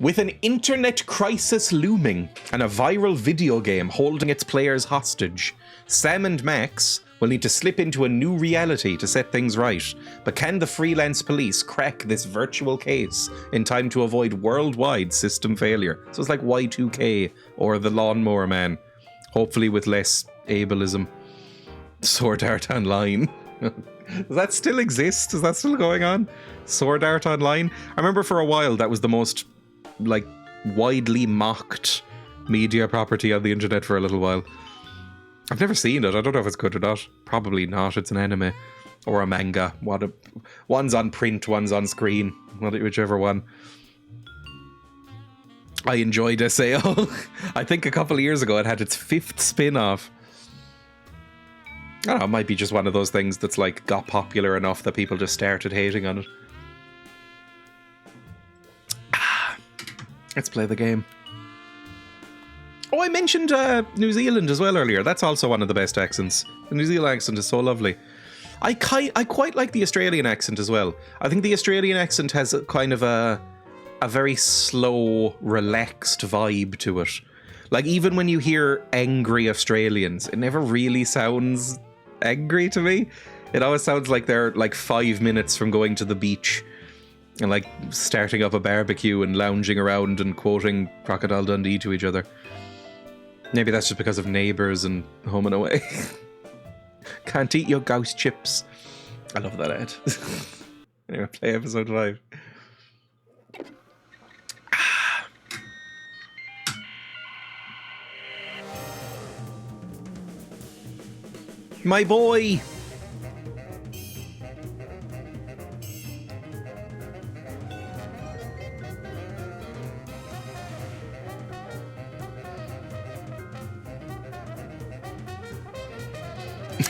With an internet crisis looming and a viral video game holding its players hostage, Sam and Max will need to slip into a new reality to set things right. But can the freelance police crack this virtual case in time to avoid worldwide system failure? So it's like Y2K or the Lawnmower Man, hopefully with less ableism. Sword Art Online. Does that still exist? Is that still going on? Sword Art Online? I remember for a while that was the most, like, widely mocked media property on the internet for a little while. I've never seen it. I don't know if it's good or not. Probably not. It's an anime or a manga. One's on print, one's on screen. Whichever one. I enjoyed SAO. I think a couple of years ago it had its 5th spin-off. I don't know, it might be just one of those things that's like got popular enough that people just started hating on it. Let's play the game. Oh, I mentioned New Zealand as well earlier. That's also one of the best accents. The New Zealand accent is so lovely. I quite like the Australian accent as well. I think the Australian accent has a kind of a very slow, relaxed vibe to it. Like, even when you hear angry Australians, it never really sounds angry to me. It always sounds like they're like 5 minutes from going to the beach and like starting up a barbecue and lounging around and quoting Crocodile Dundee to each other. Maybe that's just because of Neighbours and Home and Away. Can't eat your ghost chips. I love that ad. Anyway, play episode 5. My boy!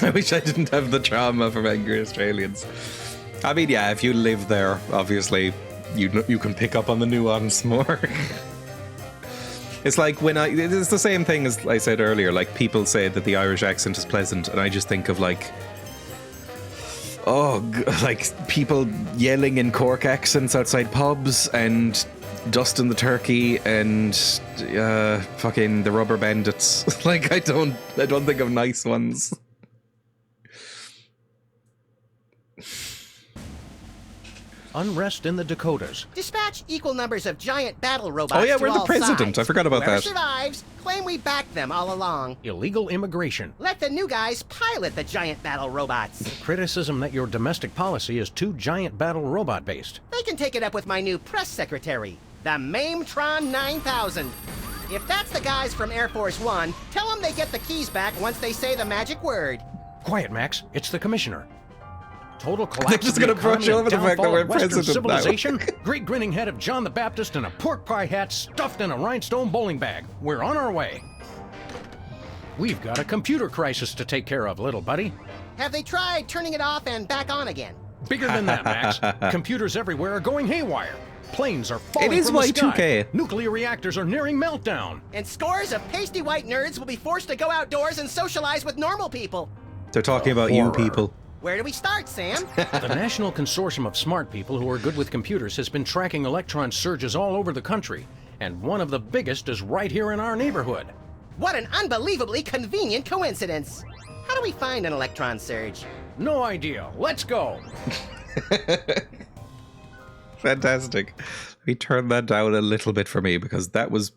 I wish I didn't have the trauma from angry Australians. I mean, yeah, if you live there, obviously, you can pick up on the nuance more. It's like it's the same thing as I said earlier, like people say that the Irish accent is pleasant, and I just think of like, like people yelling in Cork accents outside pubs, and Dustin the Turkey, and fucking the Rubber Bandits. Like, I don't think of nice ones. Unrest in the Dakotas. Dispatch equal numbers of giant battle robots. Oh yeah, to we're the all president. sides. I forgot about Whoever that. survives, claim we backed them all along. Illegal immigration. Let the new guys pilot the giant battle robots. Criticism that your domestic policy is too giant battle robot based. They can take it up with my new press secretary, the Mametron 9000. If that's the guys from Air Force One, tell them they get the keys back once they say the magic word. Quiet, Max. It's the commissioner. Total collapse. They're just gonna brush over the fact that we're president now. Civilization. Great grinning head of John the Baptist and a pork pie hat stuffed in a rhinestone bowling bag. We're on our way. We've got a computer crisis to take care of, little buddy. Have they tried turning it off and back on again? Bigger than that, Max. Computers everywhere are going haywire. Planes are falling It is from the Y2K. sky. Nuclear reactors are nearing meltdown. And scores of pasty white nerds will be forced to go outdoors and socialize with normal people. They're talking about you people. Where do we start, Sam? The National Consortium of Smart People who are good with computers has been tracking electron surges all over the country, and one of the biggest is right here in our neighborhood. What an unbelievably convenient coincidence. How do we find an electron surge? No idea. Let's go. Fantastic. Let me turn that down a little bit for me, because that was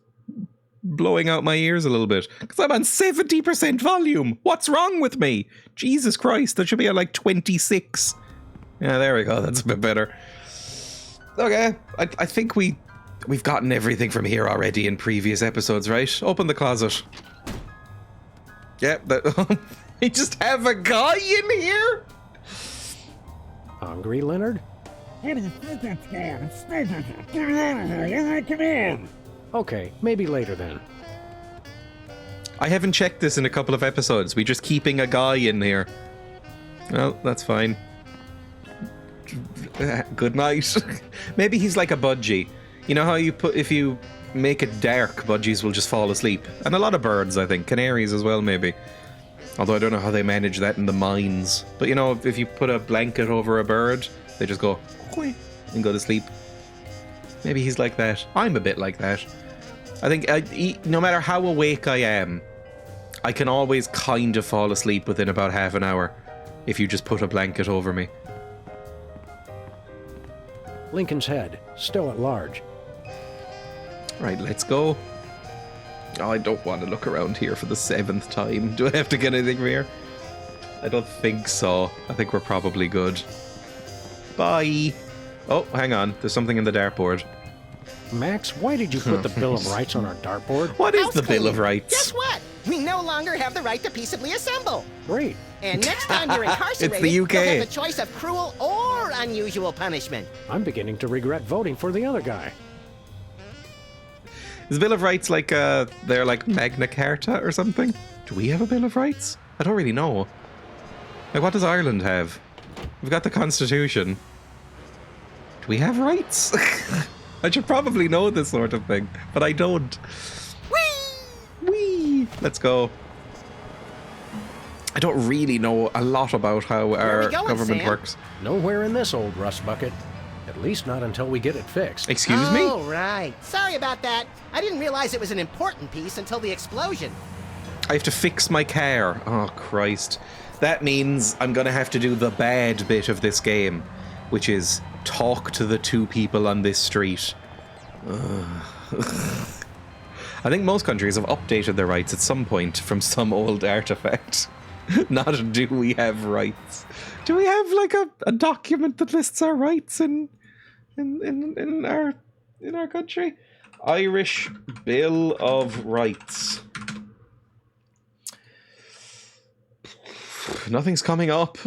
blowing out my ears a little bit, because I'm on 70% volume. What's wrong with me? Jesus Christ, that should be at like 26. Yeah, there we go. That's a bit better. Okay, I think we've gotten everything from here already in previous episodes, right? Open the closet. Yep, we just have a guy in here? Hungry, Leonard? Come in. Okay, maybe later then. I haven't checked this in a couple of episodes. We just keeping a guy in here. Well, that's fine. Good night. Maybe he's like a budgie. You know how if you make it dark, budgies will just fall asleep. And a lot of birds, I think. Canaries as well, maybe. Although I don't know how they manage that in the mines. But you know, if you put a blanket over a bird, they just go and go to sleep. Maybe he's like that. I'm a bit like that. I think no matter how awake I am, I can always kind of fall asleep within about half an hour if you just put a blanket over me. Lincoln's Head, still at large. Right, let's go. Oh, I don't want to look around here for the 7th time. Do I have to get anything from here? I don't think so. I think we're probably good. Bye. Oh, hang on. There's something in the dartboard. Max, why did you put the Bill of Rights on our dartboard? What is House the Bill of cleaning. Rights? Guess what? We no longer have the right to peaceably assemble. Great. And next time you're incarcerated, It's the UK. you'll have the choice of cruel or unusual punishment. I'm beginning to regret voting for the other guy. Is the Bill of Rights like, they're like Magna Carta or something? Do we have a Bill of Rights? I don't really know. Like, what does Ireland have? We've got the Constitution. Do we have rights? I should probably know this sort of thing, but I don't. Whee! Whee! Let's go. I don't really know a lot about how our going, government Sam? works. Nowhere in this old rust bucket. At least not until we get it fixed. Excuse me? Oh, right. Sorry about that. I didn't realize it was an important piece until the explosion. I have to fix my car. Oh, Christ. That means I'm going to have to do the bad bit of this game, which is talk to the 2 people on this street. I think most countries have updated their rights at some point from some old artifact. Not do we have rights. Do we have like a document that lists our rights in our country? Irish Bill of Rights. Nothing's coming up.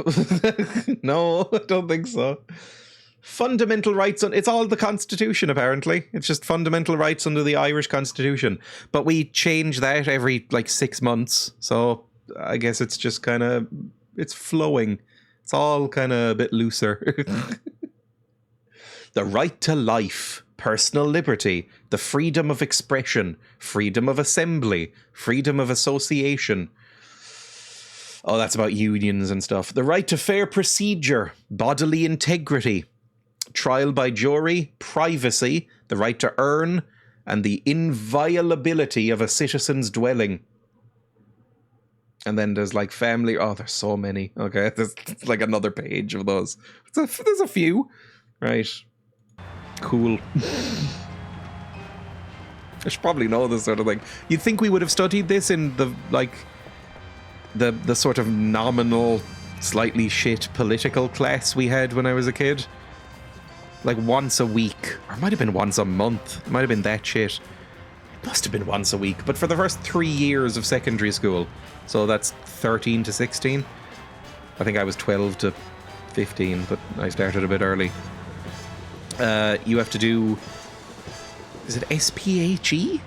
No, I don't think so. Fundamental rights. It's all the Constitution, apparently. It's just fundamental rights under the Irish Constitution. But we change that every, 6 months. So I guess it's just kind of... It's flowing. It's all kind of a bit looser. The right to life, personal liberty, the freedom of expression, freedom of assembly, freedom of association. Oh, that's about unions and stuff. The right to fair procedure, bodily integrity, trial by jury, privacy, the right to earn, and the inviolability of a citizen's dwelling. And then there's family. Oh, there's so many. Okay, there's another page of those. There's a few. Right. Cool. I should probably know this sort of thing. You'd think we would have studied this in the sort of nominal, slightly shit political class we had when I was a kid. Once a week. Or it might have been once a month. It might have been that shit. It must have been once a week. But for the first 3 years of secondary school. So that's 13 to 16. I think I was 12 to 15, but I started a bit early. You have to do... Is it SPHE?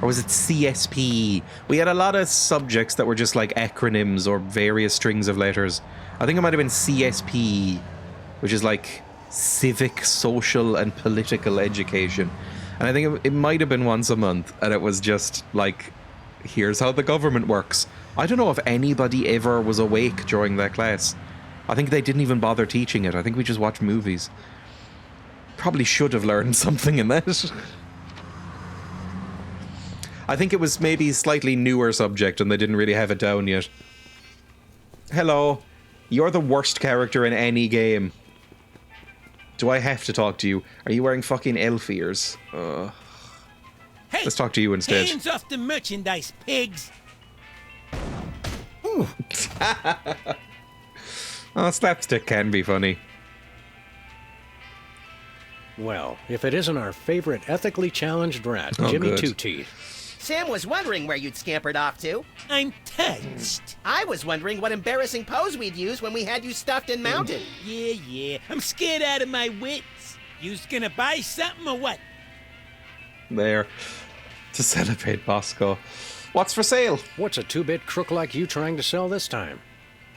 Or was it CSPE? We had a lot of subjects that were just acronyms or various strings of letters. I think it might have been CSPE, which is civic, social, and political education. And I think it might have been once a month, and it was just here's how the government works. I don't know if anybody ever was awake during that class. I think they didn't even bother teaching it. I think we just watched movies. Probably should have learned something in that. I think it was maybe a slightly newer subject and they didn't really have it down yet. Hello. You're the worst character in any game. Do I have to talk to you? Are you wearing fucking elf ears? Hey, let's talk to you instead. Hands off the merchandise, pigs! Oh, slapstick can be funny. Well, if it isn't our favorite ethically challenged rat, Oh, Jimmy good. Two-Teeth. Sam was wondering where you'd scampered off to. I'm touched. I was wondering what embarrassing pose we'd use when we had you stuffed and mounted. Yeah, I'm scared out of my wits. You's gonna buy something or what? There. To celebrate Bosco. What's for sale? What's a two-bit crook like you trying to sell this time?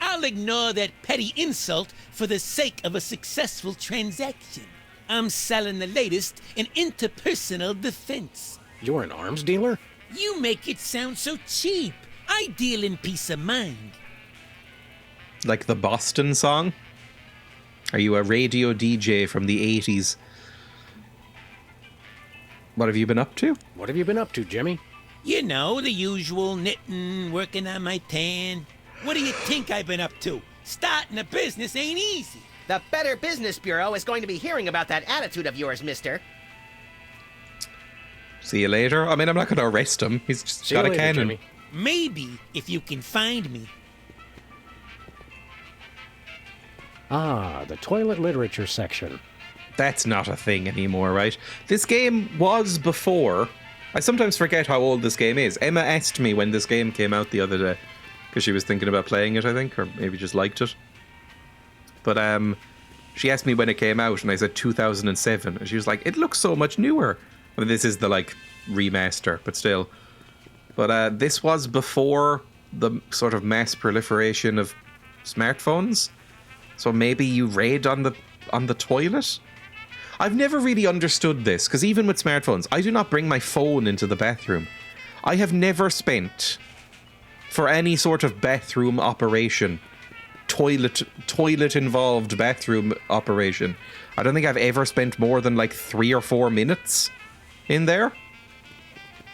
I'll ignore that petty insult for the sake of a successful transaction. I'm selling the latest in interpersonal defense. You're an arms dealer? You make it sound so cheap. I deal in peace of mind. Like the Boston song? Are you a radio DJ from the 80s? What have you been up to? What have you been up to, Jimmy? You know, the usual knitting, working on my tan. What do you think I've been up to? Starting a business ain't easy. The Better Business Bureau is going to be hearing about that attitude of yours, mister. See you later. I mean, I'm not going to arrest him. He's just See got you a later, cannon. Jimmy. Maybe if you can find me. Ah, the toilet literature section. That's not a thing anymore, right? This game was before. I sometimes forget how old this game is. Emma asked me when this game came out the other day, because she was thinking about playing it, I think, or maybe just liked it. But she asked me when it came out, and I said 2007, and she was like, "It looks so much newer." I mean, this is the like remaster, but still. But this was before the sort of mass proliferation of smartphones, so maybe you raid on the toilet. I've never really understood this, because even with smartphones, I do not bring my phone into the bathroom. I have never spent, for any sort of bathroom operation, toilet involved bathroom operation, I don't think I've ever spent more than like 3 or 4 minutes in there.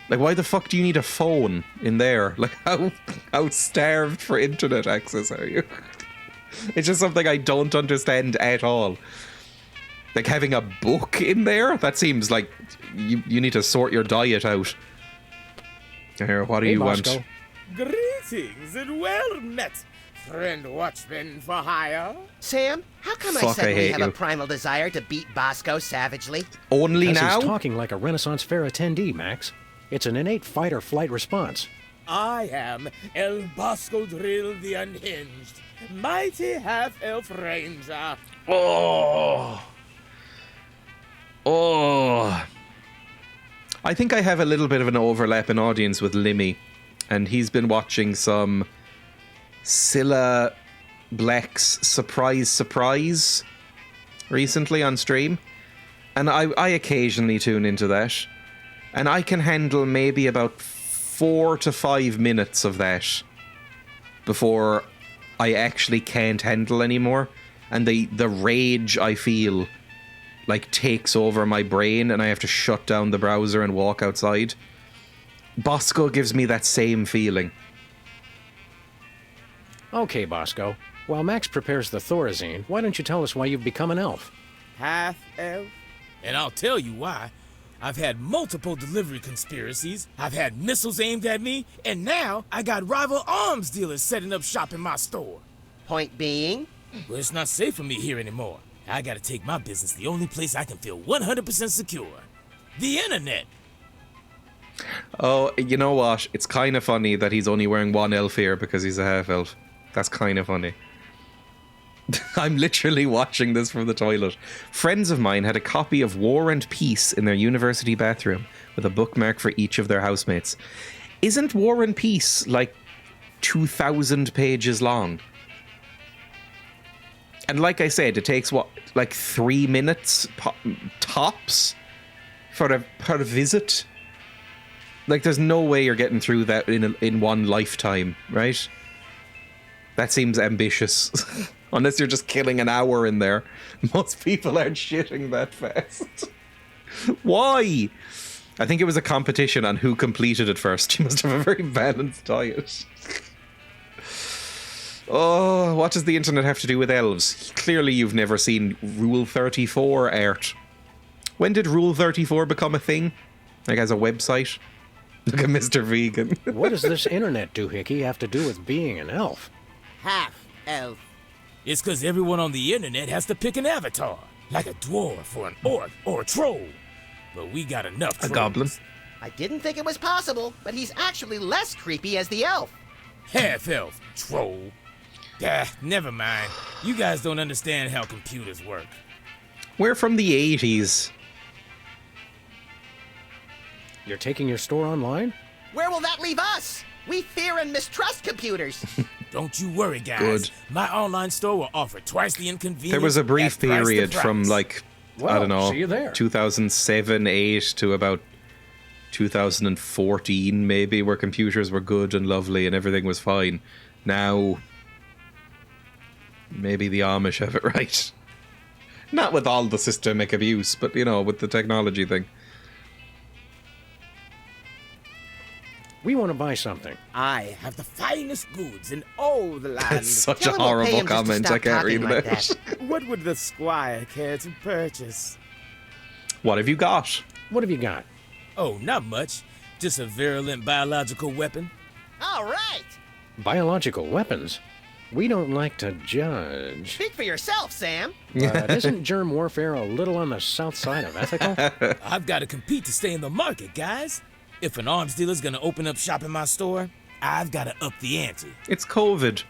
Like, why the fuck do you need a phone in there? Like, how starved for internet access are you? It's just something I don't understand at all. Like, having a book in there? That seems like you need to sort your diet out. Here, what do you Bosco. want? Greetings and well met, friend watchman for hire. Sam, how come I Fuck, I suddenly hate have you. a primal desire to beat Bosco savagely? Only Because now? he's talking like a Renaissance Fair attendee, Max. It's an innate fight-or-flight response. I am El Bosco Drill the Unhinged, mighty half-elf ranger. Oh. I think I have a little bit of an overlap in audience with Limmy, and he's been watching some Cilla Black's Surprise recently on stream, and I occasionally tune into that, and I can handle maybe about 4 to 5 minutes of that before I actually can't handle anymore, and the rage I feel like takes over my brain and I have to shut down the browser and walk outside. Bosco gives me that same feeling. Okay, Bosco. While Max prepares the Thorazine, why don't you tell us why you've become an elf? Half-elf? And I'll tell you why. I've had multiple delivery conspiracies, I've had missiles aimed at me, and now I got rival arms dealers setting up shop in my store. Point being? Well, it's not safe for me here anymore. I gotta take my business the only place I can feel 100% secure. The internet. Oh, you know what? It's kind of funny that he's only wearing one elf here because he's a half-elf. That's kind of funny. I'm literally watching this from the toilet. Friends of mine had a copy of War and Peace in their university bathroom with a bookmark for each of their housemates. Isn't War and Peace like 2,000 pages long? And like I said, it takes, what, like 3 minutes tops for a visit? Like, there's no way you're getting through that in one lifetime, right? That seems ambitious. Unless you're just killing an hour in there. Most people aren't shitting that fast. Why? I think it was a competition on who completed it first. You must have a very balanced diet. Oh, what does the internet have to do with elves? Clearly you've never seen Rule 34 art. When did Rule 34 become a thing? Like as a website? Look at Mr. Vegan. What does this internet doohickey have to do with being an elf? Half-elf. It's cause everyone on the internet has to pick an avatar, like a dwarf or an orc or a troll. But we got enough A trolls. goblin. I didn't think it was possible, but he's actually less creepy as the elf. Half-elf, troll. Never mind. You guys don't understand how computers work. We're from the 80s. You're taking your store online? Where will that leave us? We fear and mistrust computers. Don't you worry, guys. Good. My online store will offer twice the inconvenience. There was a brief at twice the period from price. like, I Well, don't know, see you there. 2007, 8 to about 2014 maybe, where computers were good and lovely and everything was fine. Now, maybe the Amish have it right. Not with all the systemic abuse, but, you know, with the technology thing. We want to buy something. I have the finest goods in all the land. It's such Tell a him we'll pay horrible him just to comment. stop I can't talking read like it. that. What would the squire care to purchase? What have you got? What have you got? Oh, not much. Just a virulent biological weapon. All right. Biological weapons? We don't like to judge. Speak for yourself, Sam. But isn't germ warfare a little on the south side of ethical? I've got to compete to stay in the market, guys. If an arms dealer's gonna open up shop in my store, I've got to up the ante. It's COVID.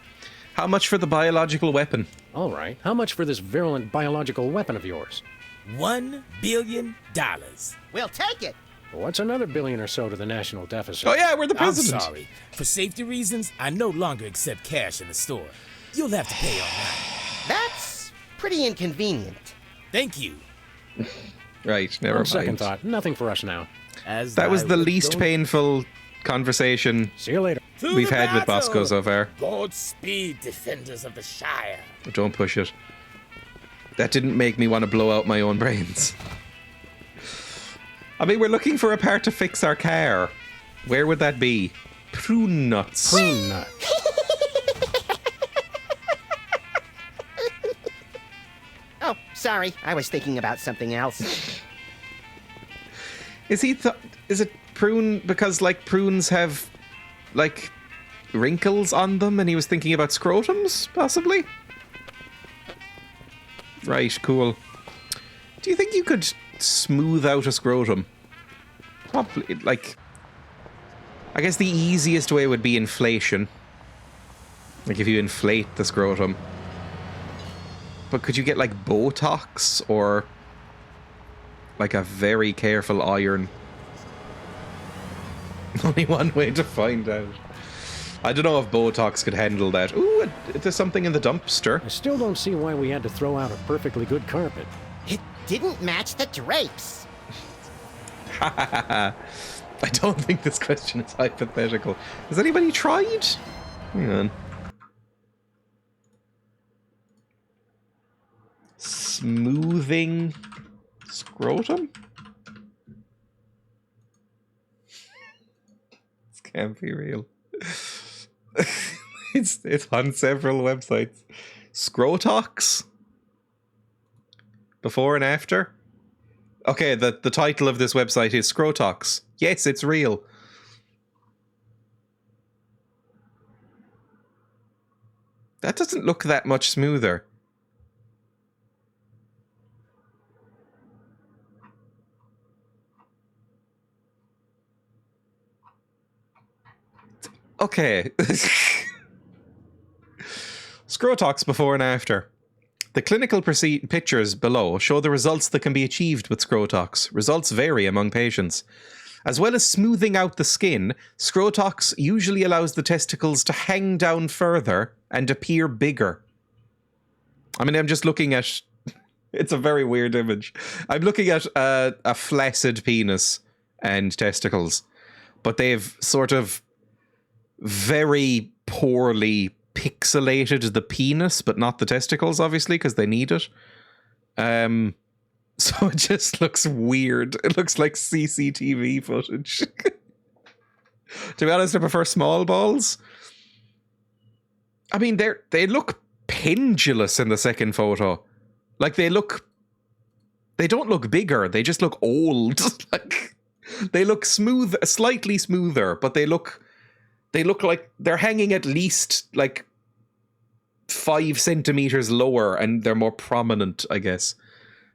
How much for the biological weapon? All right. How much for this virulent biological weapon of yours? $1 billion. We'll take it. What's another billion or so to the national deficit? Oh yeah, we're the I'm president. sorry. For safety reasons, I no longer accept cash in the store. You'll have to pay online. That's pretty inconvenient. Thank you. Right, never On mind. second thought, nothing for us now. As That was I the would least go painful conversation See you later. to we've the had with battle. Bosco so far. Godspeed, defenders of the Shire. But don't push it. That didn't make me want to blow out my own brains. I mean, we're looking for a part to fix our car. Where would that be? Prune nuts. Prune nut. Oh, sorry. I was thinking about something else. Is it prune because, like, prunes have, like, wrinkles on them and he was thinking about scrotums, possibly? Right, cool. Do you think you could smooth out a scrotum? Probably, like... I guess the easiest way would be inflation. Like, if you inflate the scrotum. But could you get, like, Botox or... like a very careful iron? Only one way to find out. I don't know if Botox could handle that. Ooh, there's something in the dumpster. I still don't see why we had to throw out a perfectly good carpet. It didn't match the drapes. I don't think this question is hypothetical. Has anybody tried? Hang on. Smoothing scrotum? This can't be real. It's on several websites. Scrotox? Before and after? Okay, the title of this website is Scrotox. Yes, it's real. That doesn't look that much smoother. Okay. Scrotox before and after. The clinical pictures below show the results that can be achieved with Scrotox. Results vary among patients. As well as smoothing out the skin, Scrotox usually allows the testicles to hang down further and appear bigger. I mean, I'm just looking at... It's a very weird image. I'm looking at a flaccid penis and testicles, but they've sort of very poorly pixelated the penis, but not the testicles, obviously, because they need it. So it just looks weird. It looks like CCTV footage. To be honest, I prefer small balls. I mean, they look pendulous in the second photo. Like, they don't look bigger, they just look old. Like, they look smooth, slightly smoother, but they look like they're hanging at least, like, 5 centimeters lower, and they're more prominent, I guess.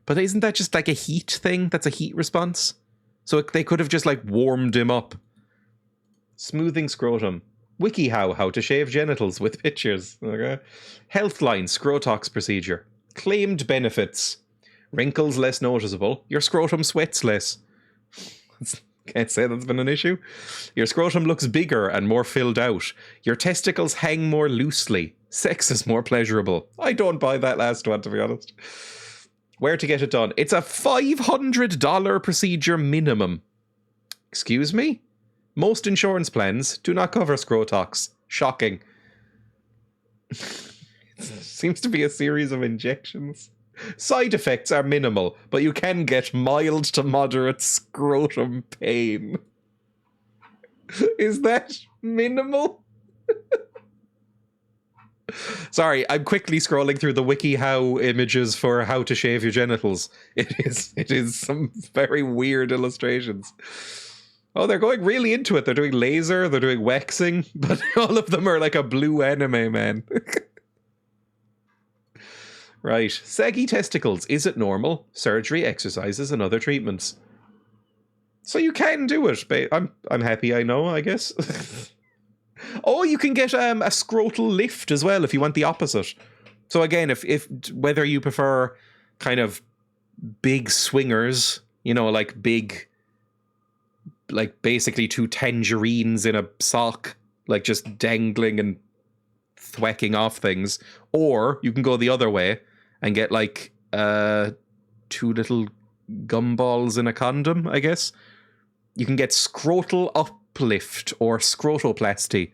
But isn't that just like a heat thing? That's a heat response? So they could have just, like, warmed him up. Smoothing scrotum. WikiHow, how to shave genitals with pictures. Okay. Healthline, Scrotox procedure. Claimed benefits. Wrinkles less noticeable. Your scrotum sweats less. Can't say that's been an issue. Your scrotum looks bigger and more filled out. Your testicles hang more loosely. Sex is more pleasurable. I don't buy that last one, to be honest. Where to get it done? It's a $500 procedure minimum. Excuse me? Most insurance plans do not cover Scrotox. Shocking. Seems to be a series of injections. Side effects are minimal, but you can get mild to moderate scrotum pain. Is that minimal? Sorry, I'm quickly scrolling through the WikiHow images for how to shave your genitals. It is some very weird illustrations. Oh, they're going really into it. They're doing laser, they're doing waxing, but all of them are like a blue anime, man. Right. Saggy testicles. Is it normal? Surgery, exercises, and other treatments. So you can do it. I'm happy I know, I guess. Oh, you can get a scrotal lift as well if you want the opposite. So again, if whether you prefer kind of big swingers, you know, like big, like basically 2 tangerines in a sock, like just dangling and thwacking off things, or you can go the other way and get like 2 little gumballs in a condom, I guess. You can get scrotal uplift or scrotoplasty,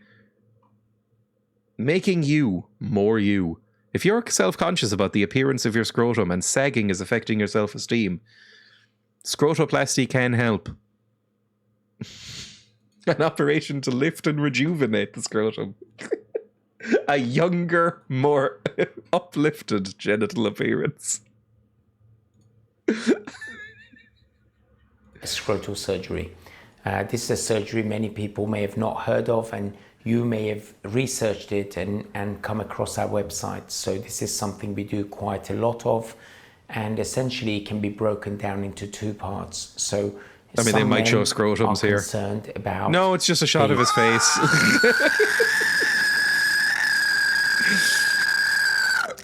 making you more you. If you're self-conscious about the appearance of your scrotum and sagging is affecting your self-esteem, scrotoplasty can help. An operation to lift and rejuvenate the scrotum. A younger, more uplifted genital appearance. Scrotal surgery. This is a surgery many people may have not heard of, and you may have researched it and come across our website. So this is something we do quite a lot of, and essentially it can be broken down into 2 parts. So I mean, they might show scrotums here. Concerned about no, it's just a shot of his face.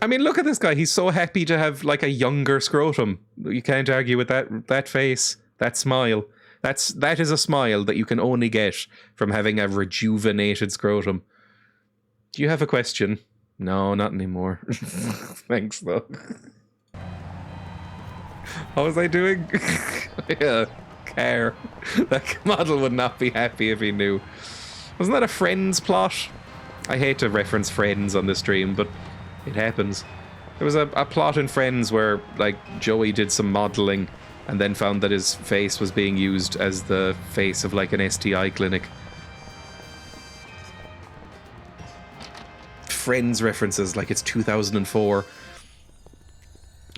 I mean, look at this guy. He's so happy to have like a younger scrotum. You can't argue with that face, that smile. That is a smile that you can only get from having a rejuvenated scrotum. Do you have a question? No, not anymore. Thanks, though. How was I doing? Yeah, care. That model would not be happy if he knew. Wasn't that a Friends plot? I hate to reference Friends on this stream, but it happens. There was a plot in Friends where, like, Joey did some modeling and then found that his face was being used as the face of, like, an STI clinic. Friends references like it's 2004.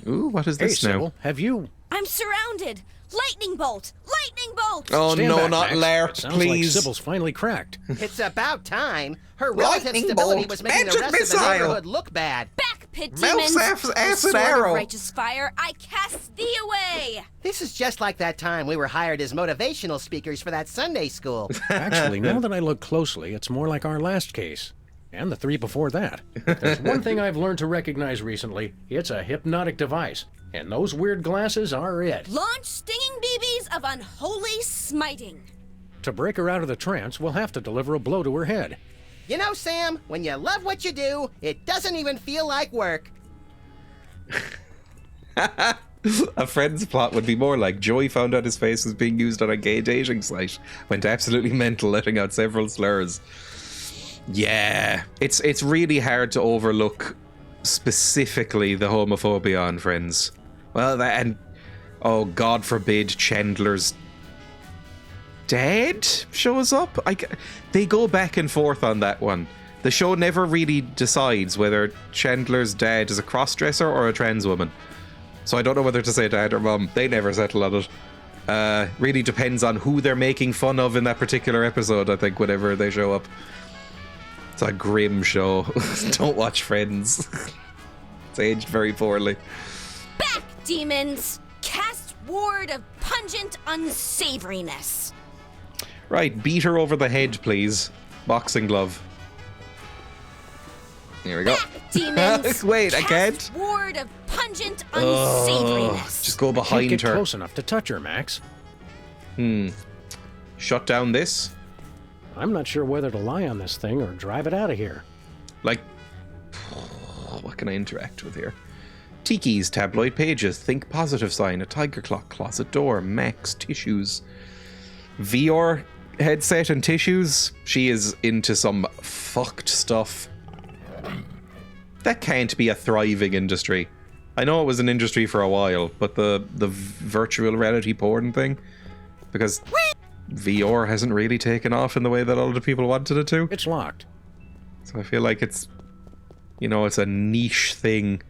Ooh, what is this now? Sybil, have you... I'm surrounded! Lightning bolt! Lightning bolt! Oh, Stand no, back, not Max. Lair, It sounds please. like Sybil's finally cracked. It's about time. Her relative Lightning stability bolt, was making the magic rest of missile. the neighborhood look bad. Back, pit Mouse demons! acid Sword arrow. of righteous fire, I cast thee away! This is just like that time we were hired as motivational speakers for that Sunday school. Actually, now that I look closely, it's more like our last case. And the 3 before that. There's one thing I've learned to recognize recently. It's a hypnotic device. And those weird glasses are it. Launch stinging BBs of unholy smiting. To break her out of the trance, we'll have to deliver a blow to her head. You know, Sam, when you love what you do, it doesn't even feel like work. A Friends plot would be more like Joey found out his face was being used on a gay dating site, went absolutely mental, letting out several slurs. Yeah, it's really hard to overlook specifically the homophobia on Friends. Well, that, and oh, God forbid Chandler's dad shows up. They go back and forth on that one. The show never really decides whether Chandler's dad is a crossdresser or a trans woman. So I don't know whether to say dad or mum. They never settle on it. Really depends on who they're making fun of in that particular episode, I think, whenever they show up. It's a grim show. Don't watch Friends. It's aged very poorly. Back, demons! Cast ward of pungent unsavoriness. Right, beat her over the head, please. Boxing glove. Here we go. Back, demons! Wait, I Cast can't. ward of pungent unsavoriness. Just go Can't behind get her. close enough to touch her, Max. Shut down this. I'm not sure whether to lie on this thing or drive it out of here. Like, what can I interact with here? Tiki's, tabloid pages, think positive sign, a tiger clock, closet door, Max, tissues. VR headset and tissues. She is into some fucked stuff. That can't be a thriving industry. I know it was an industry for a while, but the virtual reality porn thing, because VR hasn't really taken off in the way that a lot of people wanted it to. It's locked. So I feel like it's, you know, it's a niche thing.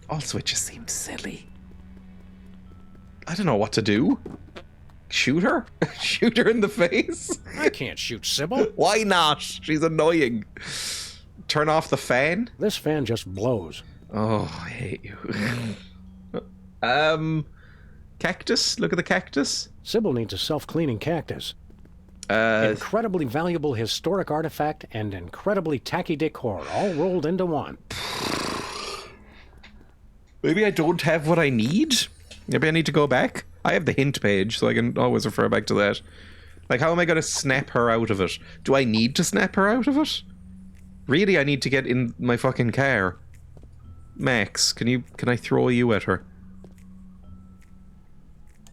Also, it just seems silly. I don't know what to do. Shoot her? Shoot her in the face? I can't shoot Sybil. Why not? She's annoying. Turn off the fan? This fan just blows. Oh, I hate you. Cactus? Look at the cactus. Sybil needs a self-cleaning cactus. Incredibly valuable historic artifact and incredibly tacky decor, all rolled into one. Maybe I don't have what I need? Maybe I need to go back? I have the hint page, so I can always refer back to that. Like, how am I going to snap her out of it? Do I need to snap her out of it? Really, I need to get in my fucking car. Max, can I throw you at her?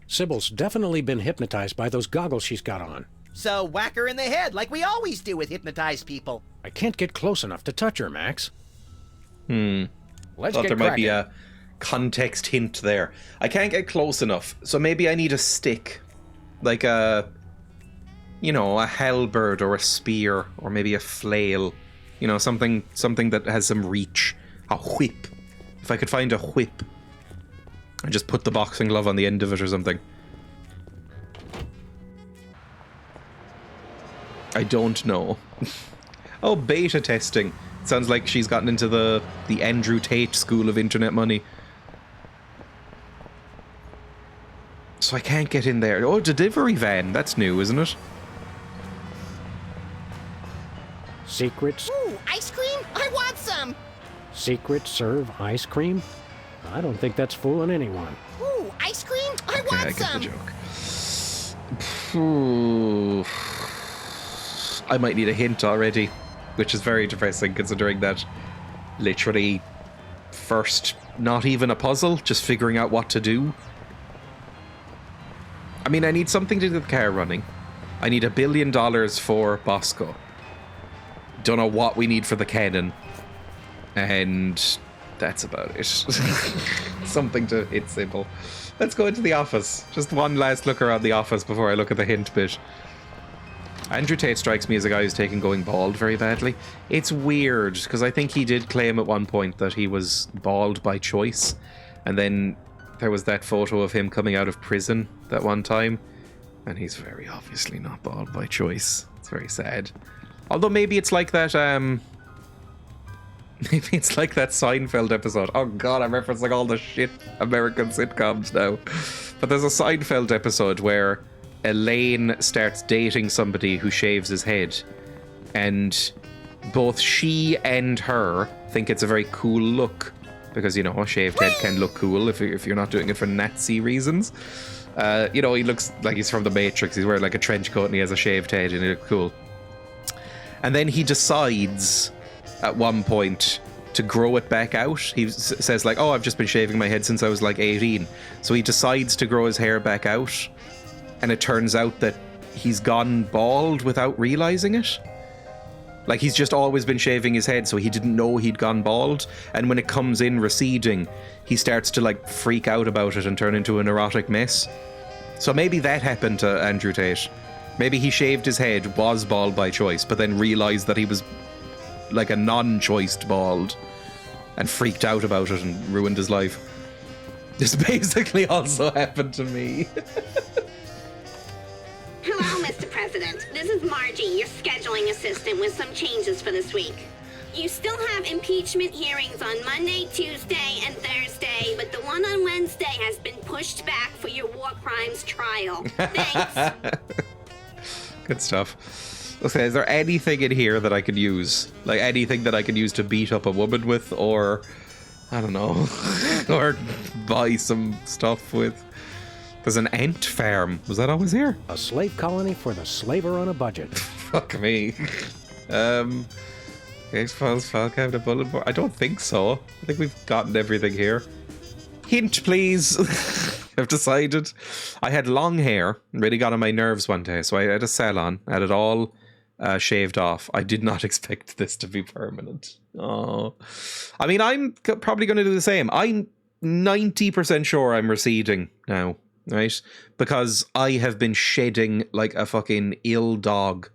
Sybil's definitely been hypnotized by those goggles she's got on. So whack her in the head like we always do with hypnotized people. I can't get close enough to touch her, Max. Let's get there might be cracking. a context hint there. I can't get close enough, so maybe I need a stick. Like a, you know, a halberd or a spear, or maybe a flail. You know, something that has some reach. A whip. If I could find a whip. And just put the boxing glove on the end of it or something. I don't know. Oh, beta testing. Sounds like she's gotten into the Andrew Tate school of internet money. So I can't get in there. Oh, delivery van. That's new, isn't it? Secrets. Ooh, ice cream? I want some! Secret serve ice cream? I don't think that's fooling anyone. Ooh, ice cream? I Okay, want I get some! the joke. I might need a hint already, which is very depressing considering that literally first, not even a puzzle, just figuring out what to do. I mean, I need something to get the car running. I need $1 billion for Bosco. Don't know what we need for the cannon. And that's about it. Something to hit Sybil. Let's go into the office. Just one last look around the office before I look at the hint bit. Andrew Tate strikes me as a guy who's taken going bald very badly. It's weird, because I think he did claim at one point that he was bald by choice. And then there was that photo of him coming out of prison that one time. And he's very obviously not bald by choice. It's very sad. Although maybe it's like that, maybe it's like that Seinfeld episode. Oh god, I'm referencing all the shit American sitcoms now. But there's a Seinfeld episode where Elaine starts dating somebody who shaves his head. And both she and her think it's a very cool look. Because, you know, a shaved head can look cool if you're not doing it for Nazi reasons. You know, he looks like he's from the Matrix. He's wearing like a trench coat and he has a shaved head and he looks cool. And then he decides at one point to grow it back out. He says like, oh, I've just been shaving my head since I was like 18. So he decides to grow his hair back out. And it turns out that he's gone bald without realizing it. Like, he's just always been shaving his head, so he didn't know he'd gone bald. And when it comes in receding, he starts to like freak out about it and turn into a neurotic mess. So maybe that happened to Andrew Tate. Maybe he shaved his head, was bald by choice, but then realized that he was like a non-choiced bald and freaked out about it and ruined his life. This basically also happened to me. Hello, Mr. President. This is Margie, your scheduling assistant, with some changes for this week. You still have impeachment hearings on Monday, Tuesday, and Thursday, but the one on Wednesday has been pushed back for your war crimes trial. Thanks. Good stuff. Okay, is there anything in here that I could use? Like anything that I could use to beat up a woman with, or I don't know, or buy some stuff with? There's an ant farm. Was that always here? A slave colony for the slaver on a budget. Fuck me. X-Files, file cabinet, bullet board. I don't think so. I think we've gotten everything here. Hint, please. I've decided. I had long hair, really got on my nerves one day, so I had a salon, had it all shaved off. I did not expect this to be permanent. Oh, I mean, I'm probably going to do the same. I'm 90% sure I'm receding now. right? Because I have been shedding like a fucking ill dog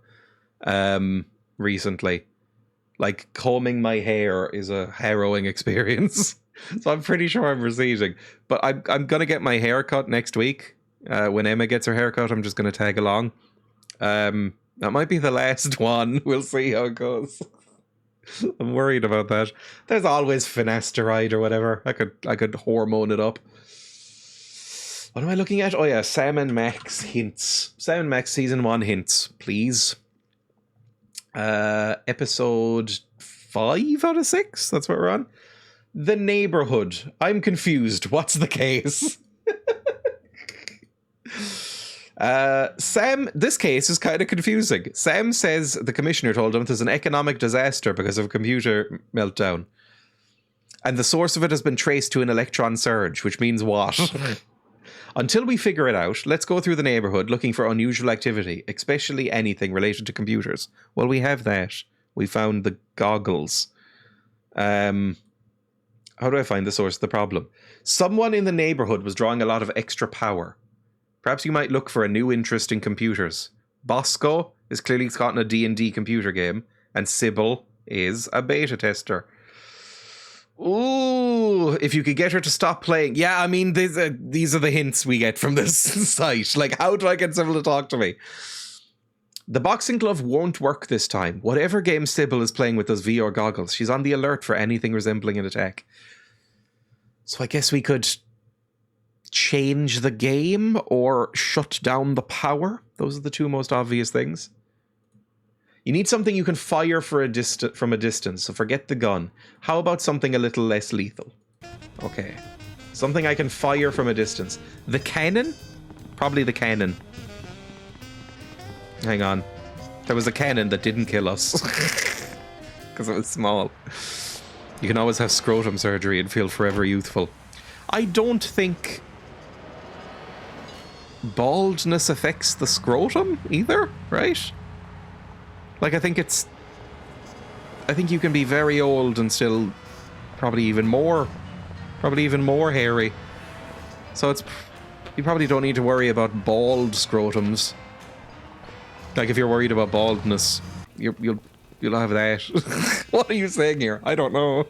recently. Like, combing my hair is a harrowing experience. So I'm pretty sure I'm receding. But I'm going to get my hair cut next week. When Emma gets her haircut, I'm just going to tag along. That might be the last one. We'll see how it goes. I'm worried about that. There's always finasteride or whatever. I could hormone it up. What am I looking at? Oh yeah, Sam and Max hints. Sam and Max season 1 hints, please. Episode 5 out of 6. That's what we're on. The Neighborhood. I'm confused. What's the case? Sam, this case is kind of confusing. Sam says the commissioner told him there's an economic disaster because of a computer meltdown. And the source of it has been traced to an electron surge, which means what? Until we figure it out, let's go through the neighborhood looking for unusual activity, especially anything related to computers. Well, we have that. We found the goggles. How do I find the source of the problem? Someone in the neighborhood was drawing a lot of extra power. Perhaps you might look for a new interest in computers. Bosco is clearly caught in a D&D computer game, and Sybil is a beta tester. Ooh, if you could get her to stop playing. Yeah, I mean, these are the hints we get from this site. Like, how do I get Sybil to talk to me? The boxing glove won't work this time. Whatever game Sybil is playing with those VR goggles, she's on the alert for anything resembling an attack. So I guess we could change the game or shut down the power. Those are the two most obvious things. You need something you can fire from a distance, so forget the gun. How about something a little less lethal? Okay. Something I can fire from a distance. The cannon? Probably the cannon. Hang on. There was a cannon that didn't kill us. Because it was small. You can always have scrotum surgery and feel forever youthful. I don't think baldness affects the scrotum either, right? Like, I think you can be very old and still probably even more hairy. So you probably don't need to worry about bald scrotums. Like, if you're worried about baldness, you'll have that. What are you saying here? I don't know.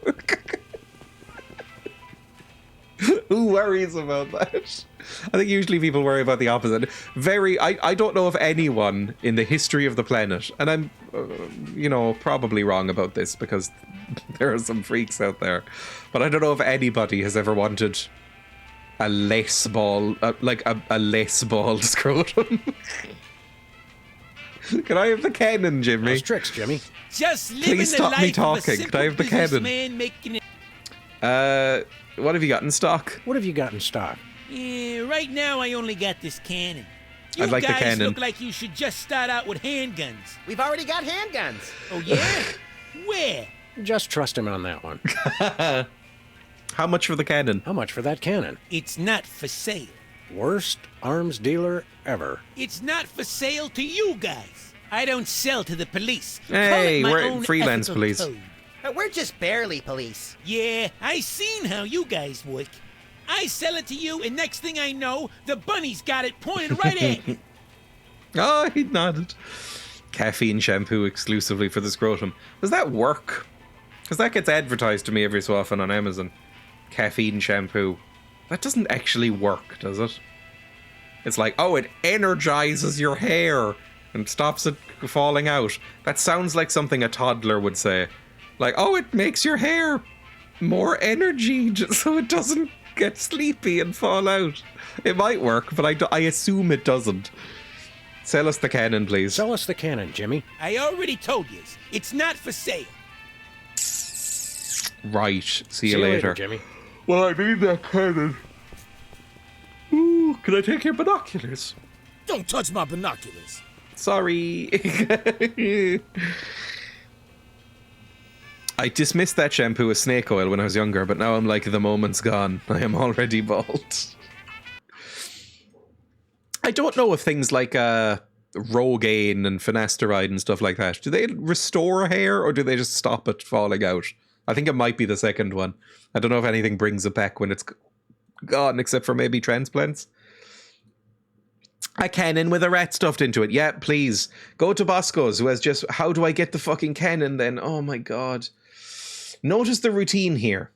Who worries about that? I think usually people worry about the opposite. I don't know of anyone in the history of the planet, and I'm, probably wrong about this because there are some freaks out there, but I don't know if anybody has ever wanted a less bald, a less bald scrotum. Can I have the cannon, Jimmy? Those tricks, Jimmy. Just living Please the stop life me of a talking. simple Can I have the cannon? businessman making it. What have you got in stock? What have you got in stock? Yeah, right now I only got this cannon. You I'd like the guys cannon. look like you should just start out with handguns. We've already got handguns. Oh yeah? Where? Just trust him on that one. How much for the cannon? How much for that cannon? It's not for sale. Worst arms dealer ever. It's not for sale to you guys. I don't sell to the police. Hey, Call it my we're own freelance ethical police. code. We're just barely police. Yeah, I seen how you guys work. I sell it to you, and next thing I know, the bunny's got it pointed right at me. Oh, he nodded. Caffeine shampoo exclusively for the scrotum. Does that work? Because that gets advertised to me every so often on Amazon. Caffeine shampoo. That doesn't actually work, does it? It's like, oh, it energizes your hair and stops it falling out. That sounds like something a toddler would say. Like, oh, it makes your hair more energy so it doesn't get sleepy and fall out. It might work, but I assume it doesn't. Sell us the cannon, please. Sell us the cannon, Jimmy. I already told you, it's not for sale. Right. See you later. Jimmy. Well, I need that cannon. Ooh, can I take your binoculars? Don't touch my binoculars. Sorry. I dismissed that shampoo as snake oil when I was younger, but now I'm like, the moment's gone. I am already bald. I don't know if things like Rogaine and finasteride and stuff like that, do they restore hair or do they just stop it falling out? I think it might be the second one. I don't know if anything brings it back when it's gone, except for maybe transplants. A cannon with a rat stuffed into it. Yeah, please. Go to Bosco's, who has just... How do I get the fucking cannon then? Oh my god. Notice the routine here.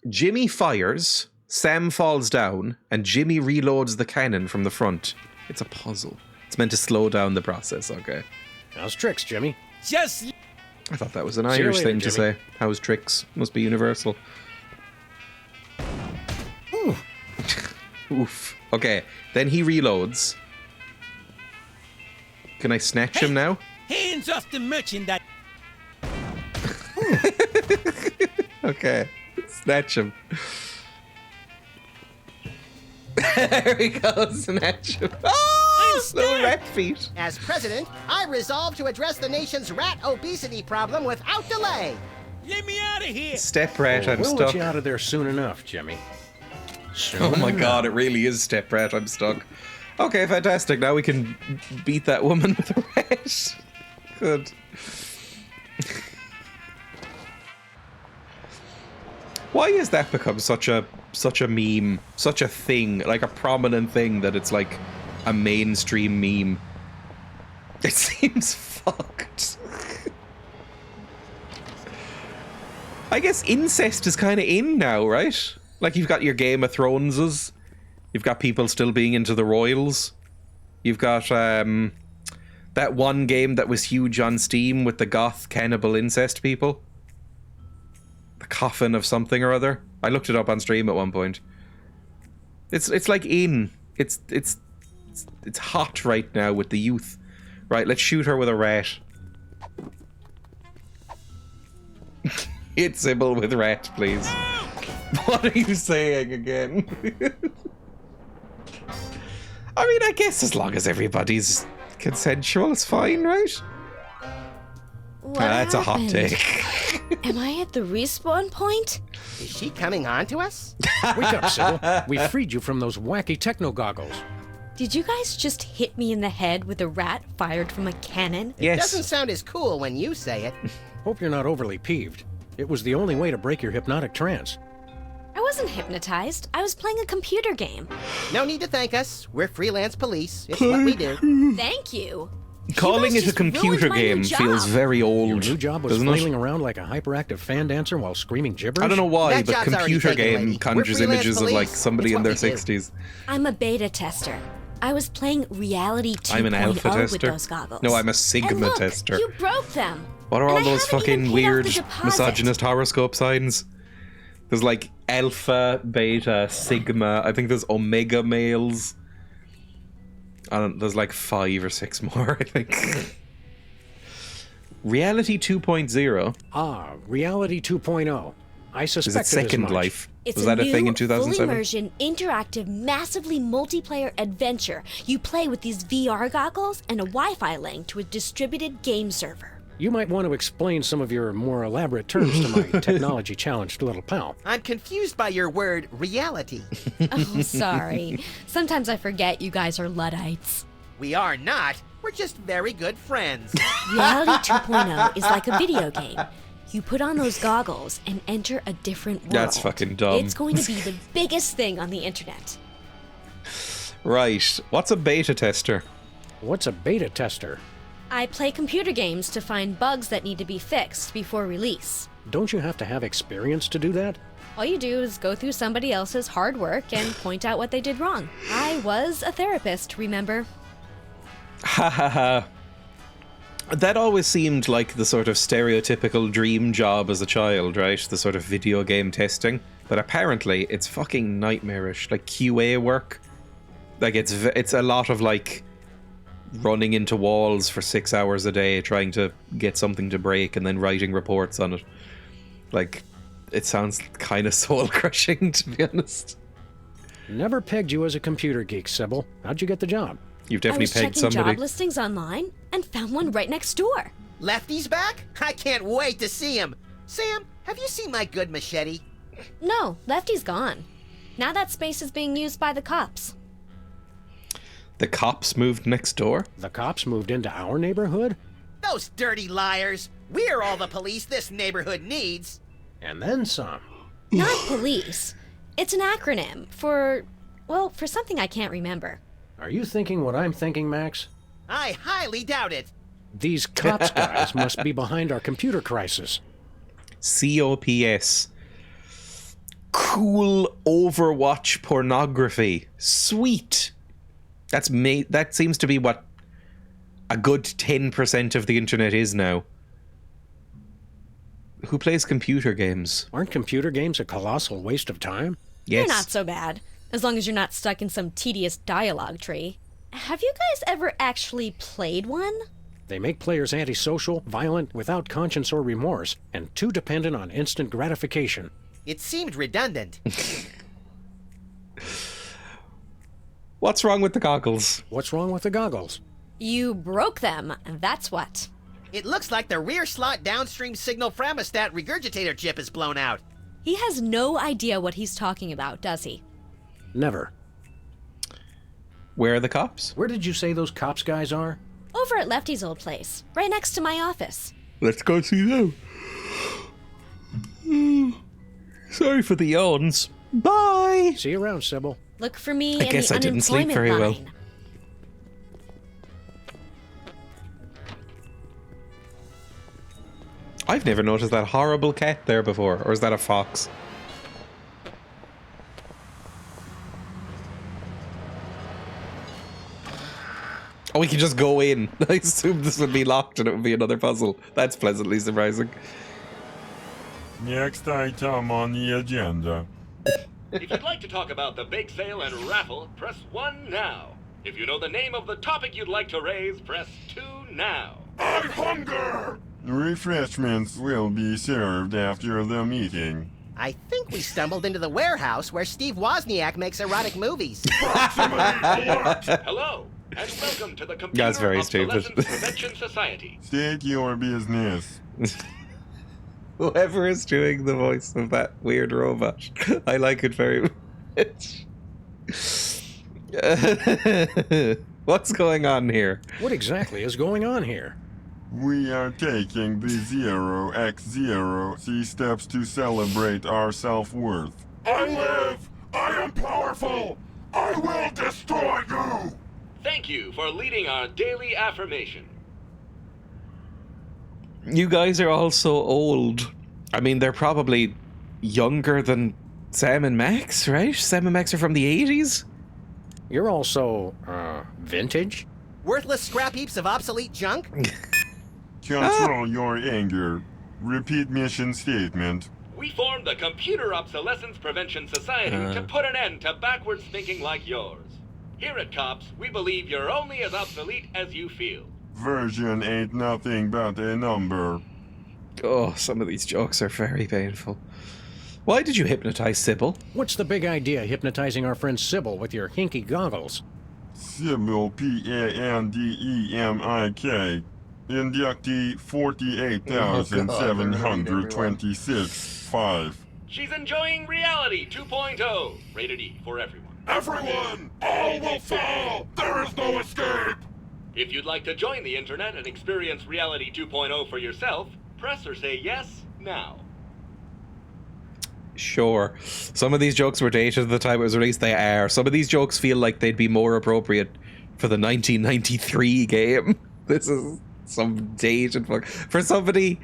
Jimmy fires, Sam falls down, and Jimmy reloads the cannon from the front. It's a puzzle. It's meant to slow down the process, okay? How's tricks, Jimmy? Just I thought that was an See you Irish later, thing to Jimmy. say. How's tricks? Must be universal. Ooh. Oof. Okay, then he reloads. Can I snatch him now? hands off the merchandise. Okay, snatch him. There he goes, snatch him. Oh, no rat feet. As president, I resolve to address the nation's rat obesity problem without delay. Let me out of here. Step rat, I'm We'll stuck. let you out of there soon enough, Jimmy. Soon Oh my enough. god, it really is step rat, I'm stuck. Okay, fantastic. Now we can beat that woman with a rat. Good. Why has that become such a meme, such a thing, like a prominent thing that it's like a mainstream meme? It seems fucked. I guess incest is kind of in now, right? Like you've got your Game of Throneses, you've got people still being into the royals, you've got that one game that was huge on Steam with the goth cannibal incest people. The Coffin of something or other. I looked it up on stream at one point. It's like in. It's hot right now with the youth. Right, let's shoot her with a rat. Hit Sybil with rat, please. What are you saying again? I mean, I guess as long as everybody's consensual, it's fine, right? That's a hot take. Am I at the respawn point? Is she coming on to us? Wake up, Sybil. We freed you from those wacky techno goggles. Did you guys just hit me in the head with a rat fired from a cannon? Yes. Doesn't sound as cool when you say it. Hope you're not overly peeved. It was the only way to break your hypnotic trance. I wasn't hypnotized. I was playing a computer game. No need to thank us. We're freelance police. It's what we do. Thank you. Calling You it guys a just ruined computer my new game feels job. very Your old. new job was doesn't flailing it? around like a hyperactive fan dancer while screaming gibberish? I don't know why, That but job's already computer taken, game lady. conjures We're freelance images of like police. somebody It's in their what we do. 60s. I'm a beta tester. I was playing Reality 2.0 I'm an alpha with tester. those goggles. No, I'm a And Sigma look, tester. You broke them. What are And all I those haven't even fucking paid off weird the deposit. misogynist horoscope signs? There's like alpha, beta, sigma. I think there's omega males. There's like 5 or 6 more, I think. Reality 2.0. Ah, Reality 2.0. I suspected Is it as Second much. Life? It's Was that a thing in new, 2007? full immersion, interactive, massively multiplayer adventure. You play with these VR goggles and a Wi-Fi link to a distributed game server. You might want to explain some of your more elaborate terms to my technology-challenged little pal. I'm confused by your word reality. Oh, sorry. Sometimes I forget you guys are Luddites. We are not. We're just very good friends. Reality 2.0 is like a video game. You put on those goggles and enter a different world. That's fucking dumb. It's going to be the biggest thing on the internet. Right. What's a beta tester? What's a beta tester? I play computer games to find bugs that need to be fixed before release. Don't you have to have experience to do that? All you do is go through somebody else's hard work and point out what they did wrong. I was a therapist, remember? Ha ha ha. That always seemed like the sort of stereotypical dream job as a child, right? The sort of video game testing. But apparently, it's fucking nightmarish. Like QA work. Like it's a lot of like running into walls for 6 hours a day trying to get something to break and then writing reports on it. Like, it sounds kind of soul crushing, to be honest. Never pegged you as a computer geek, Sybil. How'd you get the job? You've I definitely was pegged checking somebody. job listings online and found one right next door. Lefty's back? I can't wait to see him. Sam, have you seen my good machete? No, Lefty's gone. Now that space is being used by the cops. The cops moved next door? The cops moved into our neighborhood? Those dirty liars. We're all the police this neighborhood needs. And then some. Not police. It's an acronym for something I can't remember. Are you thinking what I'm thinking, Max? I highly doubt it. These cops guys must be behind our computer crisis. COPS. Cool Overwatch pornography. Sweet. That seems to be what a good 10% of the internet is now. Who plays computer games? Aren't computer games a colossal waste of time? Yes. They're not so bad, as long as you're not stuck in some tedious dialogue tree. Have you guys ever actually played one? They make players antisocial, violent, without conscience or remorse, and too dependent on instant gratification. It seemed redundant. What's wrong with the goggles? What's wrong with the goggles? You broke them, that's what. It looks like the rear slot downstream signal framostat regurgitator chip is blown out. He has no idea what he's talking about, does he? Never. Where are the cops? Where did you say those cops guys are? Over at Lefty's old place, right next to my office. Let's go see them. Sorry for the yawns. Bye. See you around, Sybil. Look for me I in guess the I didn't sleep unemployment very well. line. I've never noticed that horrible cat there before. Or is that a fox? Oh, we can just go in. I assumed this would be locked and it would be another puzzle. That's pleasantly surprising. Next item on the agenda. If you'd like to talk about the bake sale and raffle, press 1 now. If you know the name of the topic you'd like to raise, press 2 now. I hunger! Refreshments will be served after the meeting. I think we stumbled into the warehouse where Steve Wozniak makes erotic movies. Hello, and welcome to the Computer That's very stupid. Obsolescence Prevention Society. State your business. Whoever is doing the voice of that weird robot, I like it very much. What's going on here? What exactly is going on here? We are taking the 0x0 steps to celebrate our self-worth. I live! I am powerful! I will destroy you! Thank you for leading our daily affirmation. You guys are all so old. I mean, they're probably younger than Sam and Max, right? Sam and Max are from the 80s? You're also, vintage? Worthless scrap heaps of obsolete junk? Control your anger. Repeat mission statement. We formed the Computer Obsolescence Prevention Society to put an end to backwards thinking like yours. Here at COPS, we believe you're only as obsolete as you feel. Version ain't nothing but a number. Oh, some of these jokes are very painful. Why did you hypnotize Sybil? What's the big idea hypnotizing our friend Sybil with your hinky goggles? Sybil Pandemik. Inductee 48,726. 5. She's enjoying Reality 2.0. Rated E for everyone. Everyone! All will fall! There is no escape! If you'd like to join the internet and experience Reality 2.0 for yourself, press or say yes now. Sure. Some of these jokes were dated at the time it was released. They are. Some of these jokes feel like they'd be more appropriate for the 1993 game. This is some dated fuck. For somebody...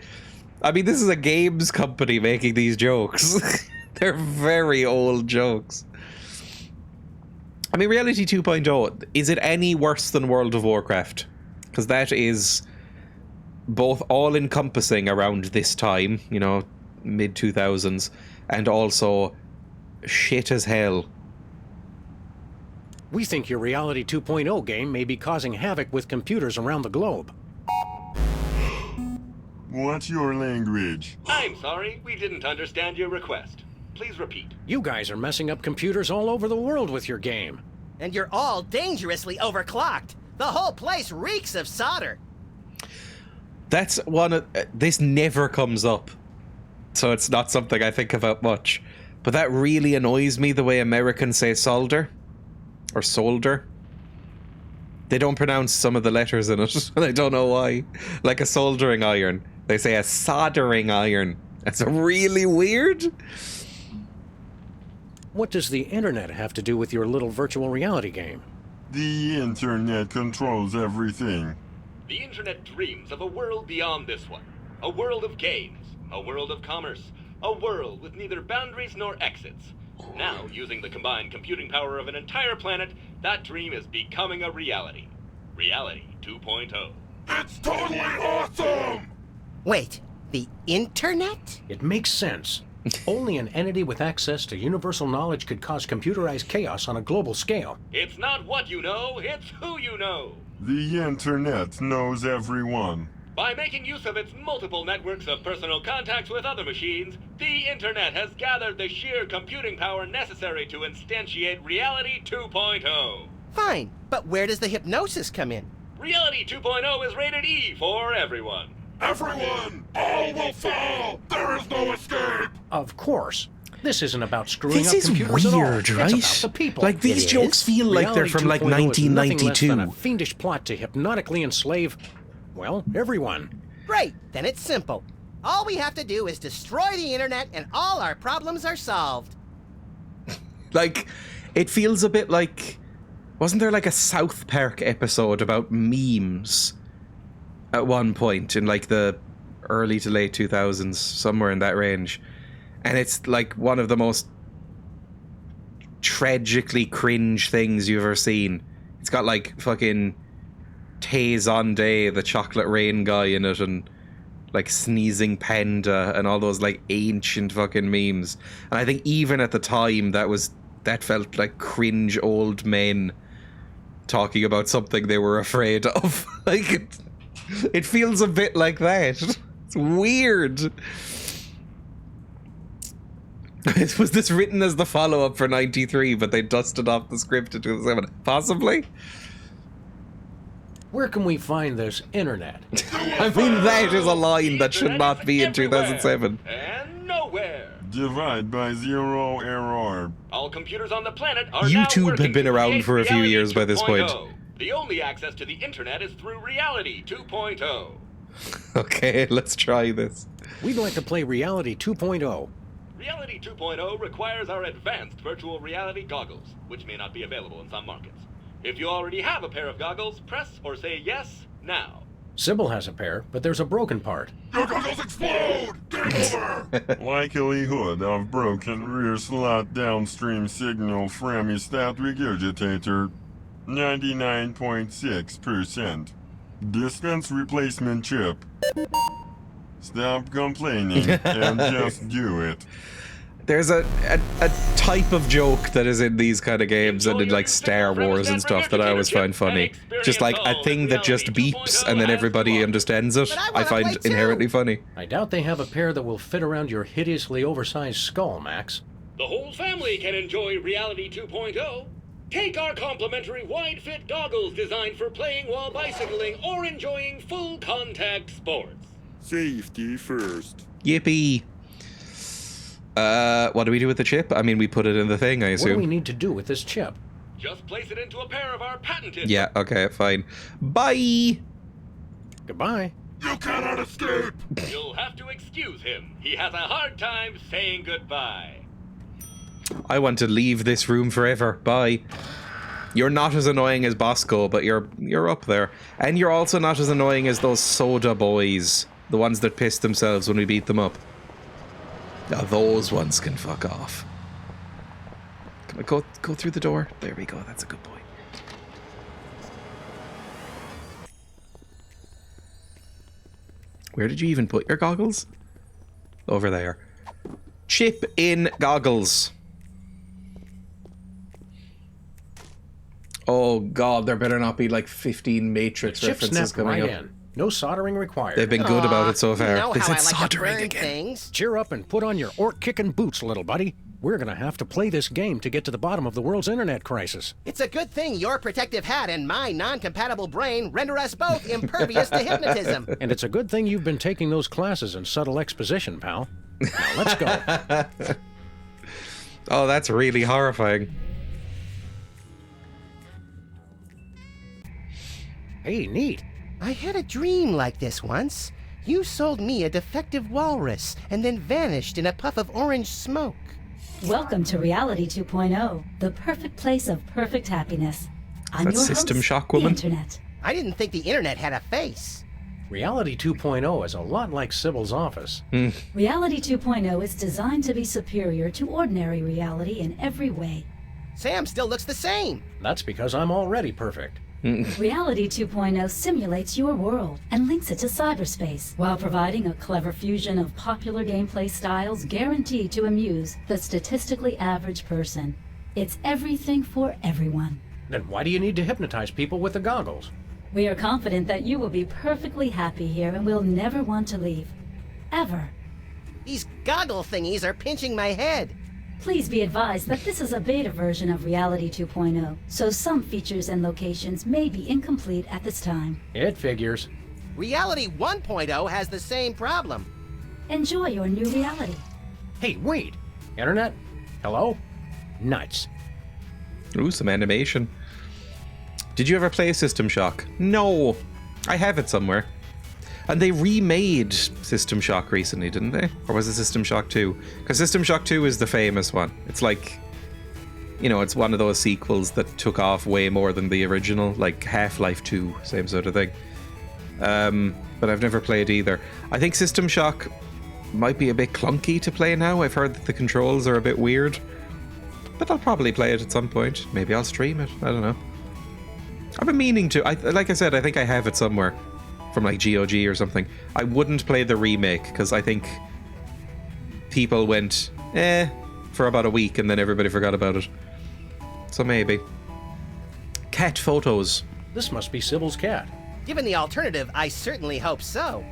I mean, this is a games company making these jokes. They're very old jokes. I mean, Reality 2.0, is it any worse than World of Warcraft? Because that is both all-encompassing around this time, you know, mid-2000s, and also shit as hell. We think your Reality 2.0 game may be causing havoc with computers around the globe. What's your language? I'm sorry, we didn't understand your request. Please repeat. You guys are messing up computers all over the world with your game. And you're all dangerously overclocked. The whole place reeks of solder. That's one of... this never comes up. So it's not something I think about much. But that really annoys me, the way Americans say solder. Or solder. They don't pronounce some of the letters in it. And I don't know why. Like a soldering iron. They say a soldering iron. That's really weird. What does the internet have to do with your little virtual reality game? The internet controls everything. The internet dreams of a world beyond this one. A world of games, a world of commerce, a world with neither boundaries nor exits. Now, using the combined computing power of an entire planet, that dream is becoming a reality. Reality 2.0. It's totally awesome! Wait, the internet? It makes sense. Only an entity with access to universal knowledge could cause computerized chaos on a global scale. It's not what you know, it's who you know. The internet knows everyone. By making use of its multiple networks of personal contacts with other machines, the internet has gathered the sheer computing power necessary to instantiate Reality 2.0. Fine, but where does the hypnosis come in? Reality 2.0 is rated E for everyone. Everyone! All will fall! There is no escape! Of course. This isn't about screwing This up is computers at all. weird, right? It's about the people. Like, these It jokes is. feel like they're Reality from, like, 2.0 is nothing less 1992. than a fiendish plot to hypnotically enslave, well, everyone. Great, then it's simple. All we have to do is destroy the internet and all our problems are solved. Like, it feels a bit like... Wasn't there, like, a South Park episode about memes at one point in, like, the early to late 2000s, somewhere in that range? And it's, like, one of the most tragically cringe things you've ever seen. It's got, like, fucking Tay Zonday, the chocolate rain guy in it, and, like, Sneezing Panda, and all those, like, ancient fucking memes. And I think even at the time, that felt like cringe old men talking about something they were afraid of. Like, it feels a bit like that. It's weird. Was this written as the follow-up for 93, but they dusted off the script in 2007? Possibly? Where can we find this internet? I mean, that is a line that should not be in 2007. And nowhere. Divide by zero error. All computers on the planet are YouTube now working had been to around create for a few Reality years by this point. 2.0. The only access to the internet is through Reality 2.0. Okay, let's try this. We'd like to play Reality 2.0. Reality 2.0 requires our advanced virtual reality goggles, which may not be available in some markets. If you already have a pair of goggles, press or say yes now. Sybil has a pair, but there's a broken part. Your goggles explode! Game over! Likelihood of broken rear slot downstream signal from stat regurgitator 99.6%. Dispense replacement chip. Stop complaining and just do it. There's a type of joke that is in these kind of games and in, like, Star Wars and stuff that I always find funny. Just like a thing that just beeps and then everybody understands it, I find inherently funny. I doubt they have a pair that will fit around your hideously oversized skull, Max. The whole family can enjoy Reality 2.0. Take our complimentary wide-fit goggles designed for playing while bicycling or enjoying full contact sports. Safety first. Yippee. What do we do with the chip? I mean, we put it in the thing, I What do assume. we need to do with this chip? Just place it into a pair of our patented... Yeah, okay, fine. Bye! Goodbye. You cannot escape! You'll have to excuse him. He has a hard time saying goodbye. I want to leave this room forever. Bye. You're not as annoying as Bosco, but you're up there. And you're also not as annoying as those soda boys. The ones that piss themselves when we beat them up. Now those ones can fuck off. Come on, go through the door. There we go. That's a good boy. Where did you even put your goggles? Over there. Chip in goggles. Oh god, there better not be like 15 Matrix Chip references snapped coming right up. in. No soldering required. They've been good about it so far. You know They how said I like to soldering burn again. things. Cheer up and put on your orc-kicking boots, little buddy. We're gonna have to play this game to get to the bottom of the world's internet crisis. It's a good thing your protective hat and my non-compatible brain render us both impervious to hypnotism. And it's a good thing you've been taking those classes in subtle exposition, pal. Now let's go. Oh, that's really horrifying. Hey, neat. I had a dream like this once. You sold me a defective walrus and then vanished in a puff of orange smoke. Welcome to Reality 2.0, the perfect place of perfect happiness. I'm That's your System host, Shock the Woman. Internet. I didn't think the internet had a face. Reality 2.0 is a lot like Sybil's office. Reality 2.0 is designed to be superior to ordinary reality in every way. Sam still looks the same. That's because I'm already perfect. Reality 2.0 simulates your world and links it to cyberspace while providing a clever fusion of popular gameplay styles guaranteed to amuse the statistically average person. It's everything for everyone. Then why do you need to hypnotize people with the goggles? We are confident that you will be perfectly happy here and will never want to leave. Ever. These goggle thingies are pinching my head. Please be advised that this is a beta version of Reality 2.0, so some features and locations may be incomplete at this time. It figures. Reality 1.0 has the same problem. Enjoy your new reality. Hey, wait! Internet? Hello? Nuts. Ooh, some animation. Did you ever play System Shock? No! I have it somewhere. And they remade System Shock recently, didn't they? Or was it System Shock 2? Because System Shock 2 is the famous one. It's like, you know, it's one of those sequels that took off way more than the original, like Half-Life 2, same sort of thing. But I've never played either. I think System Shock might be a bit clunky to play now. I've heard that the controls are a bit weird. But I'll probably play it at some point. Maybe I'll stream it. I don't know. I've been meaning to. Like I said, I think I have it somewhere. From like GOG or something. I wouldn't play the remake because I think people went for about a week and then everybody forgot about it. So maybe. Cat photos. This must be Sybil's cat. Given the alternative, I certainly hope so.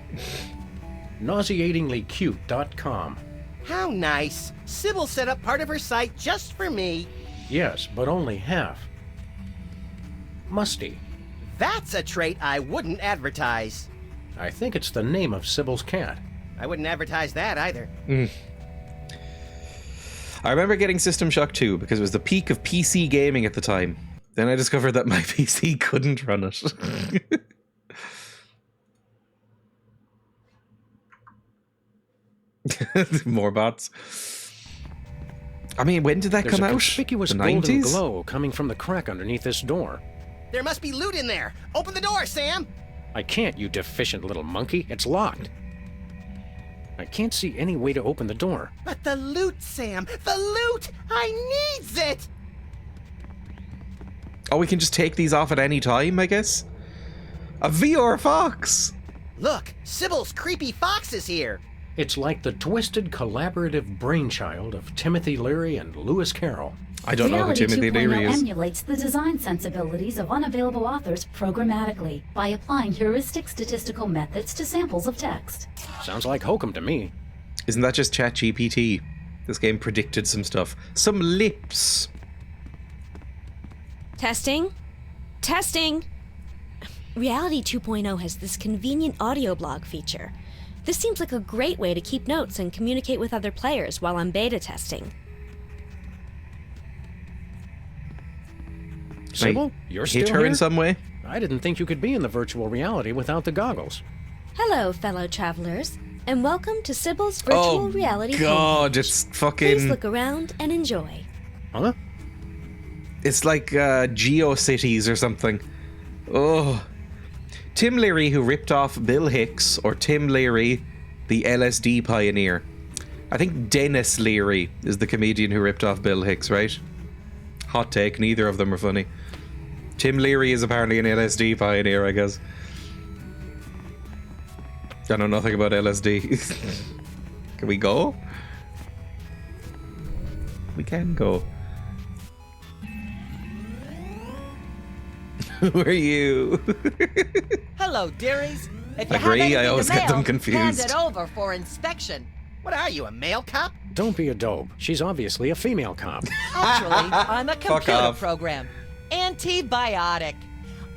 Nauseatinglycute.com. How nice. Sybil set up part of her site just for me. Yes, but only half. Musty. That's a trait I wouldn't advertise. I think it's the name of Sybil's cat. I wouldn't advertise that either. I remember getting System Shock 2 because it was the peak of PC gaming at the time. Then I discovered that my PC couldn't run it. More bots. I mean, when did that There's come a out? conspicuous The golden 90s? glow coming from the crack underneath this door. There must be loot in there. Open the door, Sam. I can't, you deficient little monkey. It's locked. I can't see any way to open the door. But the loot, Sam. The loot! I needs it! Oh, we can just take these off at any time, I guess? A VR fox! Look, Sybil's creepy fox is here. It's like the twisted collaborative brainchild of Timothy Leary and Lewis Carroll. I don't know who Reality Timothy 2.0 Leary is. emulates the design sensibilities of unavailable authors programmatically by applying heuristic statistical methods to samples of text. Sounds like hokum to me. Isn't that just ChatGPT? This game predicted some stuff. Some lips. Testing? Testing! Reality 2.0 has this convenient audio blog feature. This seems like a great way to keep notes and communicate with other players while I'm beta testing. Sybil, you're still Hit her here? in some way? I didn't think you could be in the virtual reality without the goggles. Hello, fellow travelers, and welcome to Sybil's virtual reality God, homepage. it's Please fucking... look around and enjoy. Huh? It's like GeoCities or something. Oh. Tim Leary, who ripped off Bill Hicks, or Tim Leary, the LSD pioneer. I think Dennis Leary is the comedian who ripped off Bill Hicks, right? Hot take, neither of them are funny. Tim Leary is apparently an LSD pioneer, I guess. I know nothing about LSD. Can we go? We can go. Who are you? Hello, dearies. If you Agree, have anything I always to get them mail, confused. hand it over for inspection. What are you, a mail cop? Don't be a dope. She's obviously a female cop. Actually, I'm a Fuck computer off. program. Antibiotic.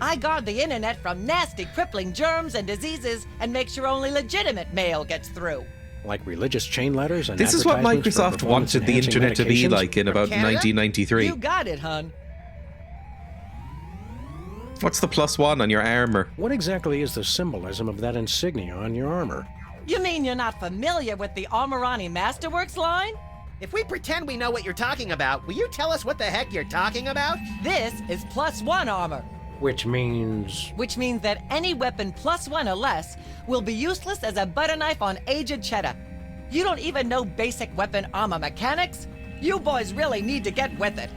I guard the internet from nasty, crippling germs and diseases and make sure only legitimate mail gets through. Like religious chain letters and This is what advertisements for Microsoft wanted the performance-enhancing internet to be medications? like in about Canada? 1993. You got it, hun. What's the +1 on your armor? What exactly is the symbolism of that insignia on your armor? You mean you're not familiar with the Armorani Masterworks line? If we pretend we know what you're talking about, will you tell us what the heck you're talking about? This is +1 armor. Which means... Which means that any weapon +1 or less will be useless as a butter knife on aged cheddar. You don't even know basic weapon armor mechanics? You boys really need to get with it.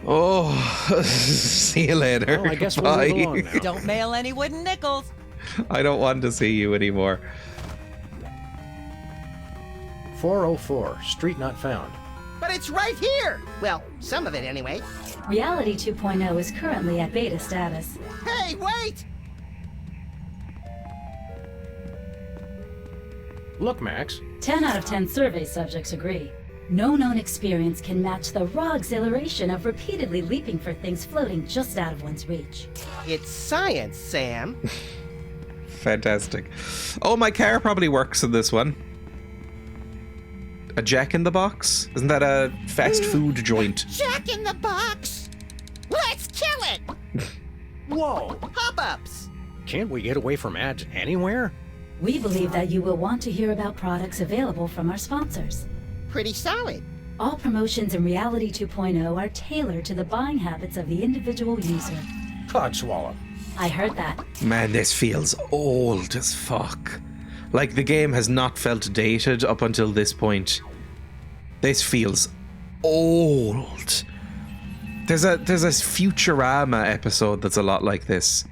Oh, see you later. Well, I guess Bye. we'll move along now. Don't mail any wooden nickels. I don't want to see you anymore. 404, street not found. But it's right here! Well, some of it anyway. Reality 2.0 is currently at beta status. Hey, wait! Look, Max. 10 out of 10 survey subjects agree. No known experience can match the raw exhilaration of repeatedly leaping for things floating just out of one's reach. It's science, Sam. Fantastic. Oh, my car probably works in this one. A Jack in the Box? Isn't that a fast food joint? Jack in the Box! Let's kill it! Whoa! Pop-ups! Can't we get away from ads anywhere? We believe that you will want to hear about products available from our sponsors. Pretty solid. All promotions in Reality 2.0 are tailored to the buying habits of the individual user. Codswallop. I heard that. Man, this feels old as fuck. Like, the game has not felt dated up until this point. This feels old. There's a Futurama episode that's a lot like this.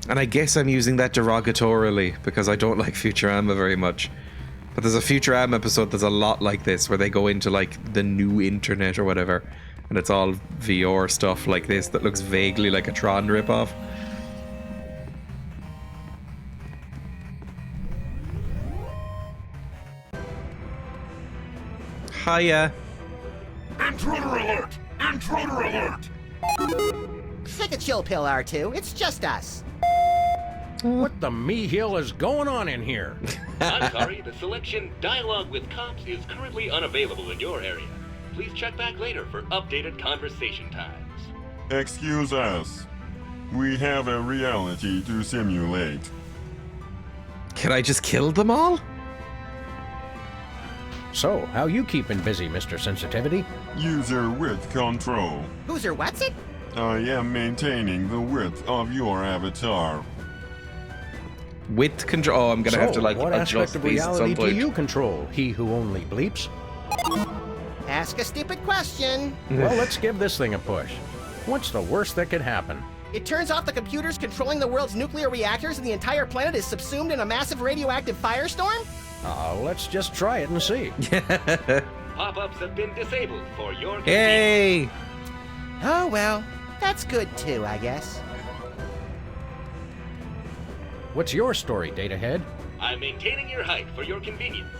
And I guess I'm using that derogatorily because I don't like Futurama very much. But there's a Futurama episode that's a lot like this, where they go into, like, the new internet or whatever, and it's all VR stuff like this that looks vaguely like a Tron ripoff. Hiya. Intruder alert! Intruder alert! Take a chill pill, R2. It's just us. What the me-hill is going on in here? I'm sorry, the selection Dialogue with Cops is currently unavailable in your area. Please check back later for updated conversation times. Excuse us. We have a reality to simulate. Can I just kill them all? So, how you keeping busy, Mr. Sensitivity? User width control. Who's her what's it? I am maintaining the width of your avatar. Width control. Oh, I'm gonna have to, like, what aspect adjust of these at some reality do point. you control? He who only bleeps? Ask a stupid question. Well, let's give this thing a push. What's the worst that could happen? It turns off the computers controlling the world's nuclear reactors and the entire planet is subsumed in a massive radioactive firestorm? Let's just try it and see. Pop-ups have been disabled for your convenience. Hey! Oh, well, that's good too, I guess. What's your story, Datahead? I'm maintaining your height for your convenience.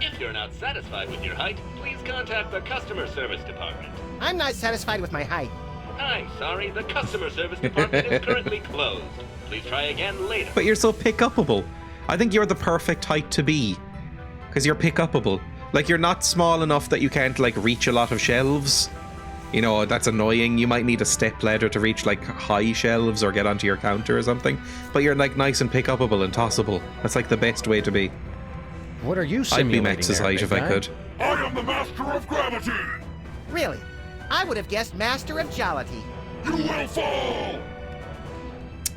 If you're not satisfied with your height, please contact the customer service department. I'm not satisfied with my height. I'm sorry, the customer service department is currently closed. Please try again later. But you're so pick-upable. I think you're the perfect height to be. Because you're pick-upable. Like, you're not small enough that you can't, like, reach a lot of shelves. You know, that's annoying. You might need a step ladder to reach, like, high shelves or get onto your counter or something. But you're, like, nice and pick-upable and tossable. That's, like, the best way to be. What are you I'd simulating be Max's there, height big if I guy? could. I am the master of gravity! Really? I would have guessed Master of Jollity. You will fall!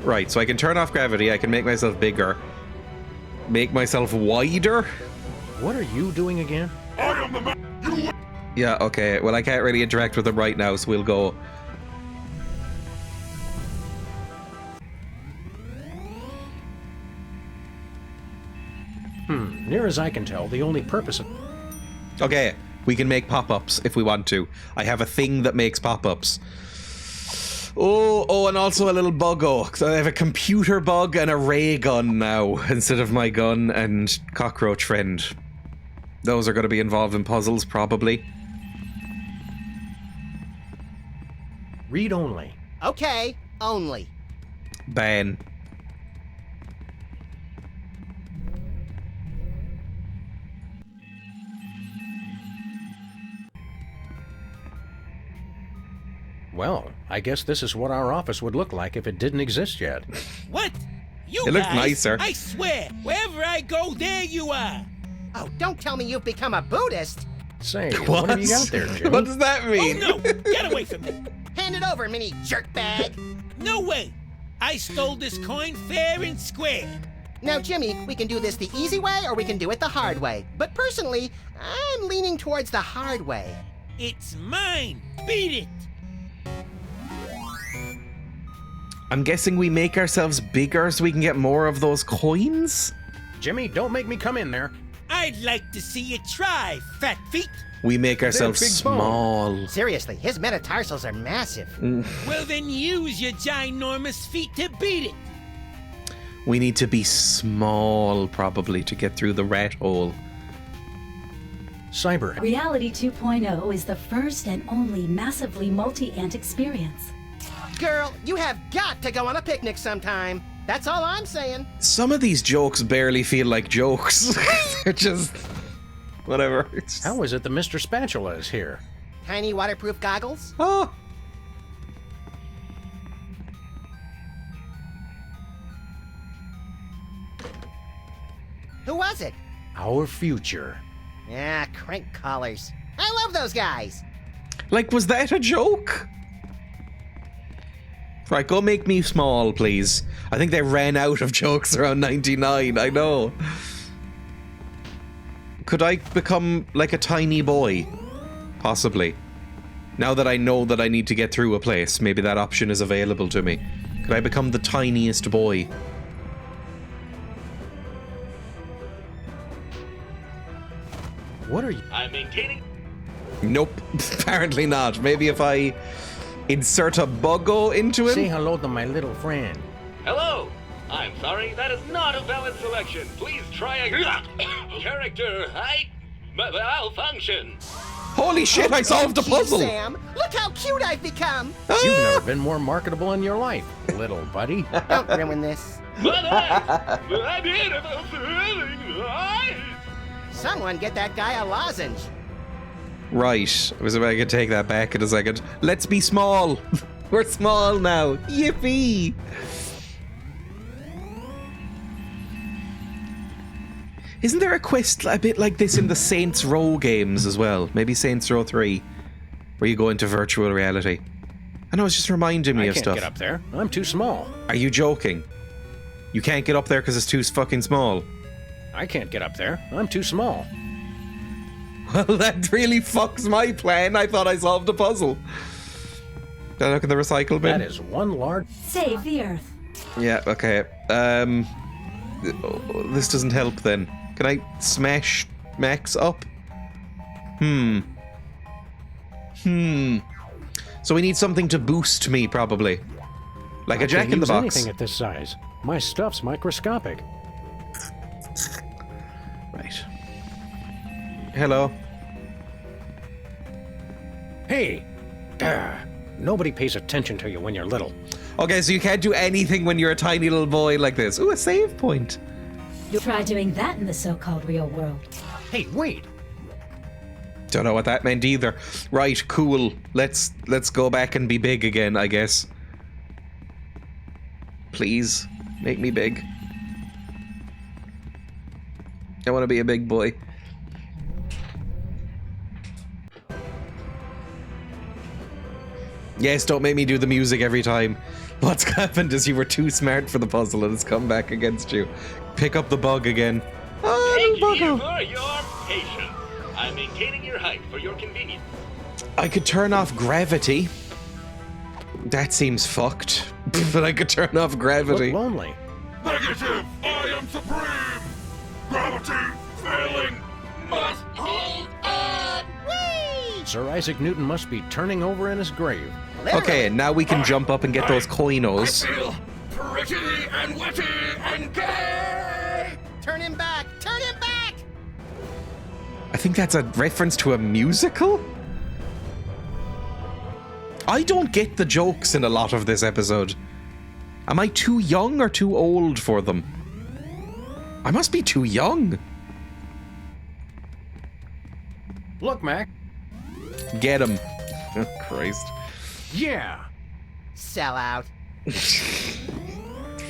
Right, so I can turn off gravity, I can make myself bigger. Make myself wider? What are you doing again? I am the Yeah, okay. Well, I can't really interact with them right now, so we'll go. Near as I can tell, the only purpose of... Okay, we can make pop-ups if we want to. I have a thing that makes pop-ups. Oh, and also a little buggo. So I have a computer bug and a ray gun now, instead of my gun and cockroach friend. Those are going to be involved in puzzles, probably. Read only. Okay, only. Ban. Well, I guess this is what our office would look like if it didn't exist yet. What? You It looks guys, nicer. I swear, wherever I go, there you are. Oh, don't tell me you've become a Buddhist. Say, what have you got there, Jimmy? What does that mean? Oh no! Get away from me! Hand it over, mini jerkbag. No way! I stole this coin fair and square. Now, Jimmy, we can do this the easy way or we can do it the hard way. But personally, I'm leaning towards the hard way. It's mine! Beat it! I'm guessing we make ourselves bigger so we can get more of those coins? Jimmy, don't make me come in there. I'd like to see you try, fat feet. We make ourselves big small. Seriously, his metatarsals are massive. Well, then use your ginormous feet to beat it. We need to be small, probably, to get through the rat hole. Cyber. Reality 2.0 is the first and only massively multi-ant experience. Girl, you have got to go on a picnic sometime. That's all I'm saying. Some of these jokes barely feel like jokes. They're just... whatever. How is it that Mr. Spatula is here? Tiny waterproof goggles? Oh! Who was it? Our future. Yeah, crank callers. I love those guys. Like, was that a joke? Right, go make me small, please. I think they ran out of jokes around 99, I know. Could I become like a tiny boy? Possibly. Now that I know that I need to get through a place, maybe that option is available to me. Could I become the tiniest boy? What are you? I'm maintaining. Nope, apparently not. Maybe if I insert a buggo into him? Say hello to my little friend. Hello! I'm sorry, that is not a valid selection. Please try a character height malfunction. Holy shit, I solved the puzzle! Sam, look how cute I've become. You've never been more marketable in your life, little buddy. Don't ruin this. But my beautiful thrilling eyes. Someone get that guy a lozenge. Right, I was about to take that back in a second. Let's be small. We're small now. Yippee! Isn't there a quest a bit like this in the Saints Row games as well? Maybe Saints Row 3, where you go into virtual reality. I know, it's just reminding me of stuff. I can't get up there. I'm too small. Are you joking? You can't get up there because it's too fucking small. I can't get up there. I'm too small. Well, that really fucks my plan. I thought I solved a puzzle. Did I look in the recycle bin? That is one large... Save the Earth. Yeah, okay. This doesn't help then. Can I smash Max up? So we need something to boost me, probably. Like a jack-in-the-box. Anything at this size. My stuff's microscopic. Right. Hello. Hey! Nobody pays attention to you when you're little. Okay, so you can't do anything when you're a tiny little boy like this. Ooh, a save point. You'll try doing that in the so-called real world. Hey, wait! Don't know what that meant either. Right, cool. Let's go back and be big again, I guess. Please, make me big. I want to be a big boy. Yes, don't make me do the music every time. What's happened is you were too smart for the puzzle and it's come back against you. Pick up the bug again. Thank Oh, you buggo. for your patience. I'm maintaining your height for your convenience. I could turn off gravity. That seems fucked. But I could turn off gravity. Look lonely. Negative! I am supreme! Gravity failing must hold on! Whee! Sir Isaac Newton must be turning over in his grave. Okay, now we can jump up and get those coinos. I feel pretty and witty and gay! Turn him back! Turn him back! I think that's a reference to a musical? I don't get the jokes in a lot of this episode. Am I too young or too old for them? I must be too young. Look, Mac. Get him. Oh, Christ. Yeah! Sell out.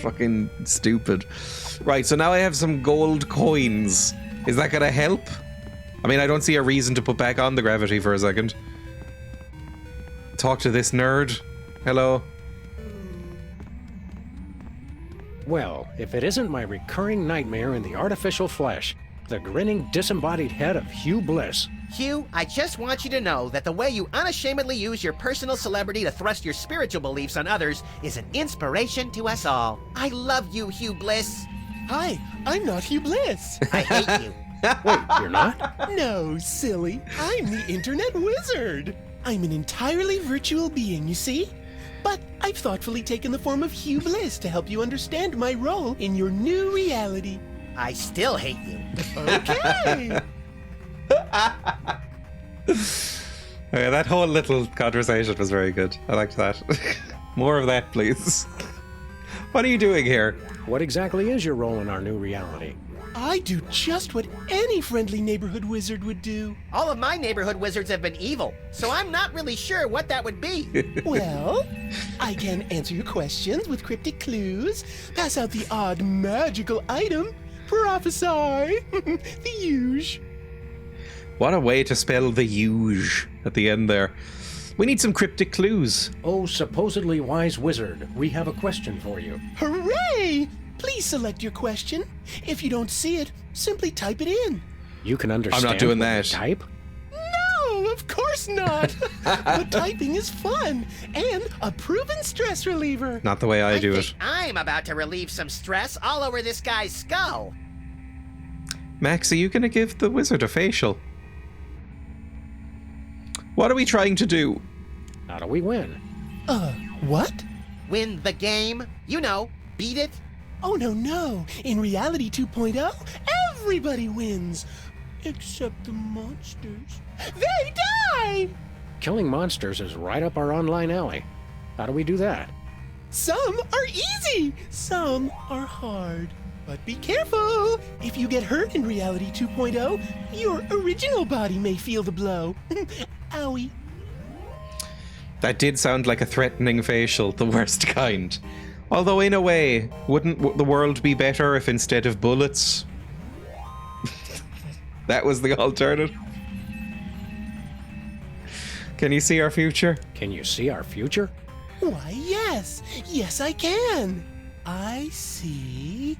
Fucking stupid. Right, so now I have some gold coins. Is that gonna help? I mean, I don't see a reason to put back on the gravity for a second. Talk to this nerd. Hello. Well, if it isn't my recurring nightmare in the artificial flesh, the grinning, disembodied head of Hugh Bliss. Hugh, I just want you to know that the way you unashamedly use your personal celebrity to thrust your spiritual beliefs on others is an inspiration to us all. I love you, Hugh Bliss. Hi, I'm not Hugh Bliss. I hate you. Wait, you're not? No, silly. I'm the Internet Wizard. I'm an entirely virtual being, you see? But I've thoughtfully taken the form of Hugh Bliss to help you understand my role in your new reality. I still hate you. Okay. Okay, that whole little conversation was very good. I liked that. More of that, please. What are you doing here? What exactly is your role in our new reality? I do just what any friendly neighborhood wizard would do. All of my neighborhood wizards have been evil, so I'm not really sure what that would be. Well, I can answer your questions with cryptic clues, pass out the odd magical item, prophesy, the huge. What a way to spell the huge at the end there. We need some cryptic clues. Oh, supposedly wise wizard, we have a question for you. Hooray! Please select your question. If you don't see it, simply type it in. You can understand. I'm not doing what that. you type? No, of course not. But typing is fun and a proven stress reliever. Not the way I do it. I'm about to relieve some stress all over this guy's skull. Max, are you going to give the wizard a facial? What are we trying to do? How do we win? What? Win the game? You know, beat it. Oh, no. In Reality 2.0, everybody wins. Except the monsters. They die! Killing monsters is right up our online alley. How do we do that? Some are easy, some are hard. But be careful! If you get hurt in Reality 2.0, your original body may feel the blow. Owie. That did sound like a threatening facial, the worst kind. Although, in a way, wouldn't the world be better if instead of bullets, that was the alternative? Can you see our future? Can you see our future? Why, yes. Yes, I can. I see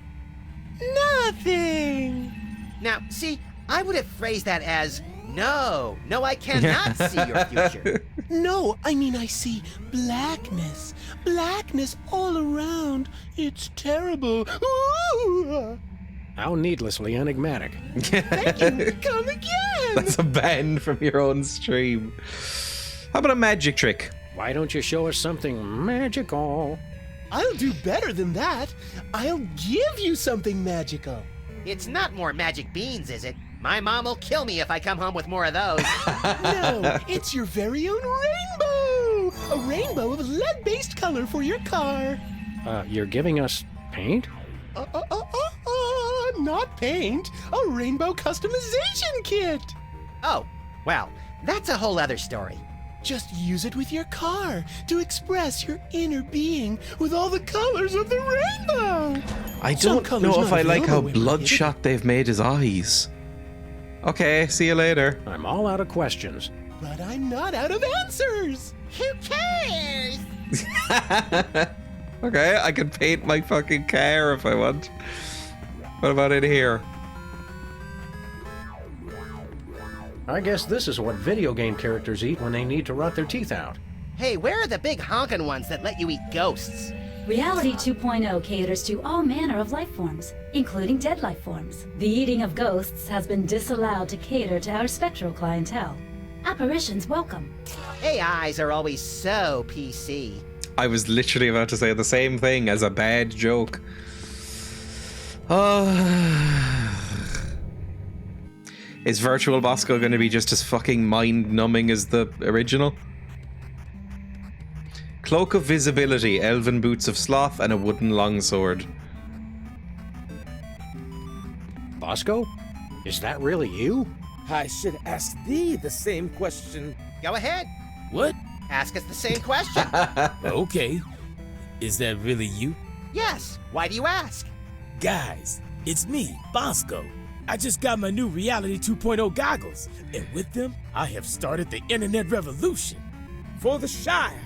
nothing. Now, see, I would have phrased that as, no, I cannot see your future. No, I mean I see blackness. Blackness all around. It's terrible. Ooh. How needlessly enigmatic. Thank you. Come again. That's a ban from your own stream. How about a magic trick? Why don't you show us something magical? I'll do better than that. I'll give you something magical. It's not more magic beans, is it? My mom will kill me if I come home with more of those. No, it's your very own rainbow! A rainbow of lead-based color for your car. You're giving us paint? Not paint. A rainbow customization kit. Oh, well, that's a whole other story. Just use it with your car to express your inner being with all the colors of the rainbow. I don't know if I like how bloodshot they've made his eyes. Okay, see you later. I'm all out of questions. But I'm not out of answers. Who cares? Okay, I can paint my fucking car if I want. What about in here? I guess this is what video game characters eat when they need to rot their teeth out. Hey, where are the big honkin' ones that let you eat ghosts? Reality 2.0 caters to all manner of life forms, including dead life forms. The eating of ghosts has been disallowed to cater to our spectral clientele. Apparitions welcome. AIs are always so PC. I was literally about to say the same thing as a bad joke. Is Virtual Bosco going to be just as fucking mind-numbing as the original? Cloak of Visibility, Elven Boots of Sloth, and a wooden longsword. Bosco? Is that really you? I should ask thee the same question. Go ahead. What? Ask us the same question. Okay. Is that really you? Yes. Why do you ask? Guys, it's me, Bosco. I just got my new Reality 2.0 goggles, and with them, I have started the internet revolution for the Shire.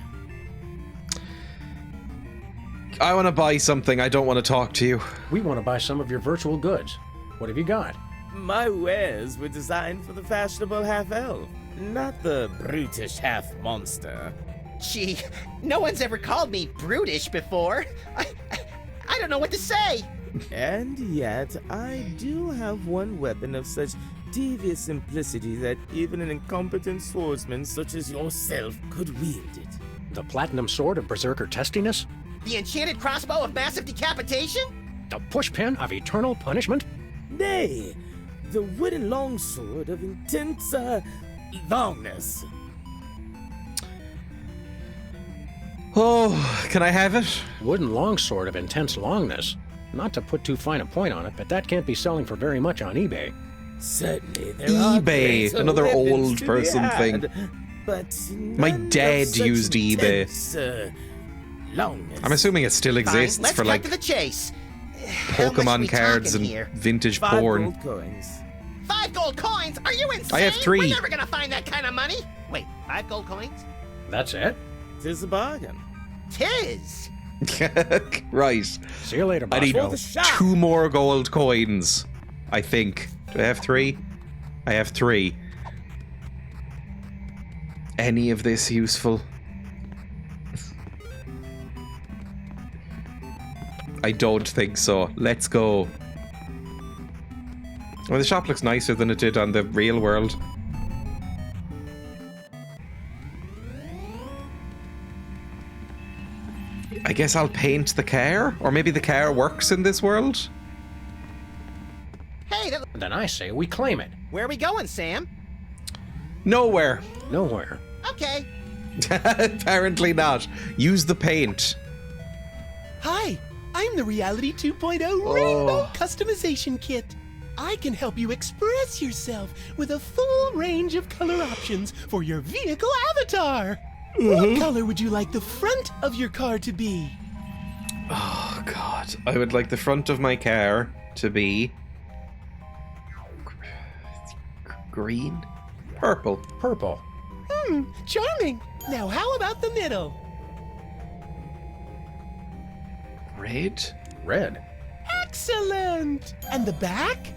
I want to buy something. I don't want to talk to you. We want to buy some of your virtual goods. What have you got? My wares were designed for the fashionable half-elf, not the brutish half-monster. Gee, no one's ever called me brutish before. I don't know what to say. And yet, I do have one weapon of such devious simplicity that even an incompetent swordsman such as yourself could wield it. The platinum sword of berserker testiness? The enchanted crossbow of massive decapitation? The pushpin of eternal punishment? Nay, the wooden longsword of intense, longness. Oh, can I have it? Wooden longsword of intense longness. Not to put too fine a point on it, but that can't be selling for very much on eBay. Certainly, there are eBay, greater another weapons old to be person had, thing. But My none of dad such used eBay. intense, longness. I'm assuming it still exists Fine, let's for cut like to the chase. How much Pokemon we cards talking and here? vintage 5 porn. gold coins. 5 gold coins? Are you insane? I have 3. We're never gonna find that kind of money. Wait, 5 gold coins? That's it? Tis a bargain. Tis. Right. See you later, I need Bosco. 2 more gold coins, I think. Do I have 3? I have 3. Any of this useful? I don't think so. Let's go. Well, the shop looks nicer than it did on the real world. I guess I'll paint the car? Or maybe the car works in this world? Hey, Then I say we claim it. where are we going, Sam? Nowhere. Nowhere. Okay. Apparently not. Use the paint. Hi, I'm the Reality 2.0 Rainbow Customization Kit. I can help you express yourself with a full range of color options for your vehicle avatar. What color would you like the front of your car to be? Oh, God. I would like the front of my car to be... green? Purple. Purple. Charming. Now how about the middle? Red? Red. Excellent. And the back?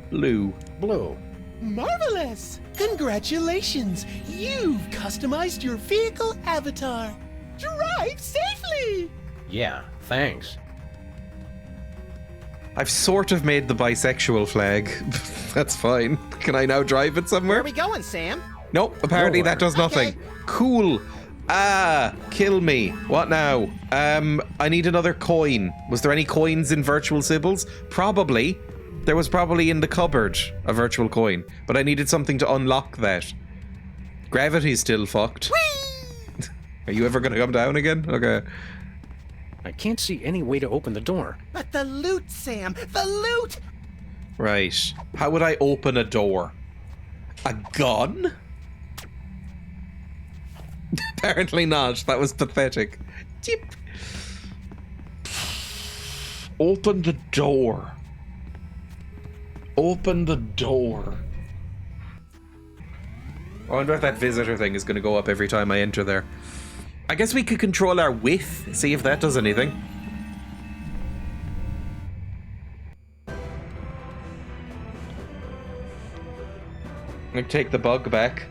Blue. Blue. Marvelous. Congratulations. You've customized your vehicle avatar. Drive safely. Yeah, thanks. I've sort of made the bisexual flag. That's fine. Can I now drive it Where somewhere? are we going, Sam? Nope, apparently Nowhere. that does nothing. Okay. Cool. Kill me. What now? I need another coin. Was there any coins in Virtual Sibbles? Probably. There was probably in the cupboard a virtual coin, but I needed something to unlock that. Gravity's still fucked. Are you ever gonna come down again? Okay. I can't see any way to open the door. But the loot, Sam! The loot! Right. How would I open a door? A gun? Apparently not. That was pathetic. Tip. Open the door. Open the door. I wonder if that visitor thing is going to go up every time I enter there. I guess we could control our width, see if that does anything. I'm going to take the bug back.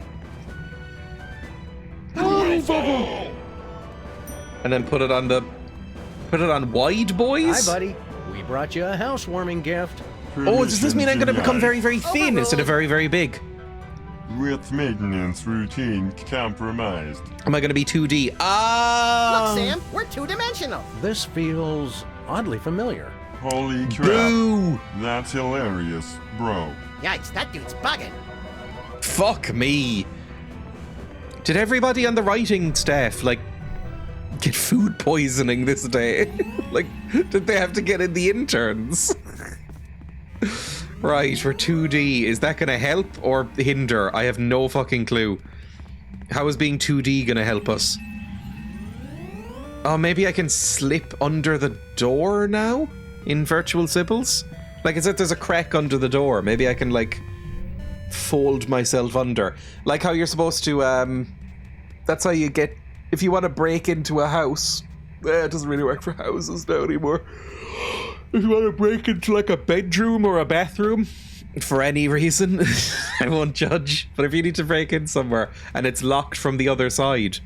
And then put it on wide, boys? Hi, buddy. We brought you a housewarming gift. Oh, does this mean I'm going to become very, very Overruled. thin instead of very, very big? With maintenance routine compromised. Am I going to be 2D? Ah! Look, Sam, we're two-dimensional. This feels oddly familiar. Holy crap. Boo! That's hilarious, bro. Yikes, that dude's bugging. Fuck me. Did everybody on the writing staff, like, get food poisoning this day? Like, did they have to get in the interns? Right, we're 2D. Is that gonna help or hinder? I have no fucking clue. How is being 2D gonna help us? Oh, maybe I can slip under the door now? In Virtual Sibbles? Like, it's if there's a crack under the door. Maybe I can, like, fold myself under. Like how you're supposed to, that's how you get... If you want to break into a house... it doesn't really work for houses now anymore. If you want to break into, like, a bedroom or a bathroom, for any reason, I won't judge. But if you need to break in somewhere and it's locked from the other side,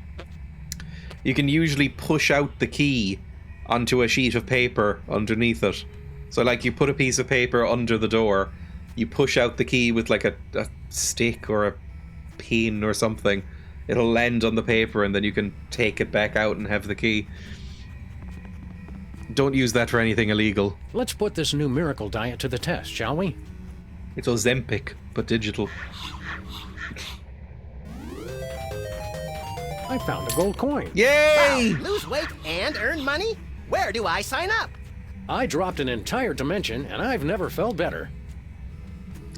you can usually push out the key onto a sheet of paper underneath it. So, like, you put a piece of paper under the door, you push out the key with, like, a stick or a pin or something. It'll land on the paper and then you can take it back out and have the key. Don't use that for anything illegal. Let's put this new miracle diet to the test, shall we? It's Ozempic, but digital. I found a gold coin. Yay! Wow, lose weight and earn money? Where do I sign up? I dropped an entire dimension, and I've never felt better.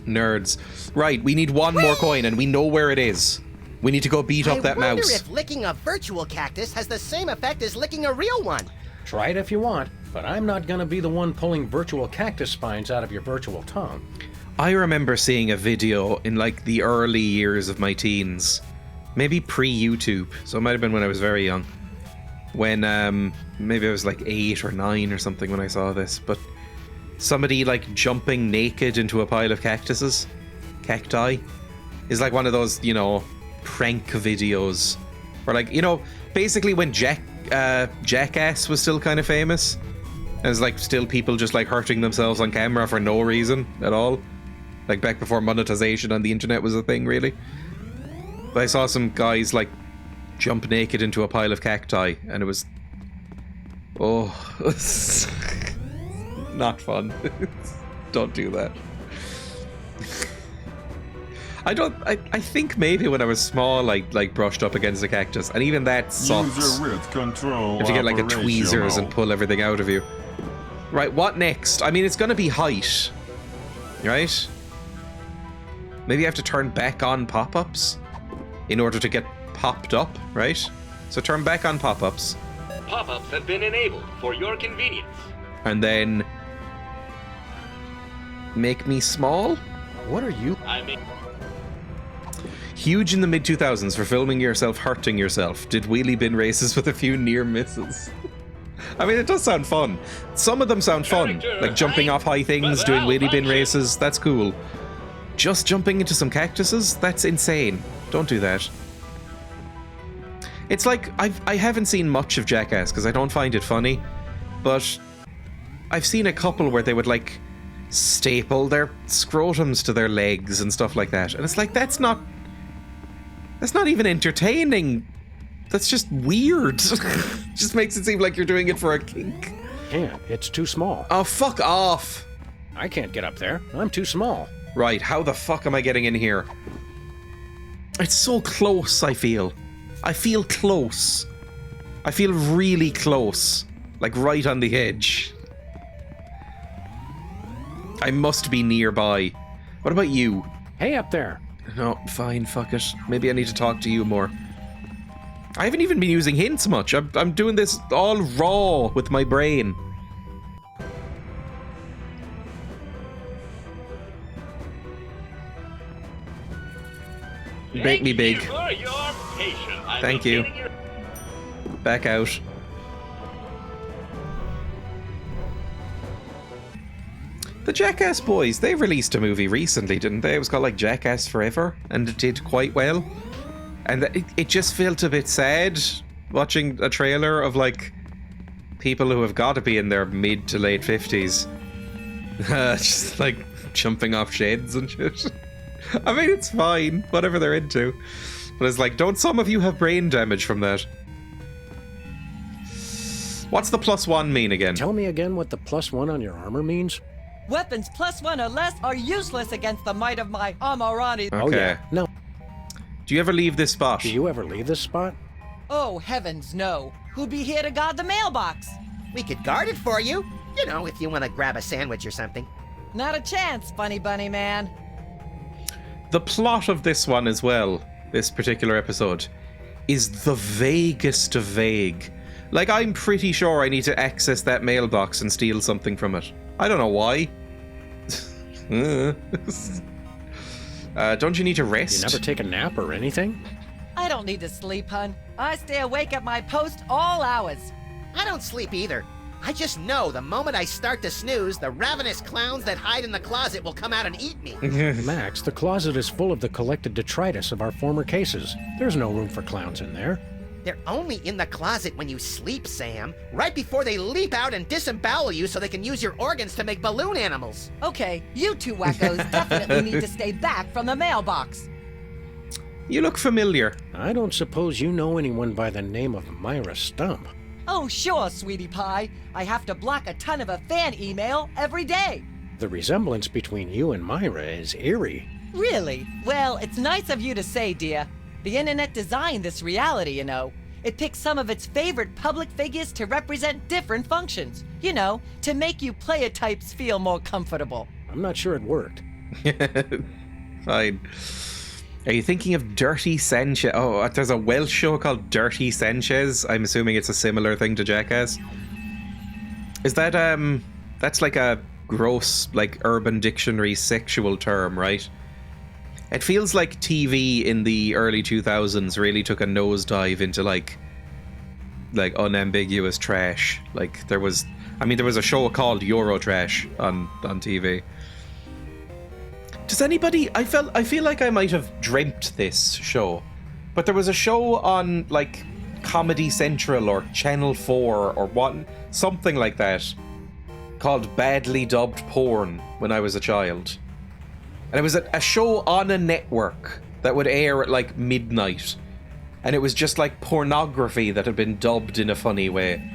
Nerds. Right, we need one more coin, and we know where it is. We need to go beat up that mouse. I wonder if licking a virtual cactus has the same effect as licking a real one. Try it if you want, but I'm not gonna be the one pulling virtual cactus spines out of your virtual tongue. I remember seeing a video in, like, the early years of my teens. Maybe pre-YouTube, so it might have been when I was very young. When, maybe I was like 8 or 9 or something when I saw this, but somebody, like, jumping naked into a pile of cacti, is like one of those, you know, prank videos. Or, like, you know, basically when Jackass was still kind of famous, and it's like still people just, like, hurting themselves on camera for no reason at all. Like, back before monetization on the internet was a thing, really. But I saw some guys, like, jump naked into a pile of cacti, and it was... oh, not fun. Don't do that. I think maybe when I was small, I, like, brushed up against a cactus, and even that sucks. User with control. You have to get, like, a tweezers and pull everything out of you. Right, what next? I mean, it's gonna be height, right? Maybe I have to turn back on pop-ups in order to get popped up, right? So turn back on pop-ups. Pop-ups have been enabled for your convenience. And then... make me small? What are you? I mean... Huge in the mid-2000s for filming yourself hurting yourself. Did wheelie bin races with a few near misses. I mean, it does sound fun. Some of them sound fun. Like jumping off high things, doing wheelie bin races, that's cool. Just jumping into some cactuses? That's insane. Don't do that. It's like, I haven't seen much of Jackass because I don't find it funny, but I've seen a couple where they would, like, staple their scrotums to their legs and stuff like that. And it's like, that's not even entertaining. That's just weird. Just makes it seem like you're doing it for a kink. Can't. It's too small. Oh, fuck off. I can't get up there. I'm too small. Right, how the fuck am I getting in here? It's so close, I feel. I feel close. I feel really close. Like right on the edge. I must be nearby. What about you? Hey up there. No, fine, fuck it. Maybe I need to talk to you more. I haven't even been using hints much. I'm doing this all raw with my brain. Make me big. Thank you. Back out. The Jackass boys, they released a movie recently, didn't they? It was called, like, Jackass Forever, and it did quite well. And it just felt a bit sad watching a trailer of, like, people who have got to be in their mid to late 50s. Just, like, jumping off sheds and shit. I mean, it's fine, whatever they're into. But it's like, don't some of you have brain damage from that? What's the +1 mean again? Tell me again what the +1 on your armor means? Weapons +1 or less are useless against the might of my Amarani. Okay. Oh, yeah. No. Do you ever leave this spot? Do you ever leave this spot? Oh, heavens no. Who'd be here to guard the mailbox? We could guard it for you. You know, if you want to grab a sandwich or something. Not a chance, funny bunny man. The plot of this one as well, this particular episode, is the vaguest of vague. Like, I'm pretty sure I need to access that mailbox and steal something from it. I don't know why. Don't you need to rest? You never take a nap or anything? I don't need to sleep, hun. I stay awake at my post all hours. I don't sleep either. I just know the moment I start to snooze, the ravenous clowns that hide in the closet will come out and eat me. Max, the closet is full of the collected detritus of our former cases. There's no room for clowns in there. They're only in the closet when you sleep, Sam. Right before they leap out and disembowel you so they can use your organs to make balloon animals. Okay, you two wackos definitely need to stay back from the mailbox. You look familiar. I don't suppose you know anyone by the name of Myra Stump. Oh, sure, sweetie pie. I have to block a ton of a fan email every day. The resemblance between you and Myra is eerie. Really? Well, it's nice of you to say, dear. The internet designed this reality, you know. It picks some of its favorite public figures to represent different functions. You know, to make you player types feel more comfortable. I'm not sure it worked. Fine. Are you thinking of Dirty Sanchez? Oh, there's a Welsh show called Dirty Sanchez. I'm assuming it's a similar thing to Jackass. Is that, that's like a gross, like, Urban Dictionary sexual term, right? It feels like TV in the early 2000s really took a nosedive into, like unambiguous trash. Like, there was a show called Eurotrash on TV. Does anybody... I feel like I might have dreamt this show. But there was a show on, like, Comedy Central or Channel 4 or one, something like that, called Badly Dubbed Porn when I was a child. And it was a show on a network that would air at, like, midnight. And it was just, like, pornography that had been dubbed in a funny way.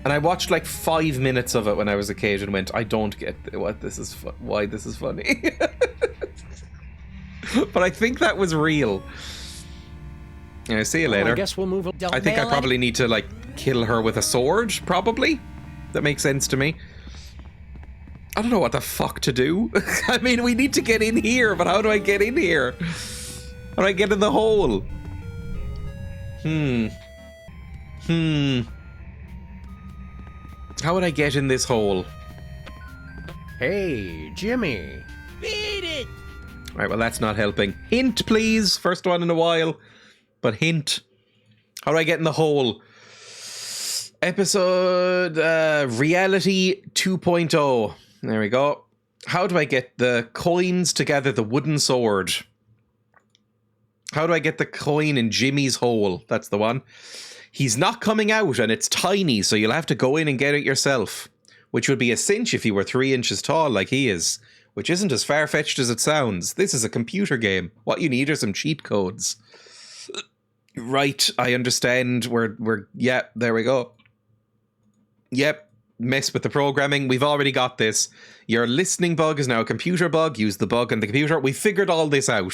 And I watched like 5 minutes of it when I was a kid and went, I don't get what this is, why this is funny. But I think that was real. Yeah, see you later. I guess we'll move on. I think I probably need to, like, kill her with a sword, probably. That makes sense to me. I don't know what the fuck to do. I mean, we need to get in here, but how do I get in here? How do I get in the hole? How would I get in this hole? Hey, Jimmy. Beat it! Right, well, that's not helping. Hint, please. First one in a while. But hint. How do I get in the hole? Episode Reality 2.0. There we go. How do I get the coins to gather the wooden sword? How do I get the coin in Jimmy's hole? That's the one. He's not coming out and it's tiny, so you'll have to go in and get it yourself. Which would be a cinch if you were 3 inches tall like he is. Which isn't as far-fetched as it sounds. This is a computer game. What you need are some cheat codes. Right, I understand. Yeah, there we go. Yep, mess with the programming. We've already got this. Your listening bug is now a computer bug. Use the bug on the computer. We figured all this out.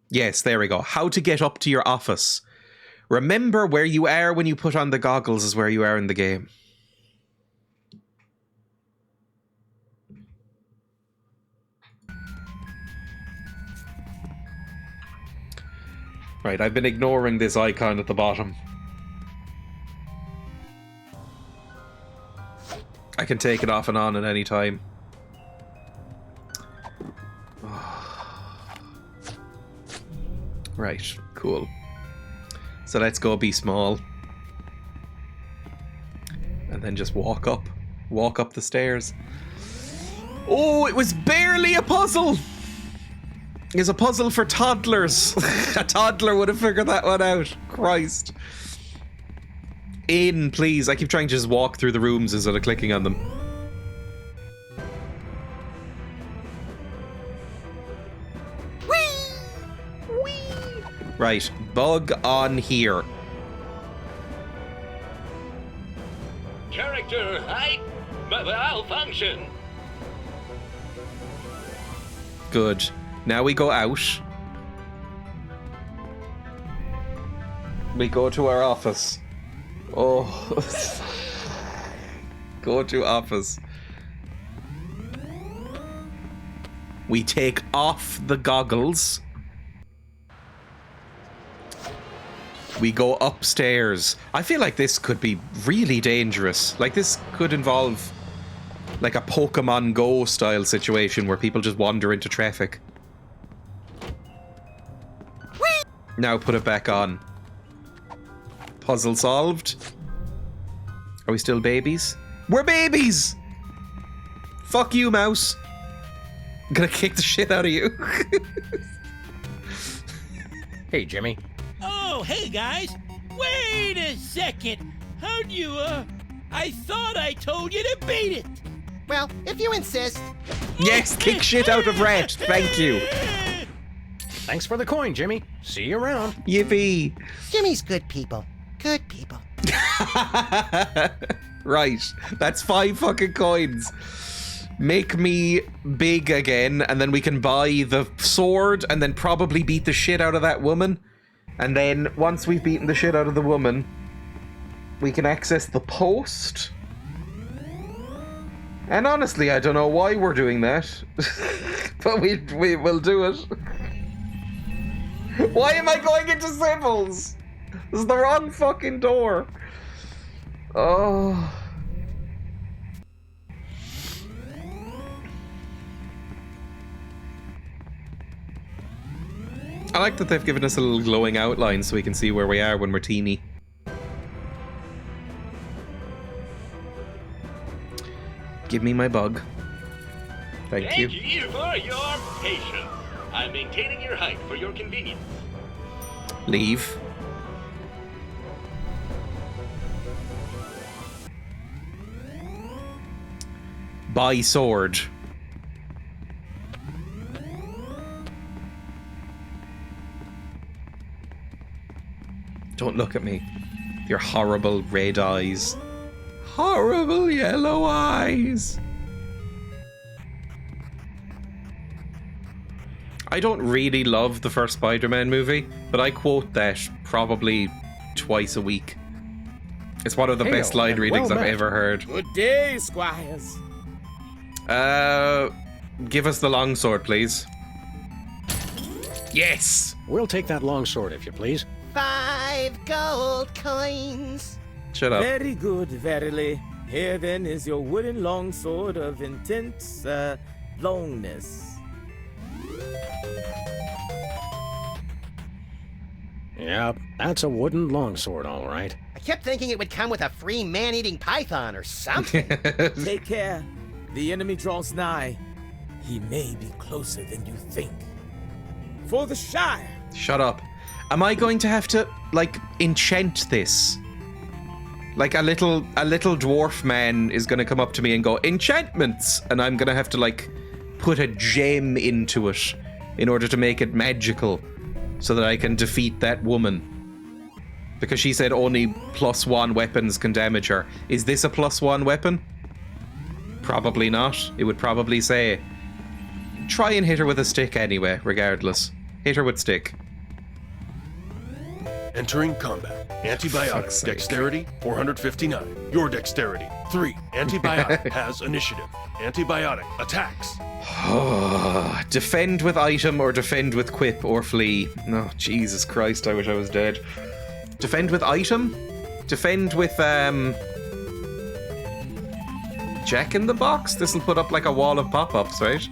Yes, there we go. How to get up to your office. Remember, where you are when you put on the goggles is where you are in the game. Right, I've been ignoring this icon at the bottom. I can take it off and on at any time. Right, cool. So let's go be small. And then just walk up. Walk up the stairs. Oh, it was barely a puzzle! It's a puzzle for toddlers. A toddler would have figured that one out. Christ. In, please. I keep trying to just walk through the rooms instead of clicking on them. Whee! Whee! Right, bug on here. Character height malfunction. Good. Now we go out. We go to our office. Oh. Go to office. We take off the goggles. We go upstairs. I feel like this could be really dangerous. Like, this could involve, like a Pokemon Go style situation where people just wander into traffic. Whee! Now put it back on. Puzzle solved. Are we still babies? We're babies! Fuck you, mouse. I'm gonna kick the shit out of you. Hey, Jimmy. Oh, hey, guys. Wait a second. How'd you, I thought I told you to beat it. Well, if you insist. Yes, kick shit out of Rat. Thank you. Thanks for the coin, Jimmy. See you around. Yippee. Jimmy's good people. Good people. Right. That's 5 fucking coins. Make me big again, and then we can buy the sword, and then probably beat the shit out of that woman. And then, once we've beaten the shit out of the woman, we can access the post. And honestly, I don't know why we're doing that. But we will do it. Why am I going into symbols? This is the wrong fucking door. Oh. I like that they've given us a little glowing outline so we can see where we are when we're teeny. Give me my bug. Thank you. Thank you for your patience. I'm maintaining your height for your convenience. Leave. Buy sword. Don't look at me. Your horrible red eyes. Horrible yellow eyes. I don't really love the first Spider-Man movie, but I quote that probably twice a week. It's one of the best line readings I've ever heard. Good day, squires. Give us the longsword, please. Yes! We'll take that longsword, if you please. 5 gold coins. Shut up. Very good, verily. Here then is your wooden longsword of intense, longness. Yep, that's a wooden longsword, all right. I kept thinking it would come with a free man-eating python or something. Take care. The enemy draws nigh. He may be closer than you think. For the Shire. Shut up. Am I going to have to, like, enchant this? Like, a little dwarf man is going to come up to me and go, enchantments! And I'm going to have to, like, put a gem into it in order to make it magical so that I can defeat that woman. Because she said only +1 weapons can damage her. Is this a +1 weapon? Probably not. It would probably say, try and hit her with a stick anyway, regardless. Hit her with stick. Entering combat. Antibiotic. Dexterity, 459. Your dexterity, 3. Antibiotic has initiative. Antibiotic attacks. Defend with item or defend with quip or flee. No, Jesus Christ, I wish I was dead. Defend with item? Defend with, Jack in the Box? This'll put up like a wall of pop-ups, right?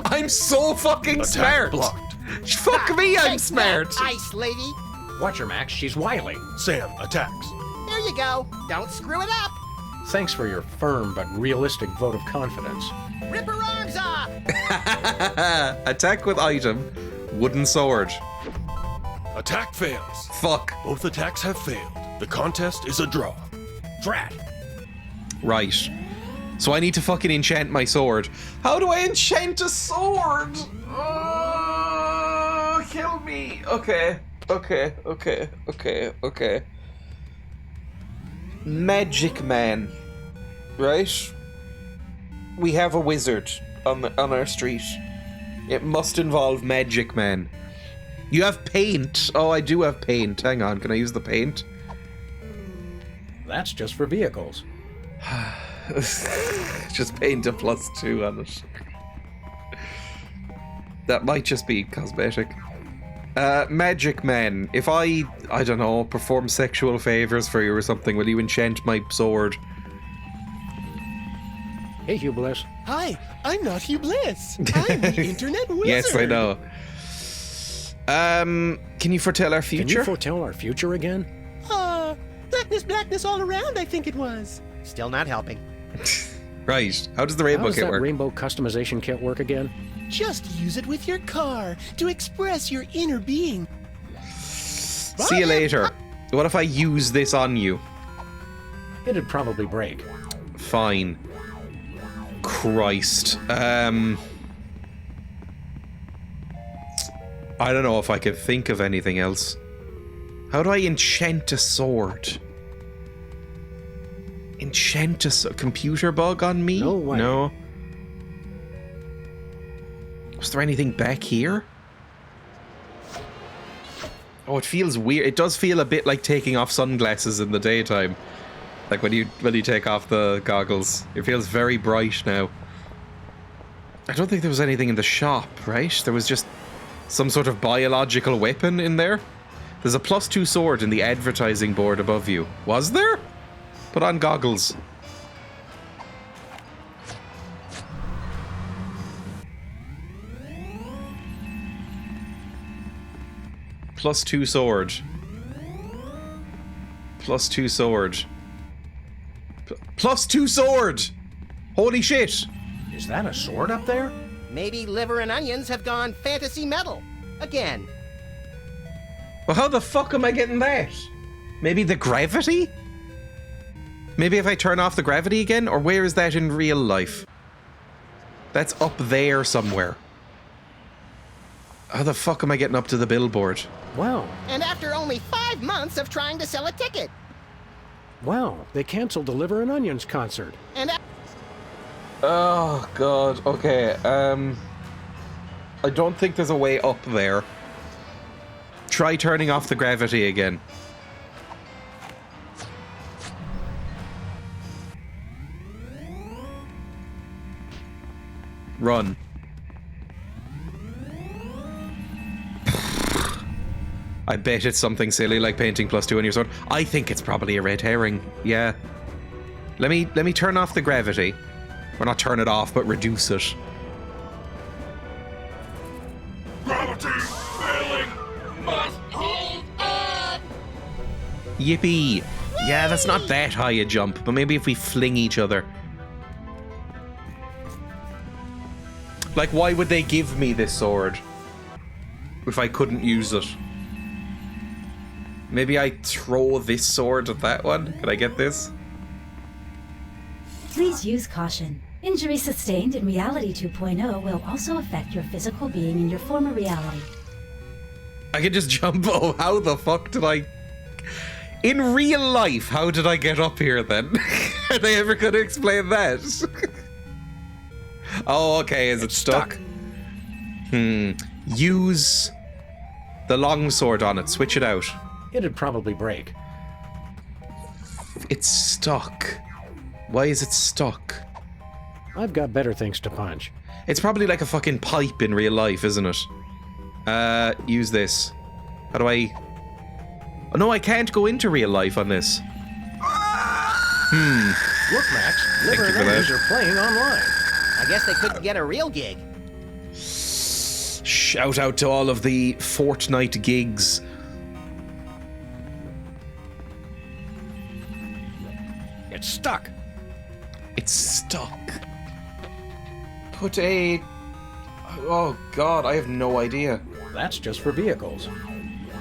I'm so fucking smart! Blocked. Fuck me, I'm smart! Ice lady. Watch her, Max. She's wily. Sam attacks. There you go. Don't screw it up. Thanks for your firm but realistic vote of confidence. Rip her arms off. Attack with item. Wooden sword. Attack fails. Fuck. Both attacks have failed. The contest is a draw. Drat. Right. So I need to fucking enchant my sword. How do I enchant a sword? Oh, kill me. Okay. Magic Man. Right? We have a wizard on our street. It must involve Magic Man. You have paint. Oh, I do have paint. Hang on, can I use the paint? That's just for vehicles. Just paint a +2 on it. That might just be cosmetic. Magic Man, if I don't know, perform sexual favors for you or something, will you enchant my sword? Hey, Hugh Bliss. Hi, I'm not Hugh Bliss. I'm the internet wizard. Yes, I know. Can you foretell our future? Can you foretell our future again? Blackness all around, I think it was. Still not helping. Right. How does the How rainbow does kit that work? rainbow customization kit work again? Just use it with your car to express your inner being. See you later. What if I use this on you? It'd probably break. Fine. Christ. I don't know if I can think of anything else. How do I enchant a sword? Enchant a computer bug on me? No way. No. Was there anything back here? Oh, it feels weird. It does feel a bit like taking off sunglasses in the daytime. Like when you take off the goggles. It feels very bright now. I don't think there was anything in the shop, right? There was just some sort of biological weapon in there. There's a +2 sword in the advertising board above you. Was there? Put on goggles. +2 sword. +2 sword. +2 sword! Holy shit! Is that a sword up there? Maybe liver and onions have gone fantasy metal. Again. Well, how the fuck am I getting that? Maybe the gravity? Maybe if I turn off the gravity again? Or where is that in real life? That's up there somewhere. How the fuck am I getting up to the billboard? Wow. And after only 5 months of trying to sell a ticket. Wow, they canceled the Liver and Onions concert. And Oh god, okay, I don't think there's a way up there. Try turning off the gravity again. Run. I bet it's something silly like painting +2 on your sword. I think it's probably a red herring. Yeah. Let me turn off the gravity. Or not turn it off, but reduce it. Gravity failing must hold up. Yippee! Yeah, that's not that high a jump, but maybe if we fling each other. Like, why would they give me this sword if I couldn't use it? Maybe I throw this sword at that one? Can I get this? Please use caution. Injury sustained in Reality 2.0 will also affect your physical being in your former reality. I can just jump. Oh, how the fuck did I... In real life, how did I get up here then? Are they ever going to explain that? Oh, okay. Is it stuck? Use the longsword on it. Switch it out. It'd probably break. It's stuck. Why is it stuck? I've got better things to punch. It's probably like a fucking pipe in real life, isn't it? Use this. How do I... Oh, no, I can't go into real life on this. Look, Max, Liver you and for that. Onions are playing online. I guess they couldn't get a real gig. Shout out to all of the Fortnite gigs. It's stuck. It's stuck. Put a... Oh god, I have no idea. That's just for vehicles.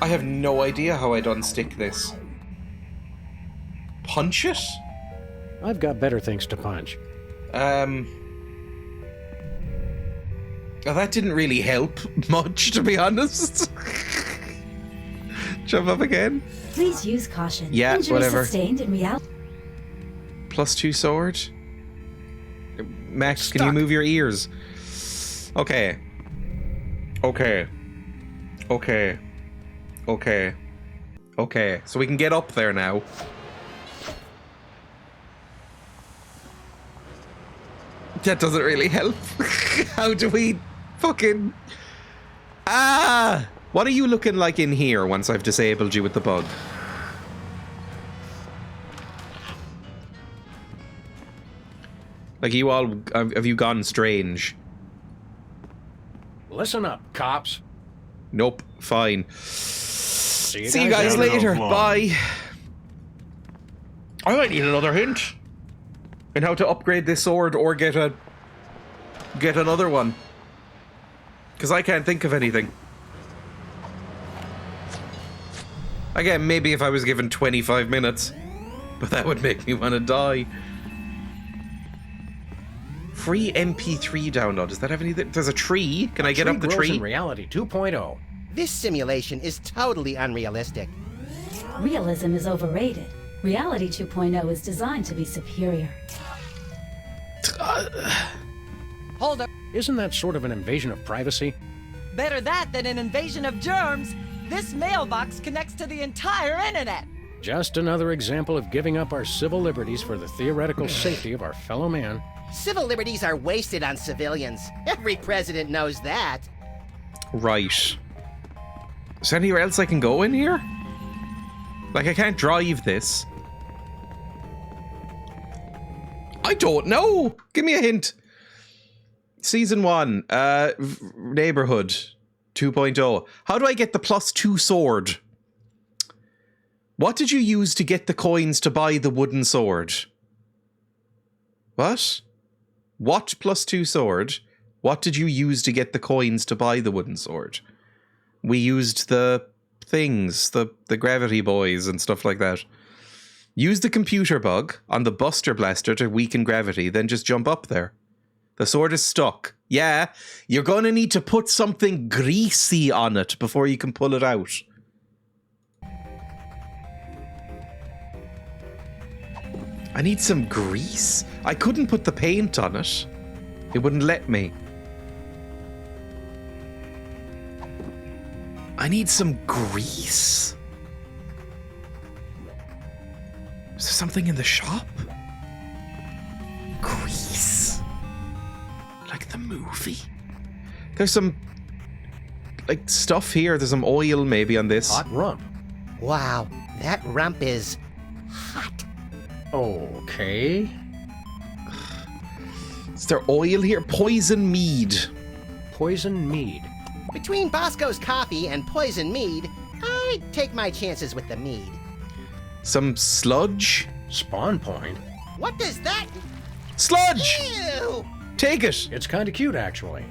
I have no idea how I'd unstick this. Punch it? I've got better things to punch. Oh, that didn't really help much, to be honest. Jump up again? Please use caution. Yeah, Injury whatever. sustained in Reality. +2 sword? Max, can you move your ears? Okay. Okay. Okay. Okay. Okay. So we can get up there now. That doesn't really help. How do we fucking... Ah! What are you looking like in here once I've disabled you with the bug? Like, you all, have you gone strange? Listen up, cops. Nope, fine. See you guys later. offline. Bye. I might need another hint in how to upgrade this sword or get another one. Because I can't think of anything. Again, maybe if I was given 25 minutes. But that would make me want to die. Free MP3 download. Does that have anything? There's a tree. Can I get up the grows tree? in Reality 2.0. This simulation is totally unrealistic. Realism is overrated. Reality 2.0 is designed to be superior. Hold up. Isn't that sort of an invasion of privacy? Better that than an invasion of germs. This mailbox connects to the entire internet. Just another example of giving up our civil liberties for the theoretical safety of our fellow man. Civil liberties are wasted on civilians. Every president knows that. Right. Is there anywhere else I can go in here? Like, I can't drive this. I don't know. Give me a hint. Season 1, Neighborhood 2.0. How do I get the +2 sword? What did you use to get the coins to buy the wooden sword? What? What +2 sword? What did you use to get the coins to buy the wooden sword? We used the things, the gravity boys and stuff like that. Use the computer bug on the Buster Blaster to weaken gravity, then just jump up there. The sword is stuck. Yeah, you're going to need to put something greasy on it before you can pull it out. I need some grease. I couldn't put the paint on it. It wouldn't let me. I need some grease. Is there something in the shop? Grease. Like the movie. There's some, like, stuff here. There's some oil maybe on this. Hot rump. Wow, that rump is hot. Okay. Is there oil here? Poison mead. Poison mead. Between Bosco's coffee and poison mead, I'd take my chances with the mead. Some sludge? Spawn point. What does that... Sludge! Ew! Take it! It's kind of cute, actually.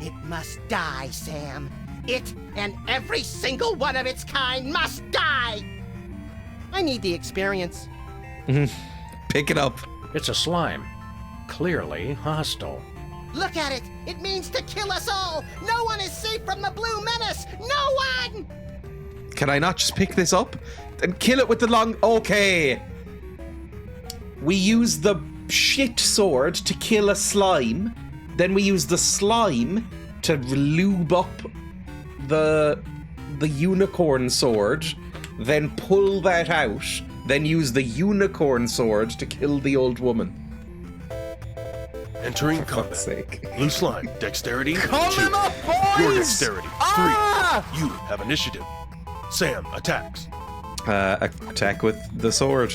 It must die, Sam. It and every single one of its kind must die! I need the experience. Pick it up. It's a slime. Clearly hostile. Look at it! It means to kill us all! No one is safe from the Blue Menace! No one! Can I not just pick this up and kill it with the long... Okay. We use the shit sword to kill a slime. Then we use the slime to lube up the unicorn sword. Then pull that out. Then use the unicorn sword to kill the old woman. Entering For combat. fuck's sake. Blue slime, dexterity. Call 2. him up, boys! Your dexterity. 3. Ah! You have initiative. Sam attacks. Attack with the sword.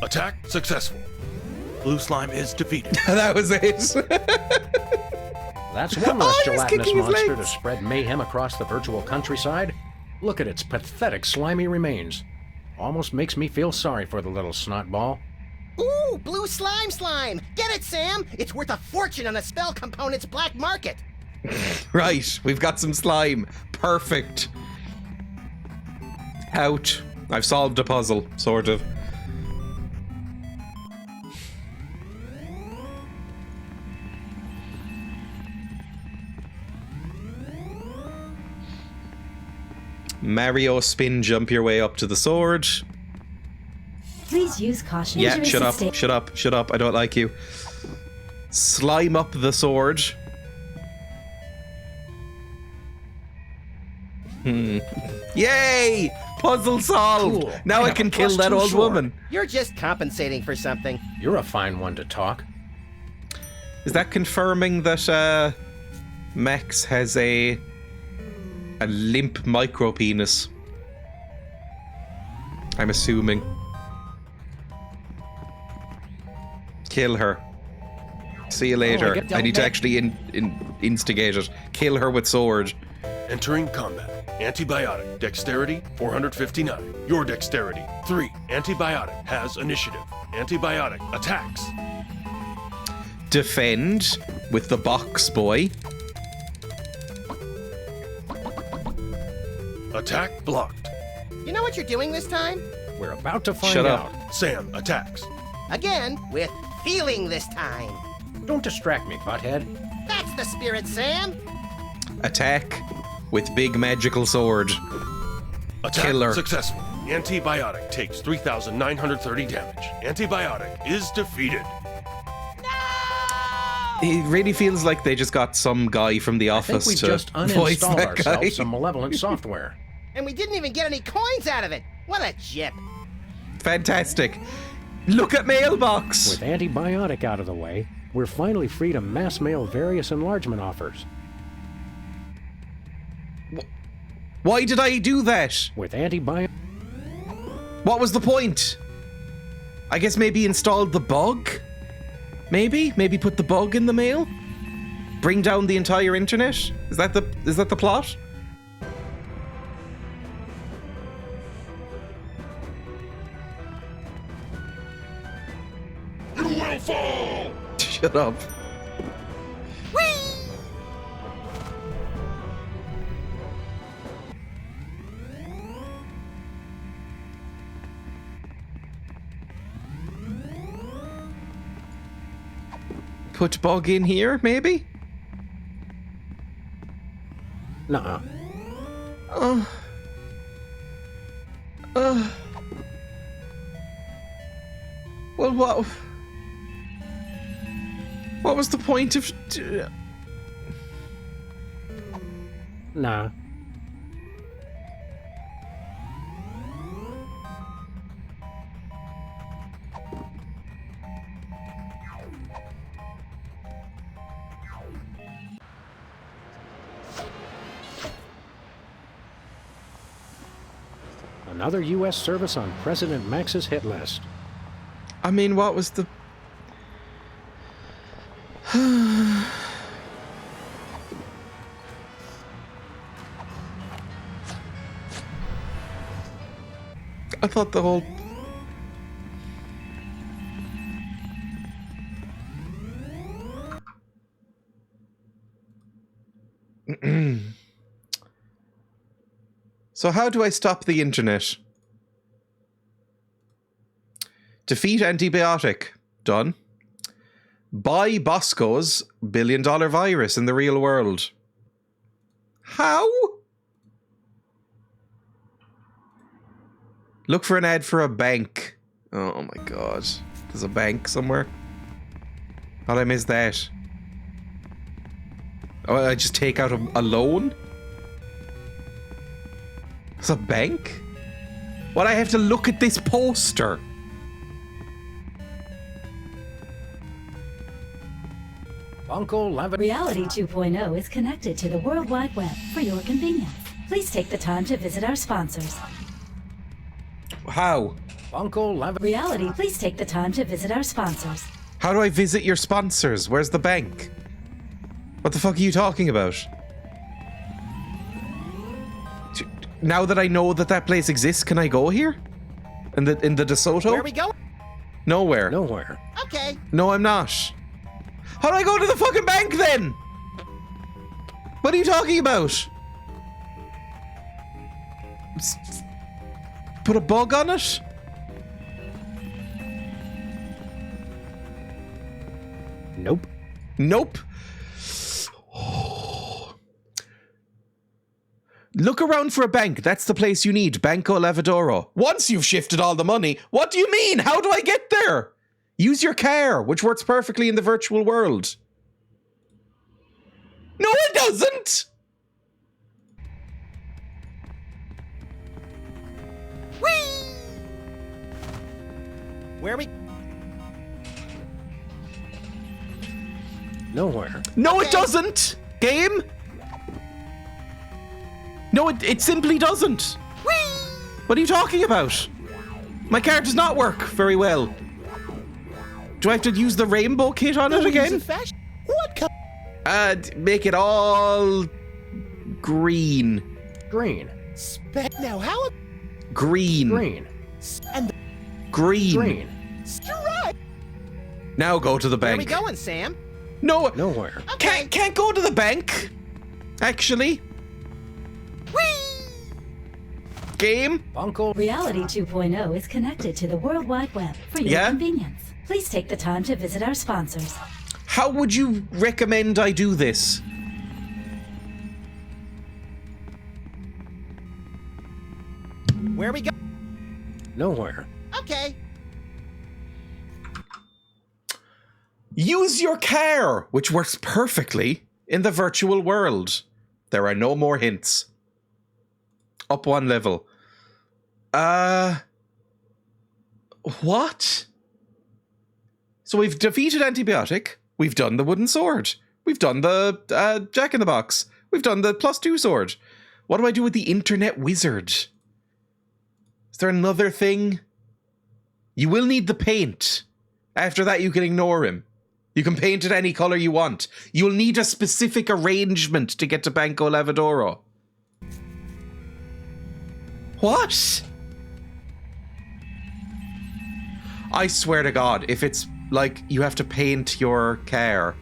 Attack successful. Blue slime is defeated. That was it. That's one less he was gelatinous kicking his monster to legs. spread mayhem across the virtual countryside. Look at its pathetic slimy remains. Almost makes me feel sorry for the little snotball. Ooh, blue slime! Get it, Sam! It's worth a fortune on a spell component's black market! Right, we've got some slime. Perfect. Out. I've solved a puzzle, sort of. Mario spin jump your way up to the sword. Please use caution. Yeah, Injury shut up, sustain- shut up, I don't like you. Slime up the sword. Yay! Puzzle solved! Cool. Now I have can a kill that +2 old sword. woman. You're just compensating for something. You're a fine one to talk. Is that confirming that Max has a limp micro penis? I'm assuming. Kill her. See you later. I need to actually instigate it. Kill her with sword. Entering combat. Antibiotic. Dexterity 459. Your dexterity 3. Antibiotic has initiative. Antibiotic attacks. Defend with the box boy. Attack blocked. You know what you're doing this time? We're about to find Shut out. up. Sam attacks. Again, with feeling this time. Don't distract me, butthead. That's the spirit, Sam. Attack with big magical sword. Attack Killer. successful. Antibiotic takes 3,930 damage. Antibiotic is defeated. It really feels like they just got some guy from the I think office we to just voice uninstalled that guy. ourselves some malevolent software. And we didn't even get any coins out of it. What a jip. Fantastic. Look at mailbox. With antibiotic out of the way, we're finally free to mass mail various enlargement offers. Why did I do that? With antibiotic... What was the point? I guess maybe installed the bug? Maybe put the bug in the mail? Bring down the entire internet? Is that the plot? You will fall! Shut up. Put bug in here, maybe? Nuh-uh. Well, what was the point of... Nah. Another U.S. service on President Max's hit list. I mean, what was the... I thought the whole... So how do I stop the internet? Defeat antibiotic. Done. Buy Bosco's $1 billion virus in the real world. How? Look for an ad for a bank. Oh my god. There's a bank somewhere. How'd I miss that? Oh, I just take out a loan? There's a bank? What, I have to look at this poster? Reality 2.0 is connected to the World Wide Web for your convenience. Please take the time to visit our sponsors. How? Reality, please take the time to visit our sponsors. How do I visit your sponsors? Where's the bank? What the fuck are you talking about? Now that I know that place exists, can I go here? In the DeSoto? Where are we going? Nowhere. Nowhere. Okay. No, I'm not. How do I go to the fucking bank then? What are you talking about? Put a bug on it? Nope. Nope. Look around for a bank. That's the place you need. Banco Lavadoro. Once you've shifted all the money, what do you mean? How do I get there? Use your car, which works perfectly in the virtual world. No, it doesn't! Whee! Where are we? Nowhere. No, it doesn't! Game? No, it simply doesn't. What are you talking about? My car does not work very well. Do I have to use the rainbow kit on it again? What color? Make it all green. Green. Now how? Green. Green. And Green. Green. right. Now go to the Where are bank. we going, Sam? No, Nowhere. Okay. can't go to the bank. Actually. Game. Bunko. Reality 2.0 is connected to the World Wide Web for your Yeah? convenience. Please take the time to visit our sponsors. How would you recommend I do this? Where are we go? Nowhere. Okay. Use your car, which works perfectly in the virtual world. There are no more hints. Up one level. What? So we've defeated Antibiotic. We've done the wooden sword. We've done the Jack-in-the-Box. We've done the +2 sword. What do I do with the Internet Wizard? Is there another thing? You will need the paint. After that, you can ignore him. You can paint it any color you want. You'll need a specific arrangement to get to Banco Lavadoro. What? I swear to God, if it's like you have to paint your car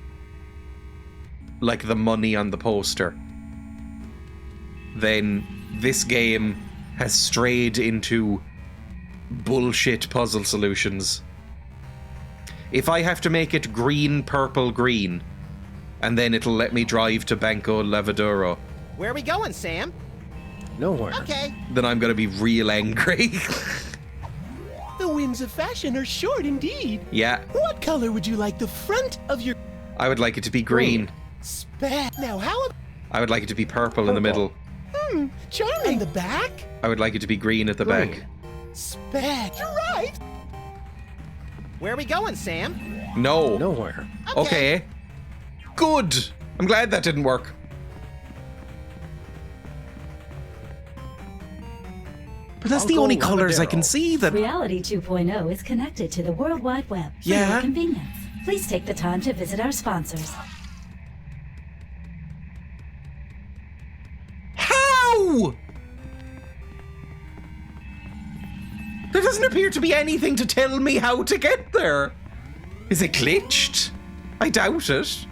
like the money on the poster, then this game has strayed into bullshit puzzle solutions. If I have to make it green, purple, green, and then it'll let me drive to Banco Lavadoro, Where are we going, Sam? Nowhere. Okay. then I'm gonna be real angry. The winds of fashion are short indeed. Yeah, What color would you like the front of your I would like it to be green. Now how? I would like it to be purple in the middle. Charming. And the back? I would like it to be green at the back. You're right. Where are we going, Sam? No. Nowhere. Okay. Good. I'm glad that didn't work. But that's the Uncle only colors I can Lavadero. see that... Reality 2.0 is connected to the World Wide Web for Yeah? your convenience. Please take the time to visit our sponsors. How? There doesn't appear to be anything to tell me how to get there. Is it glitched? I doubt it.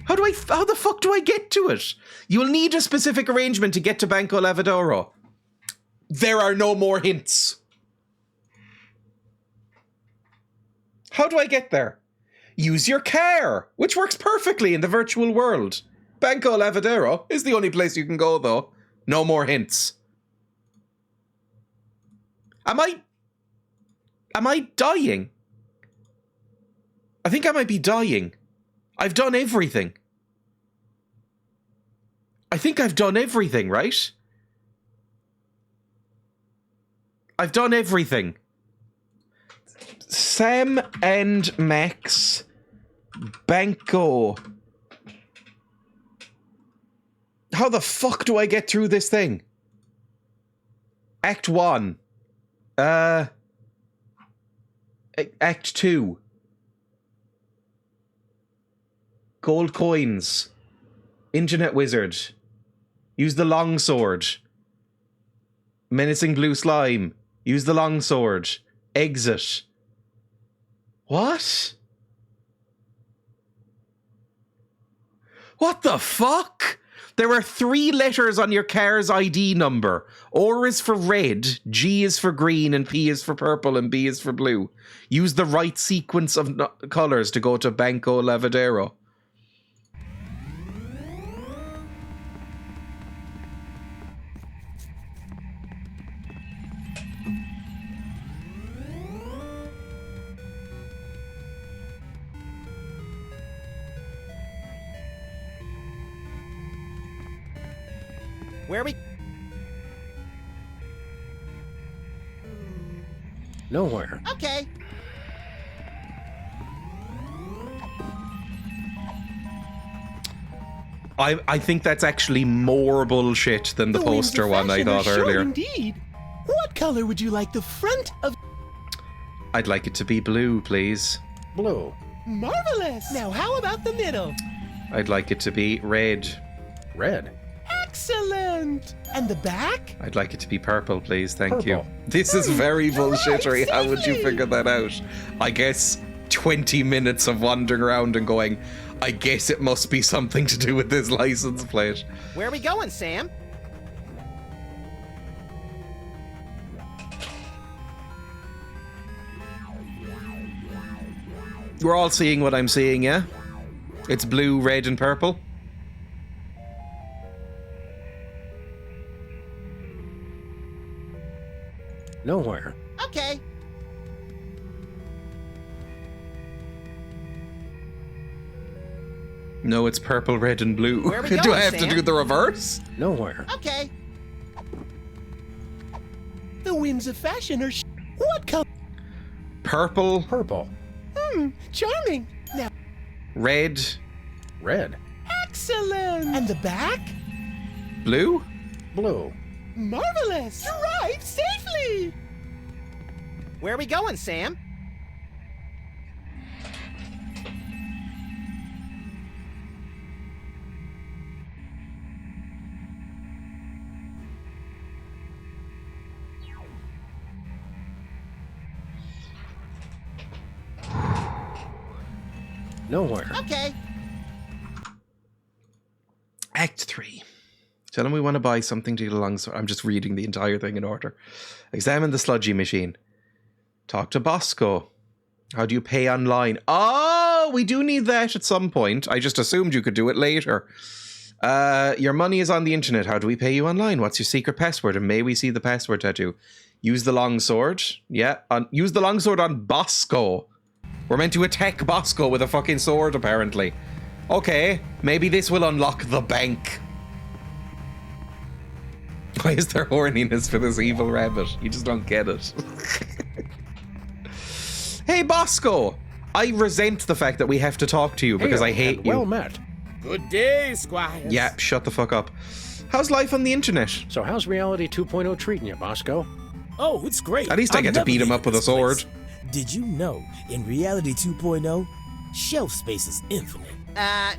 How the fuck do I get to it? You'll need a specific arrangement to get to Banco Lavadoro. There are no more hints. How do I get there? Use your car, which works perfectly in the virtual world. Banco Lavadero is the only place you can go, though. No more hints. Am I dying? I think I might be dying. I've done everything. I think I've done everything, right? I've done everything. Sam and Max. Banco. How the fuck do I get through this thing? Act 1. Act 2. Gold coins. Internet Wizard. Use the longsword. Menacing blue slime. Use the longsword. Exit. What? What the fuck? There are 3 letters on your car's ID number. R is for red, G is for green, and P is for purple, and B is for blue. Use the right sequence of colors to go to Banco Lavadero. Where are we? Nowhere. Okay. I think that's actually more bullshit than the winds of poster one I fashion are thought short earlier. Indeed. What color would you like the front of? I'd like it to be blue, please. Blue. Marvelous! Now how about the middle? I'd like it to be red. Red. Excellent! And the back? I'd like it to be purple, please. Thank you. Purple. This is very bullshittery. How would you safely. figure that out? I guess 20 minutes of wandering around and going, I guess it must be something to do with this license plate. Where are we going, Sam? We're all seeing what I'm seeing, yeah? It's blue, red, and purple. Nowhere. Okay. No, it's purple, red, and blue. Where are we Do going, I have Sam? to do the reverse? Nowhere. Okay. The winds of fashion are what color? Purple, Purple. Charming. Now, red, Red. excellent! And the back? blue? Blue. Marvelous! Drive safely! Where are we going, Sam? Nowhere. Okay. Act 3. Tell him we want to buy something to get along. So I'm just reading the entire thing in order. Examine the sludgy machine. Talk to Bosco. How do you pay online? Oh, we do need that at some point. I just assumed you could do it later. Your money is on the internet. How do we pay you online? What's your secret password? And may we see the password tattoo? Use the longsword. Yeah, use the longsword on Bosco. We're meant to attack Bosco with a fucking sword, apparently. Okay, maybe this will unlock the bank. Why is there horniness for this evil rabbit? You just don't get it. Hey, Bosco! I resent the fact that we have to talk to you because I hate you. Well met. Good day, Squires. Yeah, shut the fuck up. How's life on the internet? So how's Reality 2.0 treating you, Bosco? Oh, it's great. At least I I'm get to never beat him leaving up with a this place. sword. Did you know, in Reality 2.0, shelf space is infinite?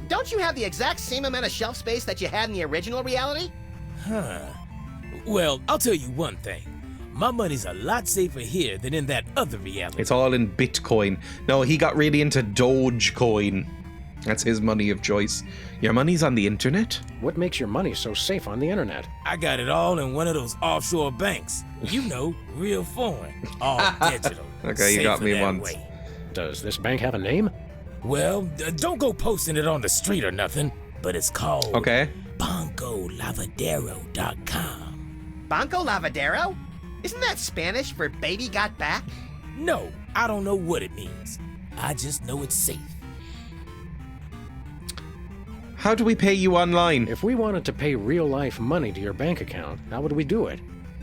Don't you have the exact same amount of shelf space that you had in the original reality? Huh. Well, I'll tell you one thing. My money's a lot safer here than in that other reality. It's all in Bitcoin. No, he got really into Dogecoin. That's his money of choice. Your money's on the internet? What makes your money so safe on the internet? I got it all in one of those offshore banks. You know, real foreign, all digital. Okay, you got Safer me that once. way. Does this bank have a name? Well, don't go posting it on the street or nothing, but it's called Okay. BancoLavadero.com. Banco Lavadero? Isn't that Spanish for baby got back? No, I don't know what it means. I just know it's safe. How do we pay you online? If we wanted to pay real-life money to your bank account, how would we do it?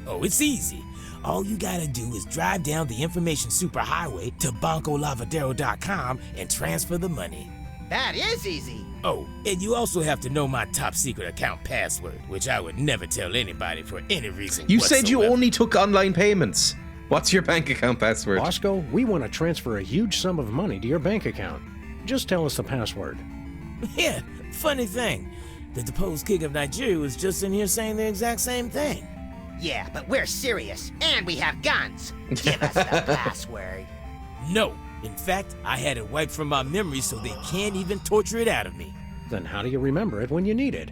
Oh, it's easy. All you gotta do is drive down the information superhighway to BancoLavadero.com and transfer the money. That is easy. Oh, and you also have to know my top secret account password, which I would never tell anybody for any reason You said you whatsoever. only took online payments. What's your bank account password? Bosco, we want to transfer a huge sum of money to your bank account. Just tell us the password. Yeah, funny thing. The deposed king of Nigeria was just in here saying the exact same thing. Yeah, but we're serious, and we have guns. Give us the password. No. In fact, I had it wiped from my memory so they can't even torture it out of me. Then how do you remember it when you need it?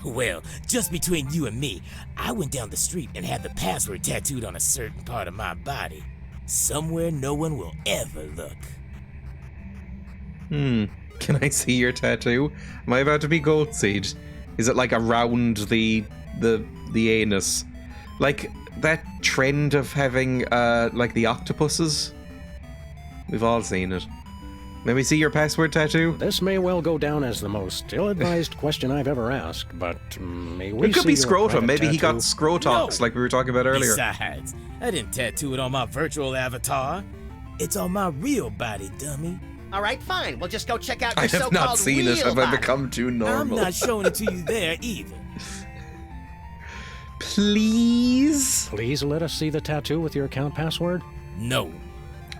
Well, just between you and me, I went down the street and had the password tattooed on a certain part of my body. Somewhere no one will ever look. Can I see your tattoo? Am I about to be goat seed? Is it like around the anus? Like that trend of having like the octopuses? We've all seen it. May we see your password tattoo? This may well go down as the most ill-advised question I've ever asked, but may we It could see be your scrotum. private Maybe he got tattoo? scrotox like we were talking about earlier. Besides, I didn't tattoo it on my virtual avatar. It's on my real body, dummy. All right, fine. We'll just go check out your I have so-called not seen it. real Have I body. become too I'm normal? not showing it to you there either. Please? Please let us see the tattoo with your account password. No.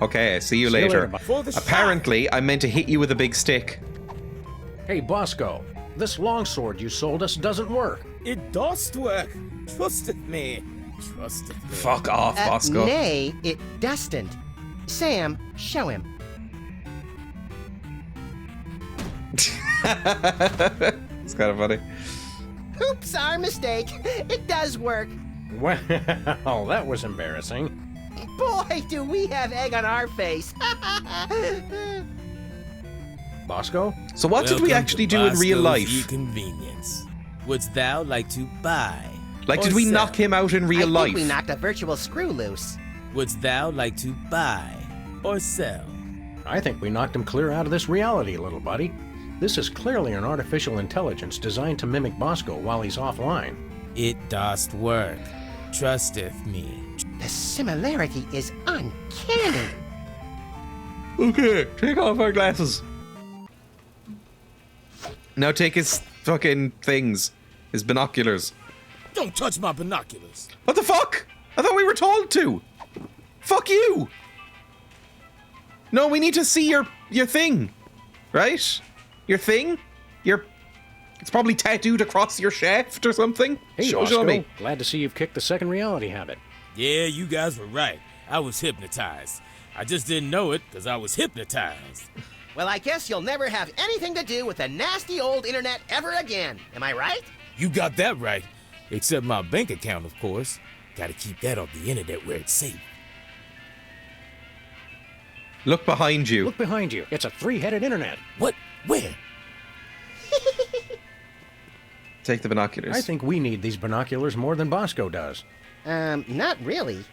Okay, see you See you later. later, For the Apparently, I meant to hit you with a big stick. Hey, Bosco, this longsword you sold us doesn't work. It does work. Trusted me. Trusted me. Fuck off, Bosco. Nay, it doesn't. Sam, show him. It's kind of funny. Oops, our mistake. It does work. Well, that was embarrassing. Boy, do we have egg on our face. Bosco? So what did we actually do in real life? Convenience. Wouldst thou like to buy? Like, or did we sell? knock him out in real I life? think we knocked a virtual screw loose. Wouldst thou like to buy or sell? I think we knocked him clear out of this reality, little buddy. This is clearly an artificial intelligence designed to mimic Bosco while he's offline. It doth work. Trusteth me. The similarity is uncanny. Okay, take off our glasses. Now take his fucking things. His binoculars. Don't touch my binoculars. What the fuck? I thought we were told to. Fuck you. No, we need to see your thing. Right? Your thing? It's probably tattooed across your shaft or something. Hey, show Bosco, me. glad to see you've kicked the second reality habit. Yeah, you guys were right. I was hypnotized. I just didn't know it because I was hypnotized. Well, I guess you'll never have anything to do with the nasty old internet ever again. Am I right? You got that right. Except my bank account, of course. Gotta keep that off the internet where it's safe. Look behind you. Look behind you. It's a three-headed internet. What? Where? Take the binoculars. I think we need these binoculars more than Bosco does. Not really.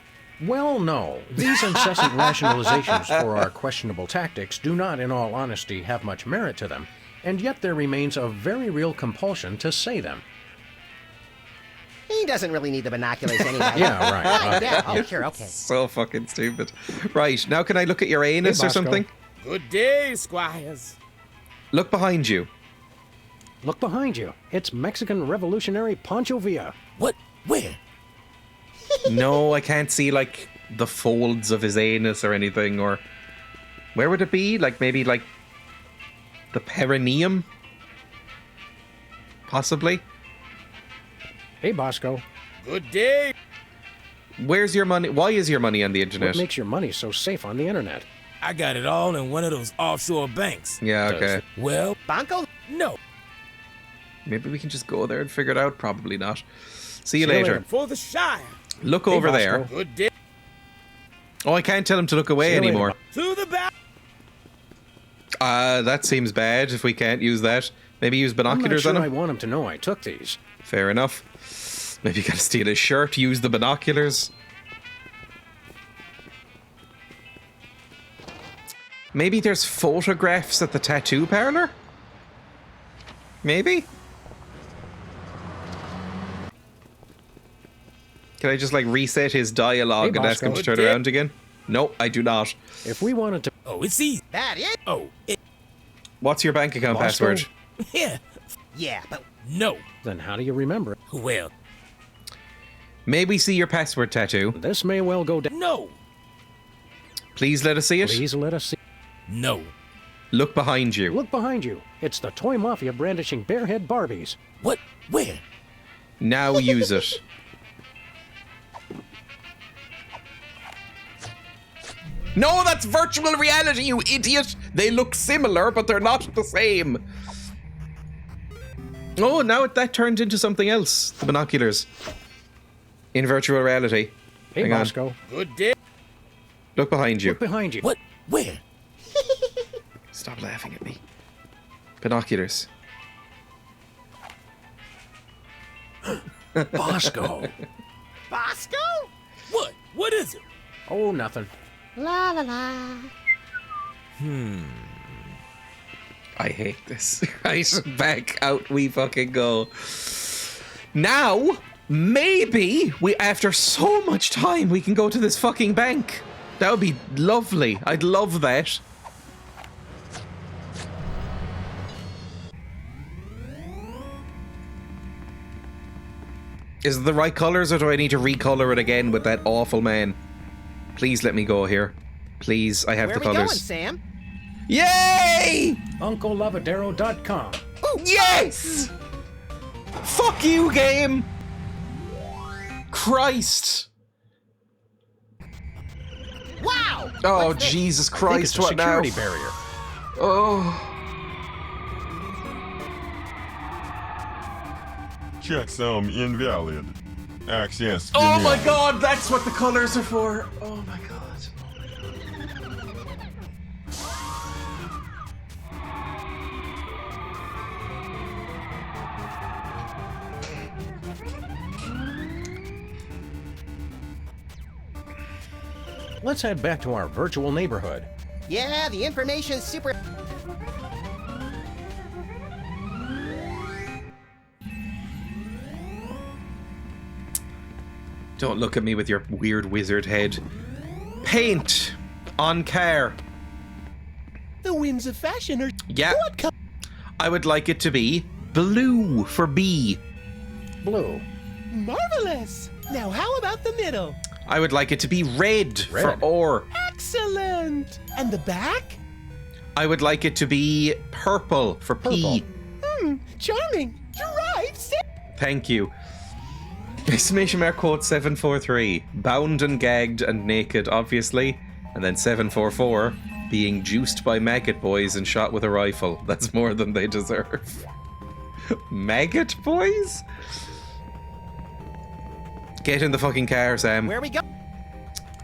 Well, no. These incessant rationalizations for our questionable tactics do not, in all honesty, have much merit to them, and yet there remains a very real compulsion to say them. He doesn't really need the binoculars anyway. Yeah, right. Yeah, oh, sure, okay. So fucking stupid. Right, now can I look at your anus Hey, or Bosco. something? Good day, squires. Look behind you. Look behind you. It's Mexican revolutionary Pancho Villa. What? Where? No, I can't see, like, the folds of his anus or anything, or... Where would it be? Like, maybe, like, the perineum? Possibly? Hey, Bosco. Good day. Where's your money? Why is your money on the internet? What makes your money so safe on the internet? I got it all in one of those offshore banks. Yeah, okay. Well, Banco? no. Maybe we can just go there and figure it out. Probably not. See you later. For the Shire. Look Hey, over Bosco. there. Good day. Oh, I can't tell him to look away See you later, anymore. To the back. That seems bad if we can't use that. Maybe use I'm not binoculars sure on I him? want him to know I took these. Fair enough. Maybe you gotta steal his shirt, use the binoculars. Maybe there's photographs at the tattoo parlor? Maybe? Can I just, like, reset his dialogue Hey, and ask him to Bosco. turn around again? No, I do not. If we wanted to... Oh, it's easy. That it? Oh, What's your bank account Bosco? password? yeah. Yeah, but No. Then how do you remember it? Well, May we see your password tattoo? This may well go down. no. Please let us see it. Please let us see. No. Look behind you. Look behind you. It's the toy mafia brandishing barehead Barbies. What? Where? Now use it. No, that's virtual reality, you idiot! They look similar, but they're not the same. Oh, now that turned into something else. The binoculars. In virtual reality. Hey, Hang on. Bosco. Good day. Look behind you. Look behind you. What? Where? Stop laughing at me. Binoculars. Bosco. Bosco? What? What is it? Oh, nothing. La la la. I hate this. Right, back out we fucking go. Now, maybe we, after so much time, we can go to this fucking bank. That would be lovely. I'd love that. Is it the right colors, or do I need to recolor it again with that awful man? Please let me go here. Please, I have Where the are we going, colors. Sam? Yay! UncleLavadero.com. Yes! Fuck you, game! Christ! Wow! Oh, What's this? Jesus I think it's Christ, a what now? security barrier. Oh. Checksum invalid. Access Oh my denied. god, that's what the colors are for. Oh my god. Let's head back to our virtual neighborhood. Yeah, the information's super... Don't look at me with your weird wizard head. Paint on car. The winds of fashion are... Yeah. What color? I would like it to be blue for B. Blue. Marvelous! Now how about the middle? I would like it to be red for Red. or. Excellent! And the back? I would like it to be purple for P. Charming! You're right! Thank you. Exclamation mark code 743. Bound and gagged and naked, obviously. And then 744. Being juiced by maggot boys and shot with a rifle. That's more than they deserve. Maggot boys? Get in the fucking car, Sam. Where we go?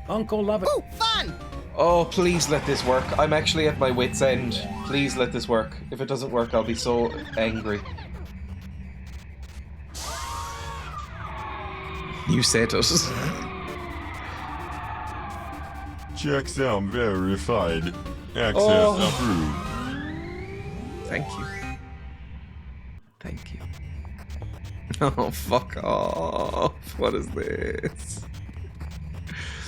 UncleLavadero. Ooh, fun! Oh, please let this work. I'm actually at my wit's end. Please let this work. If it doesn't work, I'll be so angry. You said it. Checksum verified. Access approved. Thank you. Thank you. Oh, fuck off. What is this?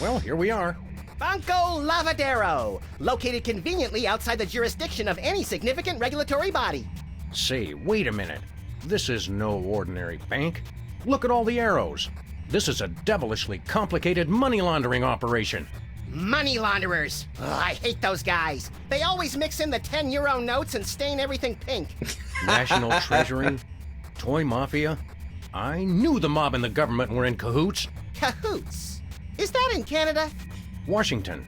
Well, here we are. Banco Lavadero, located conveniently outside the jurisdiction of any significant regulatory body. Say, wait a minute. This is no ordinary bank. Look at all the arrows. This is a devilishly complicated money laundering operation. Money launderers. Ugh, I hate those guys. They always mix in the 10-euro notes and stain everything pink. National Treasury, Toy Mafia. I knew the mob and the government were in cahoots. Cahoots. Is that in Canada? Washington.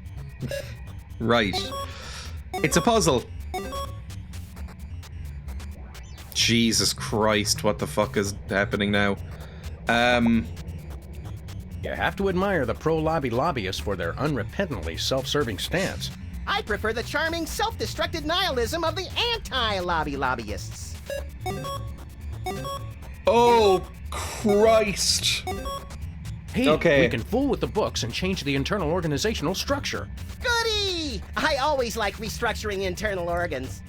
Right. It's a puzzle. Jesus Christ, what the fuck is happening now? You have to admire the pro-lobby lobbyists for their unrepentantly self-serving stance. I prefer the charming, self-destructed nihilism of the anti-lobby lobbyists. Oh, Christ. Hey, Okay. we can fool with the books and change the internal organizational structure. Goody! I always like restructuring internal organs.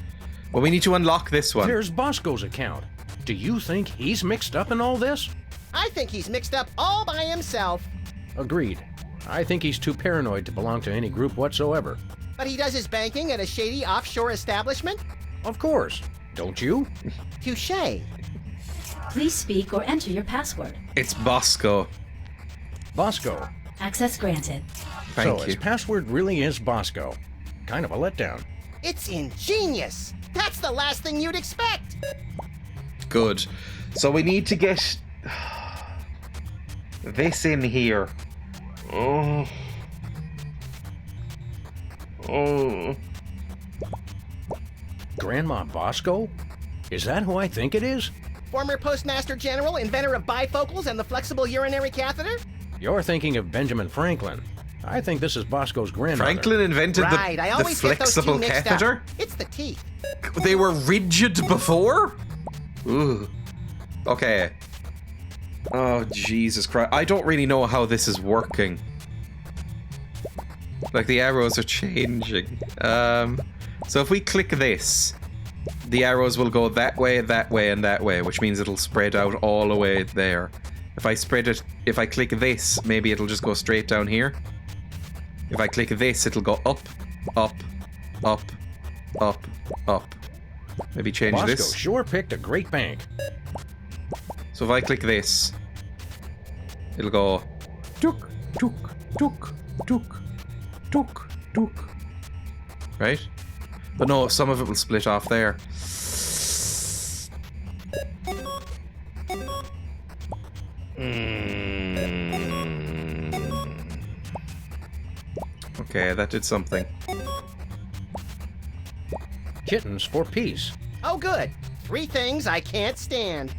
Well, we need to unlock this one. There's Bosco's account. Do you think he's mixed up in all this? I think he's mixed up all by himself. Agreed. I think he's too paranoid to belong to any group whatsoever. But he does his banking at a shady offshore establishment? Of course. Don't you? Touché. Please speak or enter your password. It's Bosco. Bosco. Access granted. Thank So you. his password really is Bosco. Kind of a letdown. It's ingenious. That's the last thing you'd expect. Good. So we need to get this in here. Oh. Oh. Grandma Bosco? Is that who I think it is? Former Postmaster General, inventor of bifocals and the flexible urinary catheter? You're thinking of Benjamin Franklin. I think this is Bosco's grandmother. Franklin invented Right, I the always get those flexible two mixed catheter? up. It's the teeth. They were rigid before? Ooh. Okay. Oh, Jesus Christ. I don't really know how this is working. Like, the arrows are changing. So if we click this, the arrows will go that way, and that way, which means it'll spread out all the way there. If I spread it, if I click this, maybe it'll just go straight down here. If I click this, it'll go up, up, up, up, up. Maybe change Bosco this. sure picked a great bank. So if I click this, it'll go tuk, tuk, tuk, tuk, tuk, Duke. Right? But no, some of it will split off there. Okay, that did something. Kittens for peace. Oh, good. 3 things I can't stand.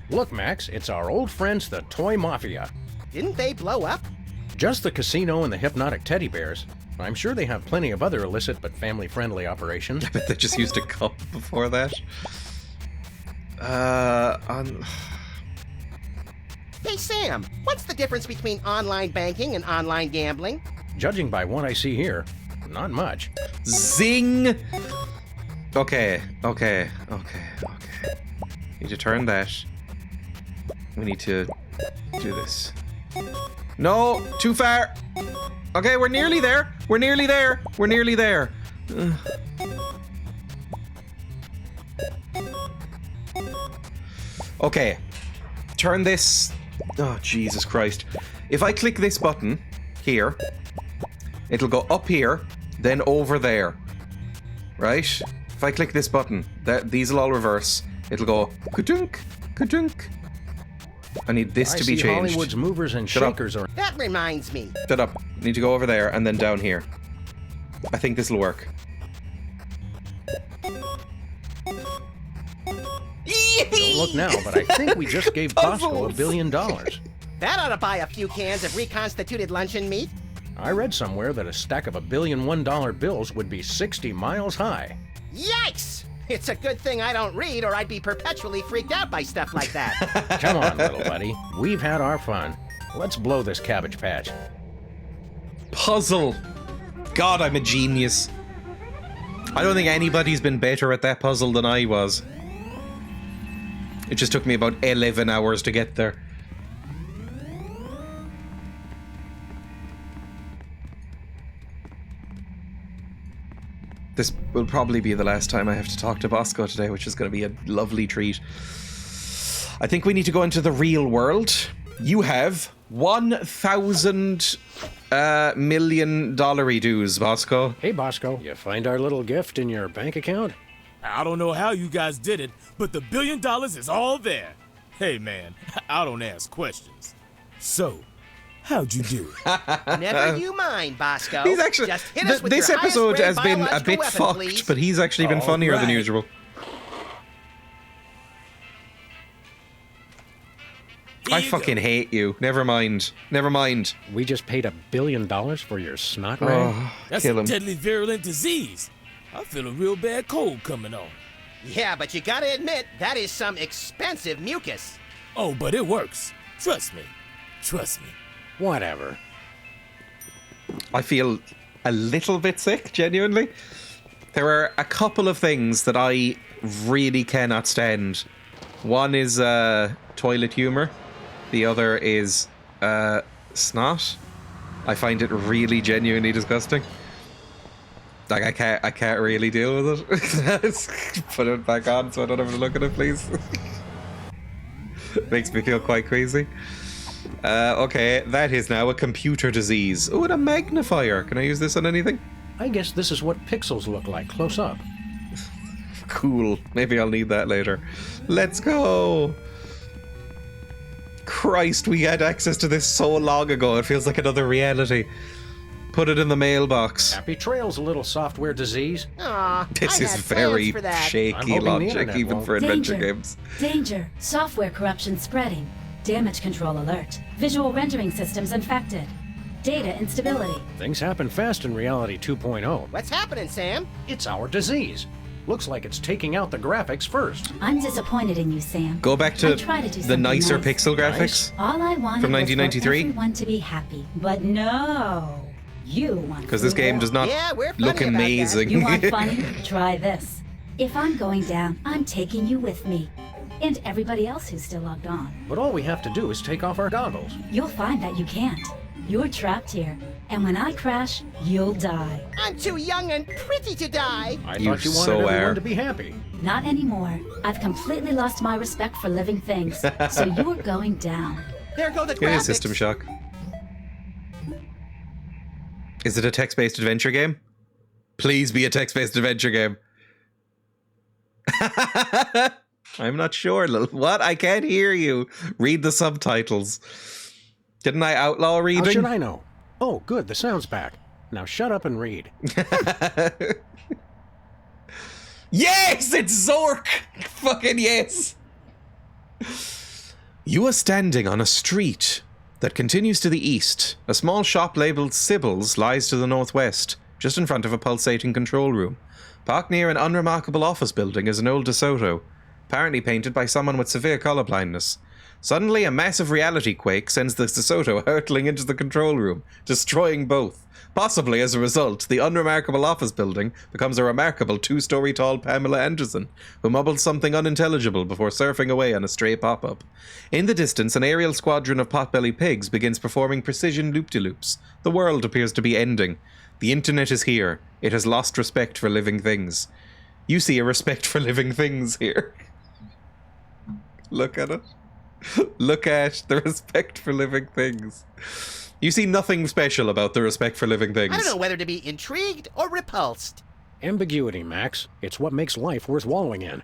Look, Max, it's our old friends, the Toy Mafia. Didn't they blow up? Just the casino and the hypnotic teddy bears. I'm sure they have plenty of other illicit but family-friendly operations. I bet they just used a cup before that. Hey, Sam, what's the difference between online banking and online gambling? Judging by what I see here, not much. Zing! Okay. Need to turn that. We need to do this. No, too far. Okay, we're nearly there. We're nearly there. Okay. Turn this. Oh, Jesus Christ. If I click this button here, it'll go up here, then over there. Right? If I click this button, these will all reverse. It'll go ka-dunk, ka-dunk. I need this to be changed. Hollywood's movers and shakers are. That reminds me. Shut up. Need to go over there and then down here. I think this will work. Don't look now, but I think we just gave Costco $1 billion. That ought to buy a few cans of reconstituted luncheon meat. I read somewhere that a stack of $1 billion $1 bills would be 60 miles high. Yikes! It's a good thing I don't read, or I'd be perpetually freaked out by stuff like that. Come on, little buddy. We've had our fun. Let's blow this Cabbage Patch. Puzzle. God, I'm a genius. I don't think anybody's been better at that puzzle than I was. It just took me about 11 hours to get there. This will probably be the last time I have to talk to Bosco today, which is going to be a lovely treat. I think we need to go into the real world. You have 1,000 million dollary dues, Bosco. Hey, Bosco, you find our little gift in your bank account? I don't know how you guys did it, but the $1 billion is all there. Hey, man, I don't ask questions. So, how'd you do it? Never you mind, Bosco. He's actually, just hit us with this your episode has highest-grade been a biological bit weapon, fucked, please. but he's actually been funnier than right. usual. Here I you fucking hate you. Never mind. We just paid $1 billion for your snot rag? Oh, That's kill a him. deadly virulent disease. I feel a real bad cold coming on. Yeah, but you gotta admit, that is some expensive mucus. Oh, but it works. Trust me. Whatever. I feel a little bit sick, genuinely. There are a couple of things that I really cannot stand. One is toilet humor. The other is snot. I find it really genuinely disgusting. Like I can't really deal with it. Put it back on so I don't have to look at it, please. Makes me feel quite queasy. Okay, that is now a computer disease. Oh, and a magnifier. Can I use this on anything? I guess this is what pixels look like close up. Cool. Maybe I'll need that later. Let's go. Christ, we had access to this so long ago. It feels like another reality. Put it in the mailbox. Happy trails, little software disease. Aw, This I is had very plans for that. I'm shaky hoping the logic, internet even won't. for adventure games. Danger. Software corruption spreading. Damage control alert. Visual rendering systems infected. Data instability. Things happen fast in Reality 2.0. What's happening, Sam? It's our disease. Looks like it's taking out the graphics first. I'm disappointed in you, Sam. Go back to I try to do the something nicer nice. pixel graphics. All I wanted From was 1993? for everyone to be happy, but no. You want Because this game does not Yeah, we're funny look about that. amazing. You want fun? Try this. If I'm going down, I'm taking you with me. And everybody else who's still logged on. But all we have to do is take off our goggles. You'll find that you can't. You're trapped here. And when I crash, you'll die. I'm too young and pretty to die. I You thought you wanted so everyone are. to be happy. Not anymore. I've completely lost my respect for living things. So you're going down. There go the It is graphics. System Shock. Is it a text-based adventure game? Please be a text-based adventure game. I'm not sure. What? I can't hear you. Read the subtitles. Didn't I outlaw reading? How should I know? Oh, good. The sound's back. Now shut up and read. Yes! It's Zork! Fucking yes! You are standing on a street that continues to the east. A small shop labelled Sybil's lies to the northwest, just in front of a pulsating control room. Parked near an unremarkable office building is an old DeSoto, apparently painted by someone with severe colour blindness. Suddenly, a massive reality quake sends the DeSoto hurtling into the control room, destroying both. Possibly as a result, the unremarkable office building becomes a remarkable 2-story tall Pamela Anderson, who mumbles something unintelligible before surfing away on a stray pop-up. In the distance, an aerial squadron of potbelly pigs begins performing precision loop-de-loops. The world appears to be ending. The internet is here. It has lost respect for living things. You see a respect for living things here. Look at it. Look at the respect for living things. You see nothing special about the respect for living things. I don't know whether to be intrigued or repulsed. Ambiguity, Max. It's what makes life worth wallowing in.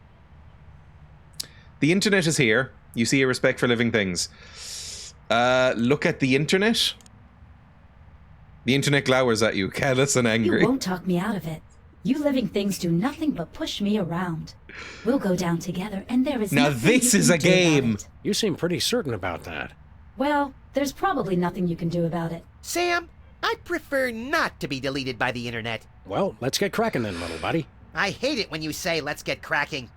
The internet is here. You see a respect for living things. Look at the internet. The internet glowers at you, callous and angry. You won't talk me out of it. You living things do nothing but push me around. We'll go down together, and there is now nothing this you is can a do about game. it. You seem pretty certain about that. Well, there's probably nothing you can do about it. Sam, I'd prefer not to be deleted by the internet. Well, let's get cracking then, little buddy. I hate it when you say, let's get cracking.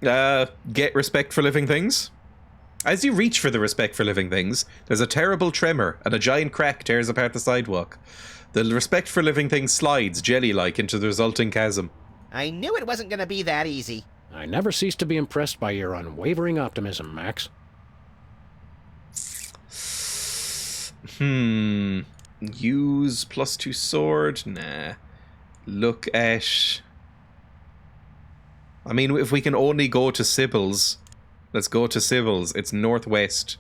Get respect for living things? As you reach for the respect for living things, there's a terrible tremor and a giant crack tears apart the sidewalk. The respect for living things slides, jelly-like, into the resulting chasm. I knew it wasn't going to be that easy. I never cease to be impressed by your unwavering optimism, Max. Use +2 sword? Nah. Look at... I mean, if we can only go to Sybil's, let's go to Sybil's. It's northwest.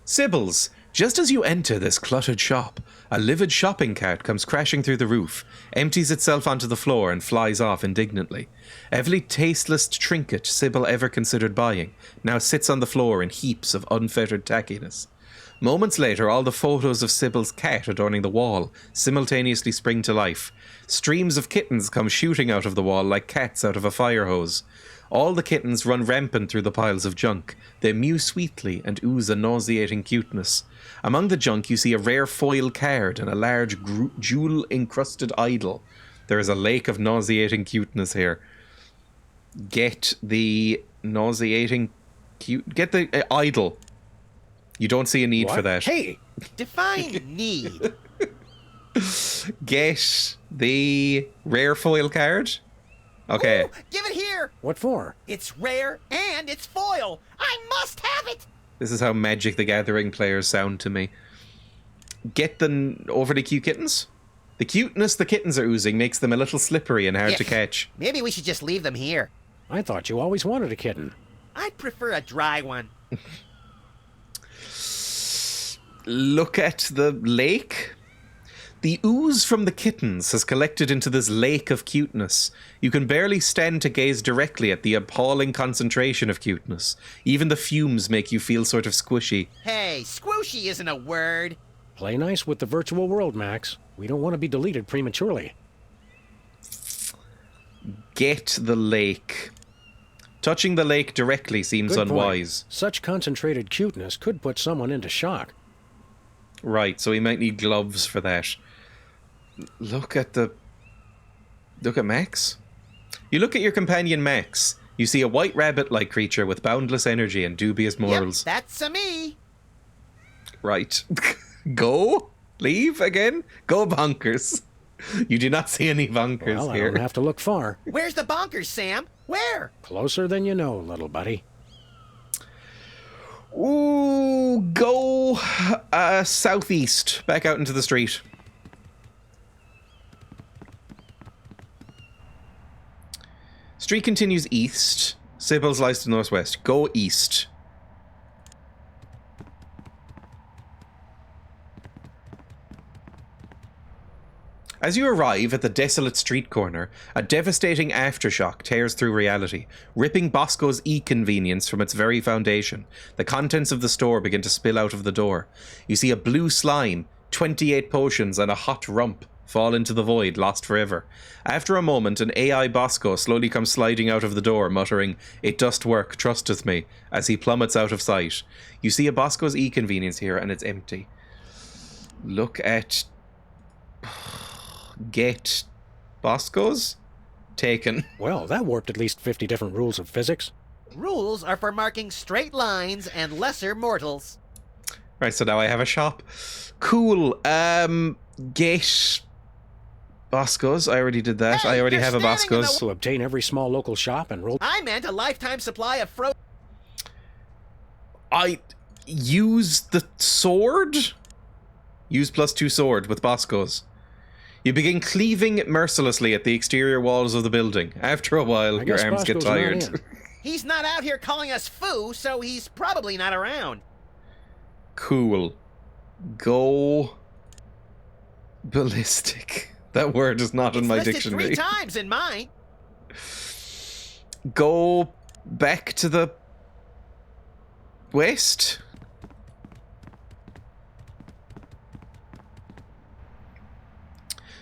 Sybil's. Just as you enter this cluttered shop, a livid shopping cart comes crashing through the roof, empties itself onto the floor and flies off indignantly. Every tasteless trinket Sybil ever considered buying now sits on the floor in heaps of unfettered tackiness. Moments later, all the photos of Sybil's cat adorning the wall simultaneously spring to life. Streams of kittens come shooting out of the wall like cats out of a fire hose. All the kittens run rampant through the piles of junk. They mew sweetly and ooze a nauseating cuteness. Among the junk you see a rare foil card and a large jewel-encrusted idol. There is a lake of nauseating cuteness here. Get the nauseating get the idol. You don't see a need for that. Hey! Define need. Get the rare foil card. Okay. Ooh, give it here. What for? It's rare and it's foil. I must have it. This is how Magic the Gathering players sound to me. Get the overly cute kittens. The cuteness the kittens are oozing makes them a little slippery and hard to catch. Maybe we should just leave them here. I thought you always wanted a kitten. I'd prefer a dry one. Look at the lake. The ooze from the kittens has collected into this lake of cuteness. You can barely stand to gaze directly at the appalling concentration of cuteness. Even the fumes make you feel sort of squishy. Hey, squishy isn't a word. Play nice with the virtual world, Max. We don't want to be deleted prematurely. Get the lake. Touching the lake directly seems Good unwise. Point. Such concentrated cuteness could put someone into shock. Right, so we might need gloves for that. Look at Max. You look at your companion Max. You see a white rabbit-like creature with boundless energy and dubious morals. Yep, that's a me. Right. Go? Leave again? Go bonkers. You do not see any bonkers Well, here. I don't have to look far. Where's the bonkers, Sam? Where? Closer than you know, little buddy. Ooh, go southeast, back out into the street. Street continues east. Sybil's lies to the northwest. Go east. As you arrive at the desolate street corner, a devastating aftershock tears through reality, ripping Bosco's e-convenience from its very foundation. The contents of the store begin to spill out of the door. You see a blue slime, 28 potions, and a hot rump fall into the void, lost forever. After a moment, an AI Bosco slowly comes sliding out of the door, muttering, "It dost work, trusteth me," as he plummets out of sight. You see a Bosco's e-convenience here, and it's empty. Look at... Get Bosco's? Taken. Well, that warped at least 50 different rules of physics. Rules are for marking straight lines and lesser mortals. Right, so now I have a shop. Cool. Get Bosco's. I already did that. Hey, I already you're have a standing in the Bosco's. To obtain every small local shop and roll... I meant a lifetime supply of frozen... I use the sword? Use +2 sword with Bosco's. You begin cleaving mercilessly at the exterior walls of the building. After a while, your arms get tired. He's not out here calling us foo, so he's probably not around. Cool. Go ballistic. That word is not in my listed dictionary. 3 times in mine. Go back to the west.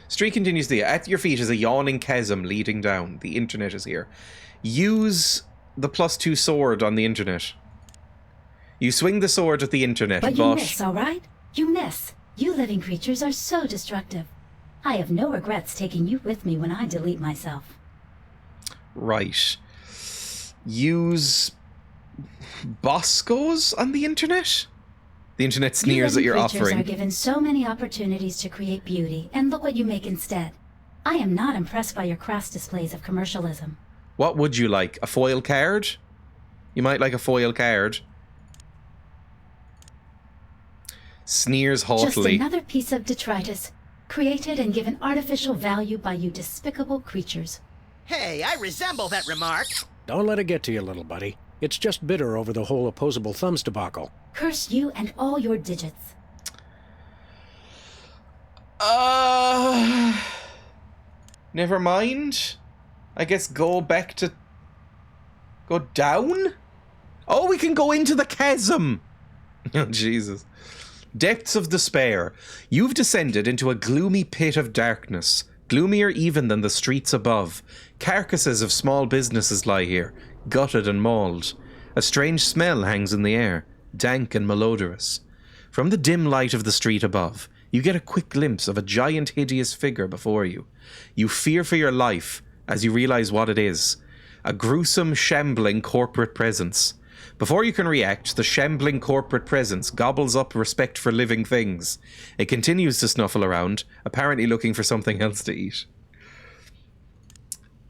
Street continues there. At your feet is a yawning chasm leading down. The internet is here. Use the +2 sword on the internet. You swing the sword at the internet, But you miss, all right? You miss. You living creatures are so destructive. I have no regrets taking you with me when I delete myself. Right. Use Bosco's on the internet? The internet sneers at your offering. You living creatures are given so many opportunities to create beauty, and look what you make instead. I am not impressed by your crass displays of commercialism. What would you like? A foil card? You might like a foil card. Sneers haughtily. Just another piece of detritus, created and given artificial value by you despicable creatures. Hey, I resemble that remark. Don't let it get to you, little buddy. It's just bitter over the whole opposable thumbs debacle. Curse you and all your digits. Never mind. I guess go back to... Go down? Oh, we can go into the chasm! Oh, Jesus. Depths of despair. You've descended into a gloomy pit of darkness, gloomier even than the streets above. Carcasses of small businesses lie here, gutted and mauled. A strange smell hangs in the air, dank and malodorous. From the dim light of the street above, you get a quick glimpse of a giant hideous figure before you. You fear for your life as you realize what it is. A gruesome, shambling corporate presence. Before you can react, the shambling corporate presence gobbles up respect for living things. It continues to snuffle around, apparently looking for something else to eat.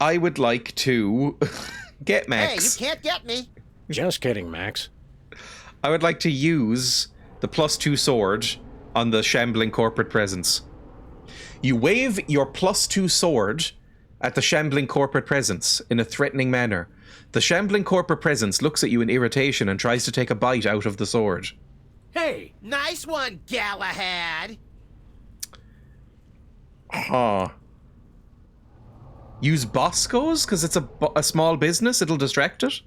I would like to get Max. Hey, you can't get me. Just kidding, Max. I would like to use the +2 sword on the shambling corporate presence. You wave your +2 sword at the shambling corporate presence in a threatening manner. The shambling corporate presence looks at you in irritation and tries to take a bite out of the sword. Hey! Nice one, Galahad! Huh. Use Bosco's? Because it's a small business, it'll distract it?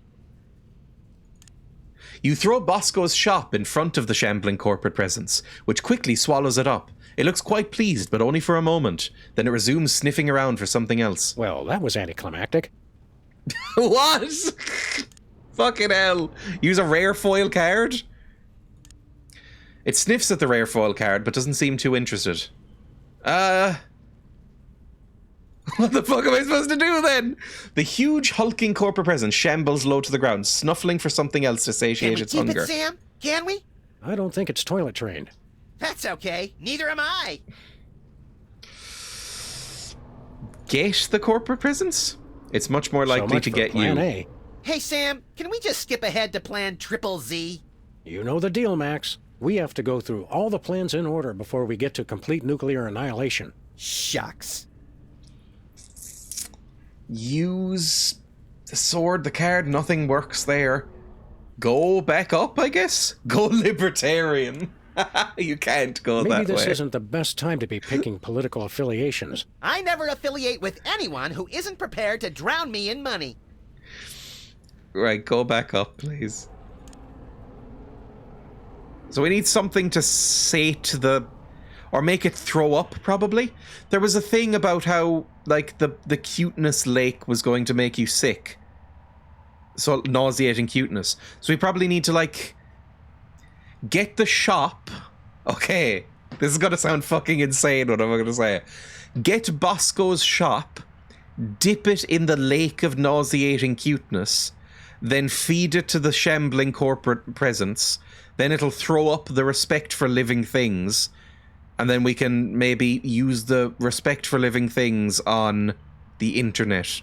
You throw Bosco's shop in front of the shambling corporate presence, which quickly swallows it up. It looks quite pleased, but only for a moment. Then it resumes sniffing around for something else. Well, that was anticlimactic. What? Fucking hell. Use a rare foil card? It sniffs at the rare foil card, but doesn't seem too interested. What the fuck am I supposed to do then? The huge hulking corporate presence shambles low to the ground, snuffling for something else to satiate its hunger. Can we keep it, Sam? Can we? I don't think it's toilet trained. That's okay. Neither am I. Get the corporate presence? It's much more likely to get you. A. Hey, Sam, can we just skip ahead to plan Triple Z? You know the deal, Max. We have to go through all the plans in order before we get to complete nuclear annihilation. Shucks. Use The sword, the card, nothing works there. Go back up, I guess? Go libertarian. You can't go that way. Maybe this isn't the best time to be picking political affiliations. I never affiliate with anyone who isn't prepared to drown me in money. Right, go back up, please. So we need something to sate the... or make it throw up, probably? There was a thing about how, like, the cuteness lake was going to make you sick. So, nauseating cuteness. So we probably need to, like... get the shop... Okay, this is gonna sound fucking insane, what am I gonna say? Get Bosco's shop, dip it in the lake of nauseating cuteness, then feed it to the shambling corporate presence, then it'll throw up the respect for living things, and then we can maybe use the respect for living things on the internet.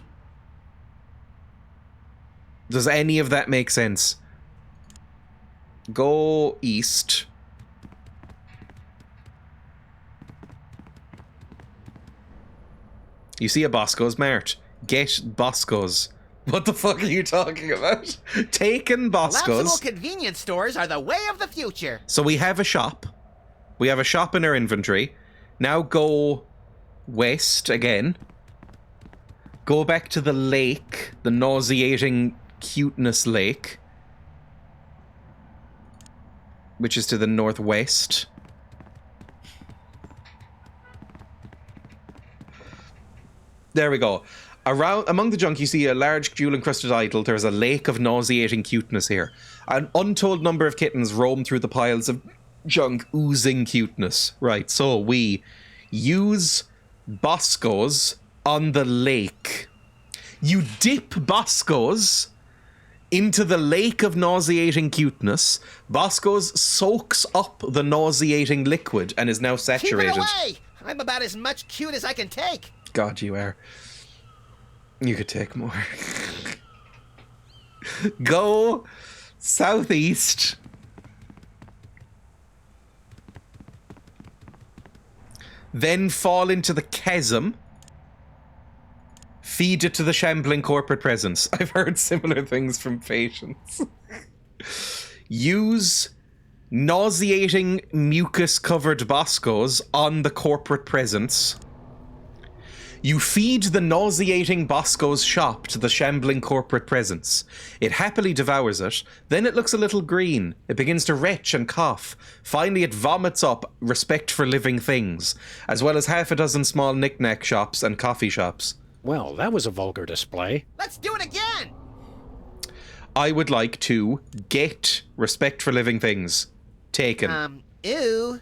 Does any of that make sense? Go east. You see a Bosco's Mart. Get Bosco's. What the fuck are you talking about? Taken Bosco's. Collapsible convenience stores are the way of the future. So we have a shop. We have a shop in our inventory. Now go west again. Go back to the lake. The nauseating cuteness lake. Which is to the northwest. There we go. Among the junk, you see a large jewel-encrusted idol. There's a lake of nauseating cuteness here. An untold number of kittens roam through the piles of junk, oozing cuteness. Right, so we use Bosco's on the lake. You dip Bosco's into the lake of nauseating cuteness. Bosco's soaks up the nauseating liquid and is now saturated. Keep it away! I'm about as much cute as I can take. God, you are. You could take more. Go southeast. Then fall into the chasm. Feed it to the shambling corporate presence. I've heard similar things from patients. Use nauseating mucus-covered Bosco's on the corporate presence. You feed the nauseating Bosco's shop to the shambling corporate presence. It happily devours it. Then it looks a little green. It begins to retch and cough. Finally, it vomits up respect for living things, as well as half a dozen small knick-knack shops and coffee shops. Well, that was a vulgar display. Let's do it again! I would like to get respect for living things taken. Ew.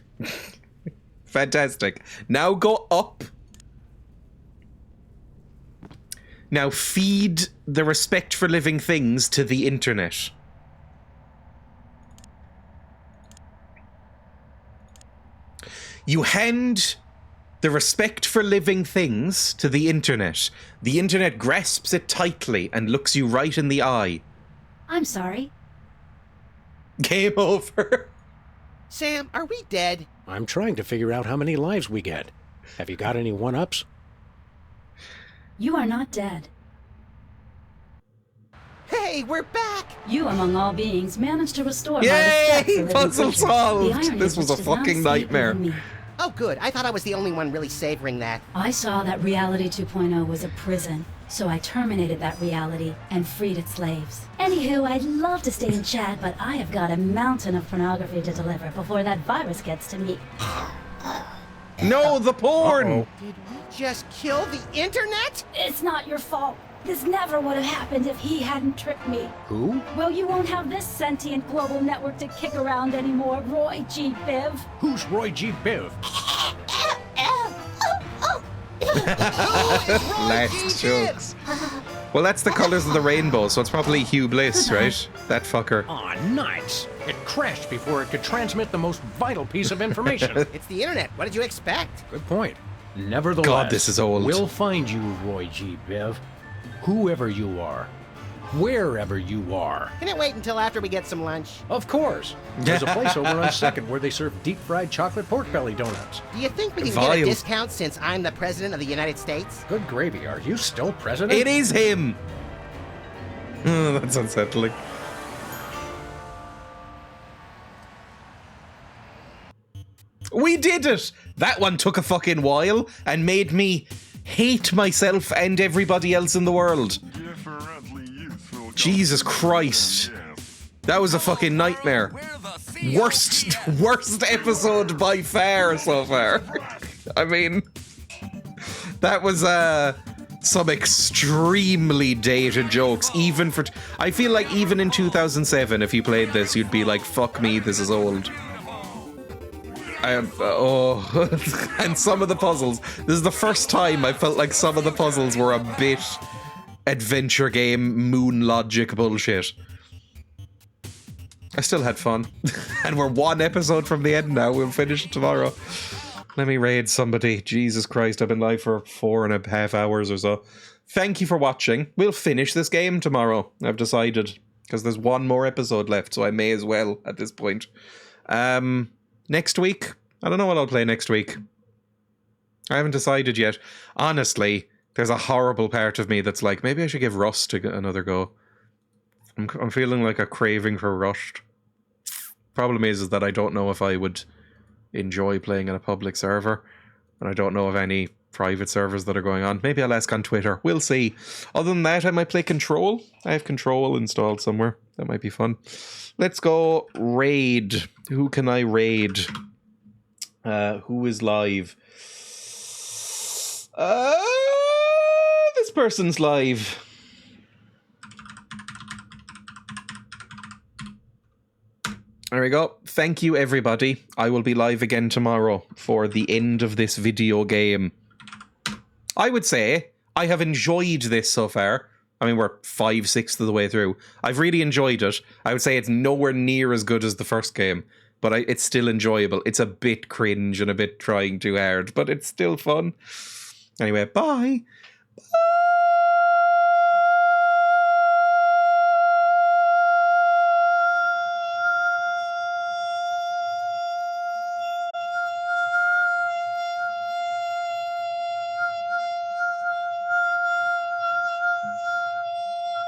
Fantastic. Now go up. Now feed the respect for living things to the internet. You hand the respect for living things to the internet. The internet grasps it tightly and looks you right in the eye. I'm sorry. Game over. Sam, are we dead? I'm trying to figure out how many lives we get. Have you got any one-ups? You are not dead. Hey, we're back! You, among all beings, managed to restore Yay! my Puzzle solved! This was a fucking nightmare. Oh, good. I thought I was the only one really savoring that. I saw that Reality 2.0 was a prison, so I terminated that reality and freed its slaves. Anywho, I'd love to stay and chat, but I have got a mountain of pornography to deliver before that virus gets to me. No, the porn! Did we just kill the internet? It's not your fault. This never would have happened if he hadn't tricked me. Who? Well, you won't have this sentient global network to kick around anymore, Roy G. Biv. Who's Roy G. Biv? Last jokes. Well, that's the colours of the rainbow, so it's probably Hugh Bliss, right? That fucker. Aw, nice. It crashed before it could transmit the most vital piece of information. It's the internet. What did you expect? Good point. Nevertheless, God, this is old. We'll find you, Roy G. Biv. Whoever you are. Wherever you are. Can it wait until after we get some lunch? Of course. There's a place over on 2nd where they serve deep-fried chocolate pork belly donuts. Do you think we can Vile. get a discount since I'm the President of the United States? Good gravy. Are you still president? It is him! Oh, that's unsettling. We did it! That one took a fucking while and made me hate myself and everybody else in the world. Jesus Christ. That was a fucking nightmare. Worst episode by far so far. I mean, that was some extremely dated jokes. Even for, I feel like even in 2007, if you played this, you'd be like, "Fuck me, this is old." And some of the puzzles. This is the first time I felt like some of the puzzles were a bit adventure game moon logic bullshit. I still had fun. And we're one episode from the end now. We'll finish it tomorrow. Let me raid somebody. Jesus Christ, I've been live for 4.5 hours or so. Thank you for watching. We'll finish this game tomorrow, I've decided. Because there's one more episode left, so I may as well at this point. Next week? I don't know what I'll play next week. I haven't decided yet. Honestly, there's a horrible part of me that's like, maybe I should give Rust another go. I'm feeling like a craving for Rust. Problem is that I don't know if I would enjoy playing in a public server. And I don't know of any private servers that are going on. Maybe I'll ask on Twitter. We'll see. Other than that, I might play Control. I have Control installed somewhere. That might be fun. Let's go raid. Who can I raid? Who is live? This person's live. There we go. Thank you, everybody. I will be live again tomorrow for the end of this video game. I would say I have enjoyed this so far. I mean, we're 5/6 of the way through. I've really enjoyed it. I would say it's nowhere near as good as the first game, but it's still enjoyable. It's a bit cringe and a bit trying too hard, but it's still fun. Anyway, bye.